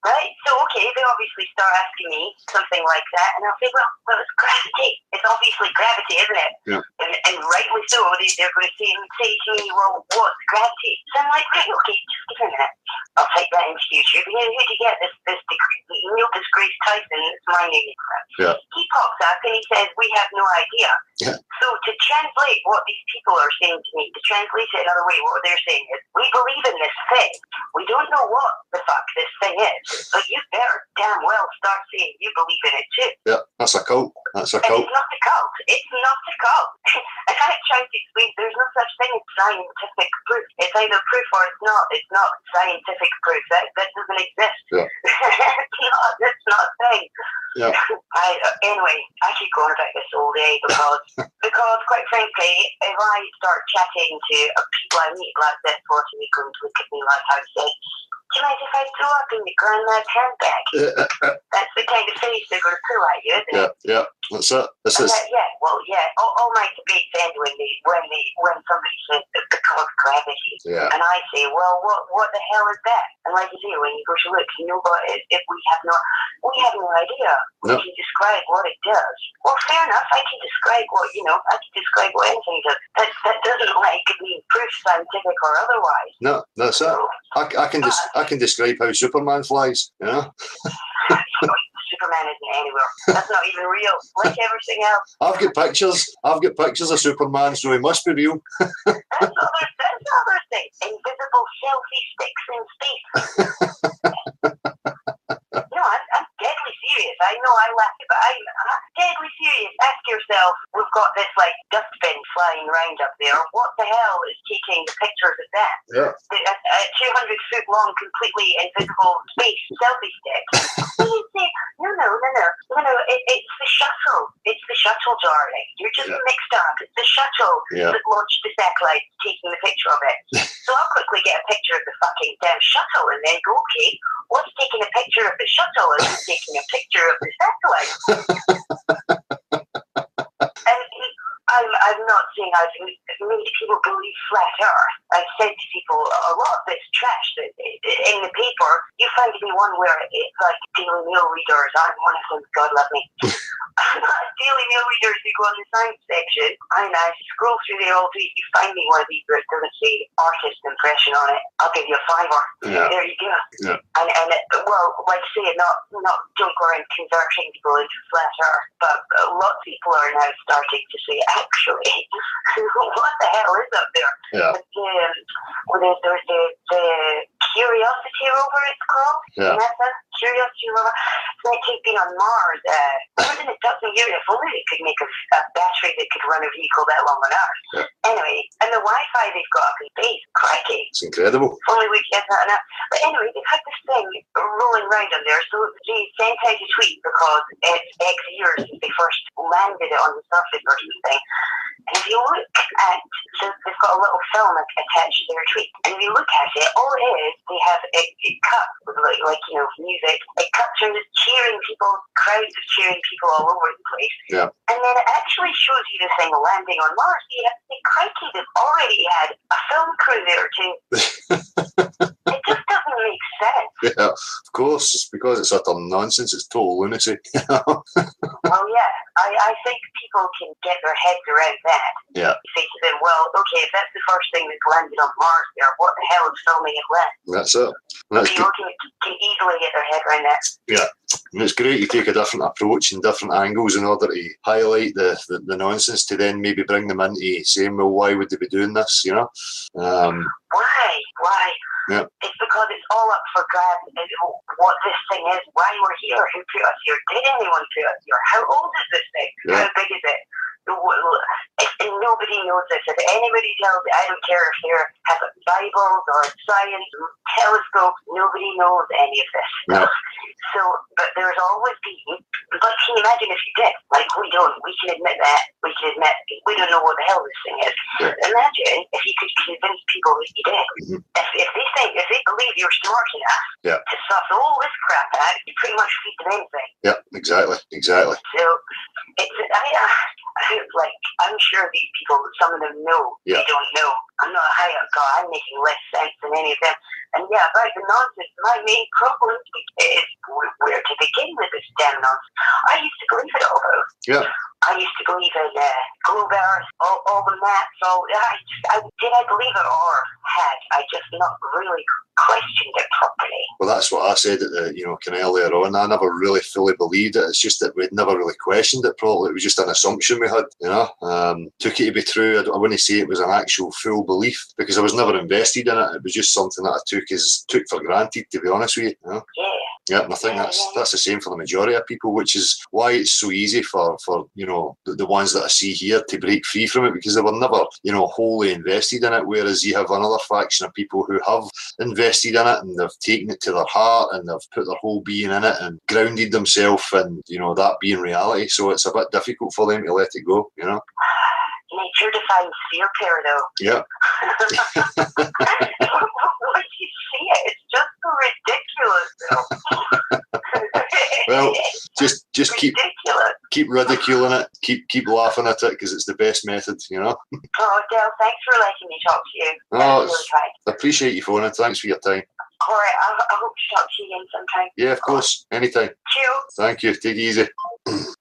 Right? So, okay, they obviously start asking me something like that, and I'll say, well, it's gravity. It's obviously gravity, isn't it? And rightly so, they're going to say to me, well, what's gravity? So I'm like, right, okay, just give me a minute. I'll type that into YouTube. Who did you get this degree? Neil deGrasse Tyson, it's my name. He pops up and he says, we have no idea. So to translate what these people are saying to me, to translate it another way, what they're saying is, we believe in this thing. We don't know what the fuck this thing is, but you better damn well start saying you believe in it too. Yeah, that's a cult. And it's not a cult. It's not a cult. And I'm trying to explain there's no such thing as scientific proof. It's either proof or it's not. It's not scientific proof. That doesn't exist. It's not a thing. Anyway, I keep going about this all day because quite frankly, if I start chatting to people I meet like this, watching me going to look at me like I say, do you mind if I throw up in your grandma's handbag? That's the kind of face they're going to pull at you, isn't it? Yeah, that's it. All my debates end when somebody says it's because of gravity. And I say, well, what the hell is that? And like you say, when you go to look, if we have no idea. We can describe what it does. Well, fair enough. I can describe what anything does. That doesn't mean proof, scientific or otherwise. No, that's it. I can describe how Superman flies. Superman isn't anywhere. That's not even real. Like everything else. I've got pictures of Superman, so he must be real. That's another thing. Invisible selfie sticks in space. No, I'm deadly serious. I know I laugh, but I'm deadly serious. Ask yourself, we've got this dustbin flying around up there. What the hell is taking the pictures of that? A 200-foot long, completely invisible space selfie stick. And you say, no, it's the shuttle. It's the shuttle, darling. You're just mixed up. It's the shuttle that launched the satellite taking the picture of it. So I'll quickly get a picture of the fucking damn shuttle and then go, okay, what's taking a picture of the shuttle and who's taking a picture of the satellite? And I'm not saying I've made people believe flat earth. I've said to people, a lot of this trash that in the paper, you find to be one where it's like Daily Mail readers. I'm one of them, God love me. Daily Mail readers who go in the science section, and I scroll through there all day, you find me one of these that doesn't say artist impression on it, I'll give you a $5. There you go. And like I say, not don't go around converting people into flat earth, but lots of people are now starting to say, actually, what the hell is up there? Yeah. But, there's the Curiosity rover, it's called. Yeah. NASA Curiosity rover. It's like they've been on Mars. More than a dozen years. If only they could make a battery that could run a vehicle that long on Earth. Yeah. Anyway, and the Wi-Fi they've got up in space, crikey. It's incredible. If only we could get that enough. But anyway, they've had this thing rolling around on there. So they sent out a tweet because it's X years since they first landed it on the surface or something. And if you look at, so they've got a little film attached to their tweet. And if you look at it, all it is, they have it cut with like music. It cuts around just cheering people, crowds of cheering people all over the place. Yeah. And then it actually shows you the thing landing on Mars. Crikey, they've already had a film crew there too. It just doesn't make sense. Yeah, of course. It's because it's utter nonsense. It's total lunacy. Well, yeah. I think people can get their heads around that. Yeah. You say to them, well, okay, if that's the first thing that's landed on Mars there, what the hell is filming it land? That's it. That's People can easily get their head around that. Yeah. And it's great you take a different approach and different angles in order to highlight the nonsense to then maybe bring them into saying, well, why would they be doing this, you know? Why? Yeah. It's because it's all up for grabs. What this thing is, why we're here, who put us here, did anyone put us here, how old is this thing, Yeah. how big is it? And nobody knows this. If anybody tells me, I don't care if they have Bibles or science, telescopes, nobody knows any of this stuff. So, but there's always been, but can you imagine if you did? Like, we don't. We can admit that. We can admit we don't know what the hell this thing is. Yeah. Imagine if you could convince people that you did. Mm-hmm. If they believe you're smart enough to suss all this crap out, you pretty much feed them anything. Yeah, exactly. So, I'm sure these people, some of them know they don't know. I'm not a high up guy. I'm making less sense than any of them. And yeah, about the nonsense, my main problem is where to begin with this damn nonsense. I used to believe it all, though. Yeah. I used to believe in globe Earth, all the maps, did I believe it or had I just not really questioned it properly? Well, that's what I said at the, kind of earlier on. I never really fully believed it. It's just that we'd never really questioned it properly. It was just an assumption we had, Took it to be true. I wouldn't say it was an actual full belief because I was never invested in it. It was just something that I took for granted, to be honest with you. Yeah. Yeah, and I think that's the same for the majority of people, which is why it's so easy for the ones that I see here to break free from it because they were never, wholly invested in it. Whereas you have another faction of people who have invested in it and they've taken it to their heart and they've put their whole being in it and grounded themselves in, that being reality. So it's a bit difficult for them to let it go, Nature defines fear pair, though. Yeah. Once you see it, it's just so ridiculous. Well, just keep ridiculing it, keep laughing at it because it's the best method, Oh, Dale, thanks for letting me talk to you. Oh, really kind. I appreciate you phoning. Thanks for your time. All right, I hope to talk to you again sometime. Yeah, of course, anytime. Cheers. Thank you. Take it easy.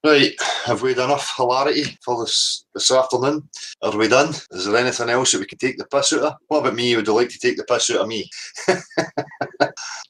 Right, have we had enough hilarity for this afternoon? Are we done? Is there anything else that we can take the piss out of? What about me? Would you like to take the piss out of me?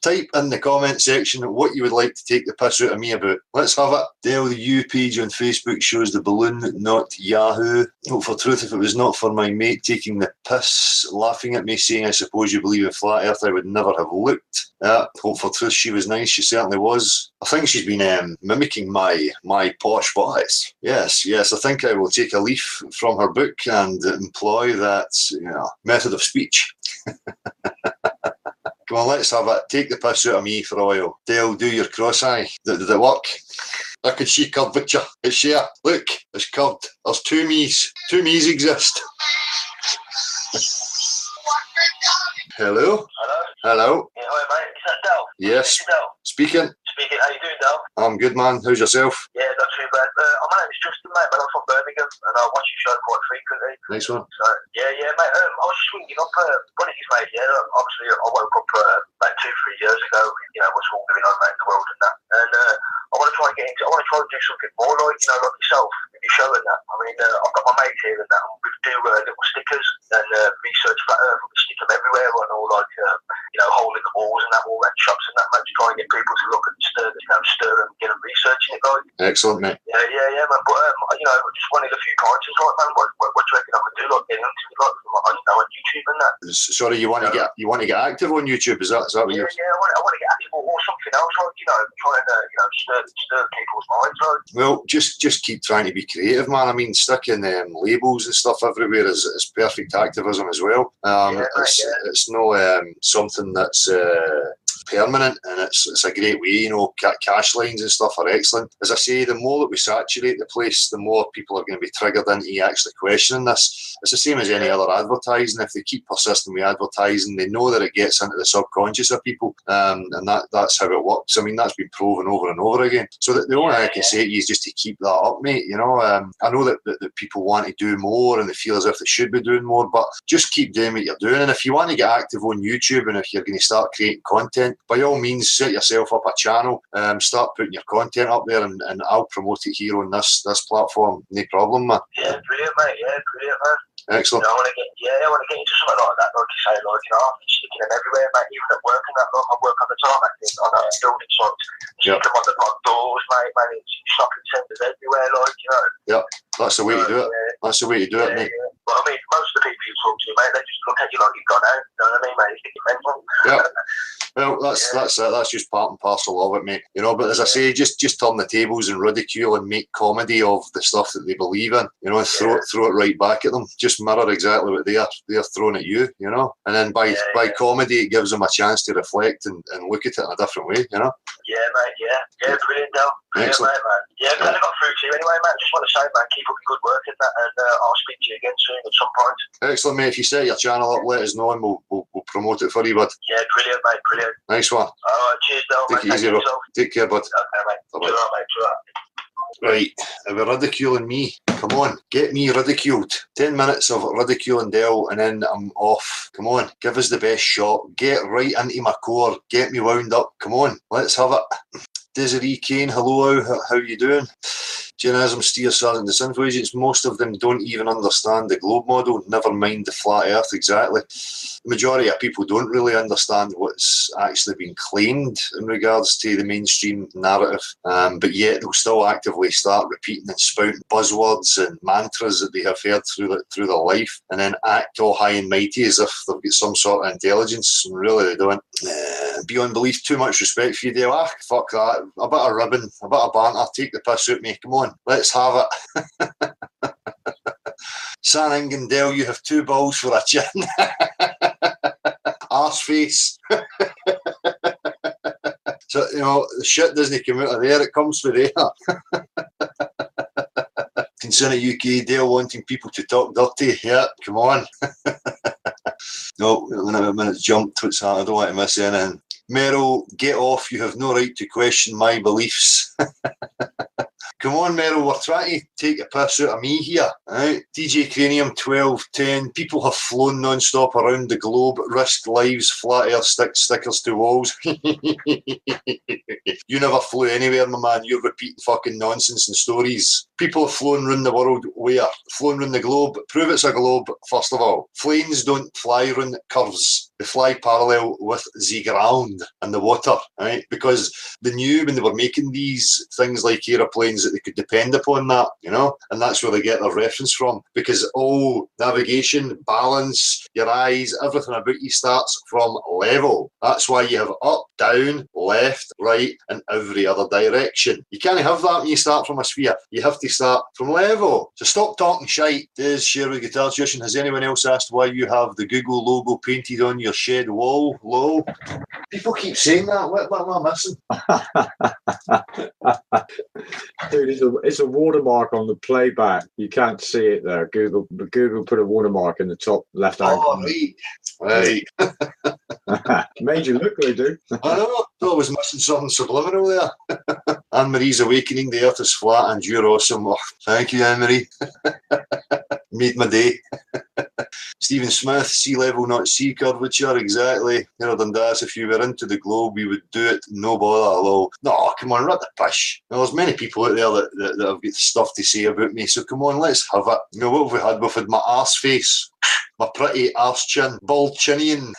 Type in the comment section what you would like to take the piss out of me about. Let's have it. Dale, the U page on Facebook shows the balloon, not Yahoo. Hope for truth, if it was not for my mate taking the piss, laughing at me, saying, I suppose you believe in flat earth, I would never have looked. Hope for truth, she was nice, she certainly was. I think she's been mimicking my posh voice. Yes, I think I will take a leaf from her book and employ that method of speech. Come on, let's have it. Take the piss out of me for a while. Dale, do your cross-eye. Did it work? I could see curvature. It's here. Look, it's curved. There's two me's. Two me's exist. Hello? Hello? Yeah, hi mate, is that Dale? Yes. Dale? Speaking. How you doing, Dale? I'm good, man. How's yourself? Yeah, not too bad. My name's Justin, mate, but I'm from Birmingham, and I watch your show quite frequently. Nice one. So, yeah, mate, I was just ringing up, what it is, mate, obviously I woke up about 2-3 years ago, what's all going on around the world and that, and I want to try and get into. I want to try and do something more like like yourself. You're showing that. I mean, I've got my mate here and that, and we do little stickers and research flat earth. We stick them everywhere on all hole in the walls and that, all around shops and that, to try and get people to look and stir and get them researching it, guys. Excellent, mate. Yeah, man. But I just wanted a few pointers, like, man. What do you reckon I could do, like, getting into it, like, on YouTube and that? Sorry, you want to get active on YouTube? Is that what you're? Yeah, I want to get active or something else, like, trying to stir people's minds, like. Well, just keep trying to be creative, man. I mean, sticking labels and stuff everywhere is perfect activism as well. It's no something that's permanent, and it's a great way. Cash lines and stuff are excellent. As I say, the more that we saturate the place, the more people are going to be triggered into actually questioning this. It's the same as any other advertising. If they keep persisting with advertising, they know that it gets into the subconscious of people, and that's how it works. I mean, that's been proven over and over again. So the only thing I can say to you is just to keep that up, mate. I know that people want to do more and they feel as if they should be doing more, but just keep doing what you're doing. And if you want to get active on YouTube, and if you're going to start creating content, by all means, set yourself up a channel, start putting your content up there, and I'll promote it here on this platform. No problem, man. Yeah, brilliant, mate. Yeah, brilliant, man. Excellent. I want to get into something like that, like you say, like, I've been sticking them everywhere, mate, even at work and that, like, I work on the tarmac on a building site, stick them on the front doors, mate, it's shopping centres everywhere, like, Yeah, that's the way to do it. That's the way to do it, mate. Yeah. Well, I mean, most of the people you talk to, mate, they just look at you like you've gone out, you know what I mean, mate? You think you're mental. Yeah. Well, that's it. That's just part and parcel of it, mate. But as I say, just turn the tables and ridicule and make comedy of the stuff that they believe in. And throw it right back at them. Just mirror exactly what they're throwing at you. And then by comedy, it gives them a chance to reflect and look at it in a different way. Yeah, mate. Yeah, brilliant, Del. Excellent. Mate, man. Yeah, I'm glad I got through to you anyway, man. Just want to say, man, keep up your good work in that, and I'll speak to you again soon at some point. Excellent, mate. If you set your channel up, let us know, and we'll promote it for you, bud. Yeah, brilliant, mate. Brilliant. Nice one. All right, cheers, Del. Take it easy, bro. Take care, bud. Okay, mate. Bye-bye. Good on, mate. Good on. Right, we're ridiculing me. Come on, get me ridiculed. 10 minutes of ridiculing Del, and then I'm off. Come on, give us the best shot. Get right into my core. Get me wound up. Come on, let's have it. Desiree Kane, hello, how you doing? Journalism steers Sergeant Disinfo agents. Most of them don't even understand the globe model, never mind the flat earth exactly. The majority of people don't really understand what's actually been claimed in regards to the mainstream narrative, but yet they'll still actively start repeating and spouting buzzwords and mantras that they have heard through their life, and then act all high and mighty as if they've got some sort of intelligence, and really they don't. Beyond belief, too much respect for you, Dale. Fuck that. A bit of ribbon, a bit of banter, take the piss out me. Come on, let's have it. San Ingandale, you have 2 balls for a chin. Arse face. So, the shit doesn't come out of there, it comes from there. Concerning UK, Dale wanting people to talk dirty. Yeah, come on. No, a minute's jumped. What's that? I don't want to miss anything. Meryl, get off. You have no right to question my beliefs. Come on, Meryl, we're trying to take a piss out of me here. Right? DJ Cranium 1210. People have flown non-stop around the globe, risked lives, flat earth stickers to walls. You never flew anywhere, my man. You're repeating fucking nonsense and stories. People have flown round the world. Where? Flown round the globe. Prove it's a globe, first of all. Planes don't fly round curves. They fly parallel with the ground and the water, right? Because they knew when they were making these things like aeroplanes that they could depend upon that, and that's where they get their reference from. Because all navigation, balance, your eyes, everything about you starts from level. That's why you have up, down, left, right, and every other direction. You can't have that when you start from a sphere. You have to start from level. So stop talking shite. Des Sherwood Guitar Tuition, has anyone else asked why you have the Google logo painted on your shed wall? Lol. People keep saying that. What am I missing? Dude, it's a watermark on the playback. You can't see it there. Google put a watermark in the top left hand. Oh, right. Made you look good, dude. I know. I was missing something subliminal there. Anne-Marie's Awakening, the earth is flat and you're awesome. Oh, thank you, Anne-Marie. Made my day. Stephen Smith, sea level, not sea curvature, exactly. Dundas, if you were into the globe, we would do it, no bother, hello. No, come on, rut the pish. There's many people out there that have got stuff to say about me, so come on, let's have it. What have we had? We've had my arse face, my pretty arse chin, bald chinian.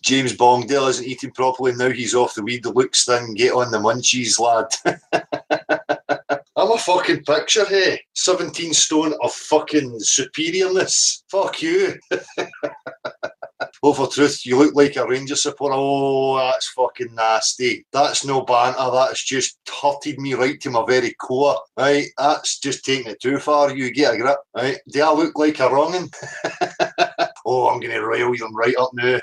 James Bongdale isn't eating properly, now he's off the weed looks thing, get on the munchies, lad. I'm a fucking picture, hey. 17 stone of fucking superiorness. Fuck you. Well, for truth, you look like a Rangers supporter. Oh, that's fucking nasty. That's no banter. That's just hurted me right to my very core. Right? That's just taking it too far. You get a grip. Right? Do I look like a wrong'un? Oh, I'm going to rile them right up now.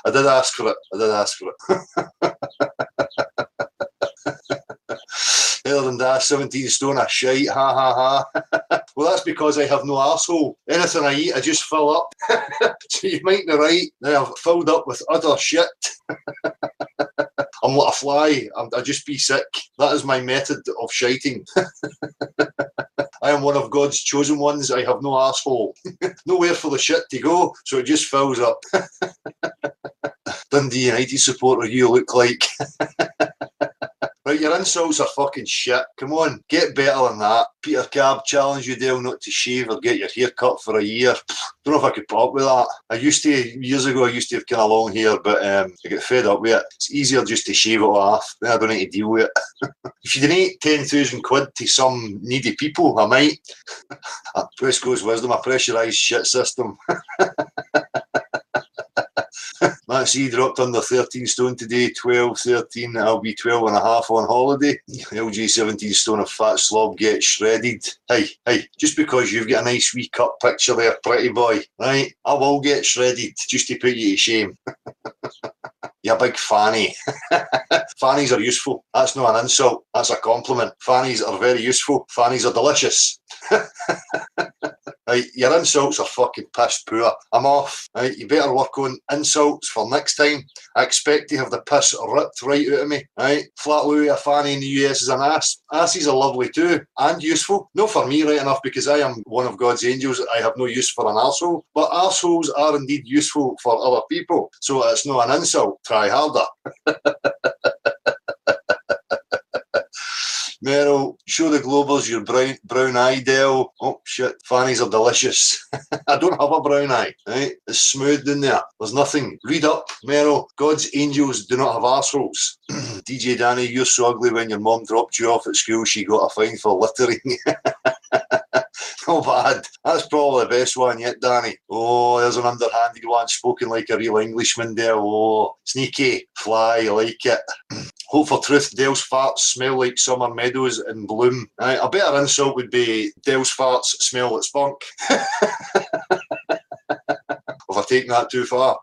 I did ask for it. Other than that, 17 stone of shite, ha ha ha. Well, that's because I have no arsehole. Anything I eat, I just fill up. So you might be right. Now I've filled up with other shit. I'm like a fly. I just be sick. That is my method of shiting. I am one of God's chosen ones. I have no arsehole. Nowhere for the shit to go, so it just fills up. Dundee United supporter you look like. Right, your insults are fucking shit. Come on, get better than that. Peter Cab challenged you, Dale, not to shave or get your hair cut for a year. Don't know if I could put up with that. Years ago, I used to have kind of long hair, but I get fed up with it. It's easier just to shave it off. Then I don't need to deal with it. If you donate 10,000 quid to some needy people, I might. West Coast Wisdom, a pressurised shit system. Matt C dropped under 13 stone today, 12, 13, I'll be 12 and a half on holiday. LG 17 stone of fat slob gets shredded. Hey, just because you've got a nice wee cut picture there, pretty boy, right? I will get shredded just to put you to shame. You big fanny. Fannies are useful. That's not an insult, that's a compliment. Fannies are very useful. Fannies are delicious. Right, your insults are fucking piss poor. I'm off. Right, you better work on insults for next time. I expect to have the piss ripped right out of me. Right, Flat Louie, a fanny in the US is an ass. Asses are lovely too and useful. Not for me, right enough, because I am one of God's angels. I have no use for an arsehole. But arseholes are indeed useful for other people. So it's not an insult. Try harder. Meryl, show the Globers your brown eye, Del. Oh, shit. Fannies are delicious. I don't have a brown eye, right? It's smooth in there. There's nothing. Read up, Meryl. God's angels do not have arseholes. DJ Danny, you're so ugly when your mum dropped you off at school. She got a fine for littering. Not bad. That's probably the best one yet, Danny. Oh, there's an underhanded one, spoken like a real Englishman there. Oh, sneaky. Fly, I like it. Hope for truth, Dale's farts smell like summer meadows in bloom. A better insult would be Dale's farts smell like spunk. Have I taken that too far?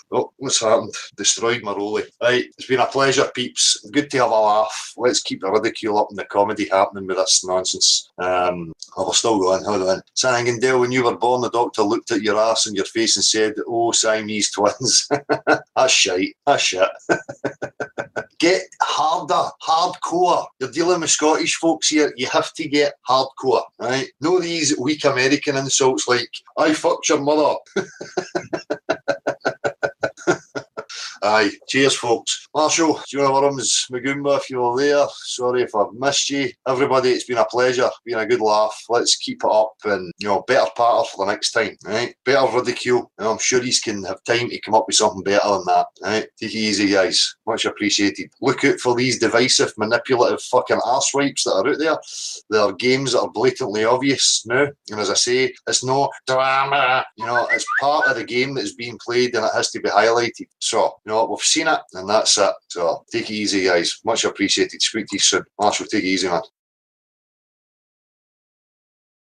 Oh, what's happened? Destroyed my rollie. Right, it's been a pleasure, peeps. Good to have a laugh. Let's keep the ridicule up and the comedy happening with this nonsense. We're still going, hold on. Sang Dale, when you were born, the doctor looked at your ass and your face and said, oh, Siamese twins. That's shite. That's shit. Get harder, hardcore. You're dealing with Scottish folks here. You have to get hardcore, right? No these weak American insults like, I fucked your mother. Aye, cheers folks. Marshall, do you want to worms Magumba if you were there? Sorry if I've missed you. Everybody, it's been a pleasure. Been a good laugh. Let's keep it up and, better patter for the next time, right? Better ridicule. I'm sure he can have time to come up with something better than that, right? Take it easy, guys. Much appreciated. Look out for these divisive, manipulative fucking arsewipes that are out there. There are games that are blatantly obvious now. And as I say, it's no drama. It's part of the game that is being played and it has to be highlighted. So, we've seen it and that's it. So take it easy, guys. Much appreciated. Speak to you soon. Marshall, take it easy, man.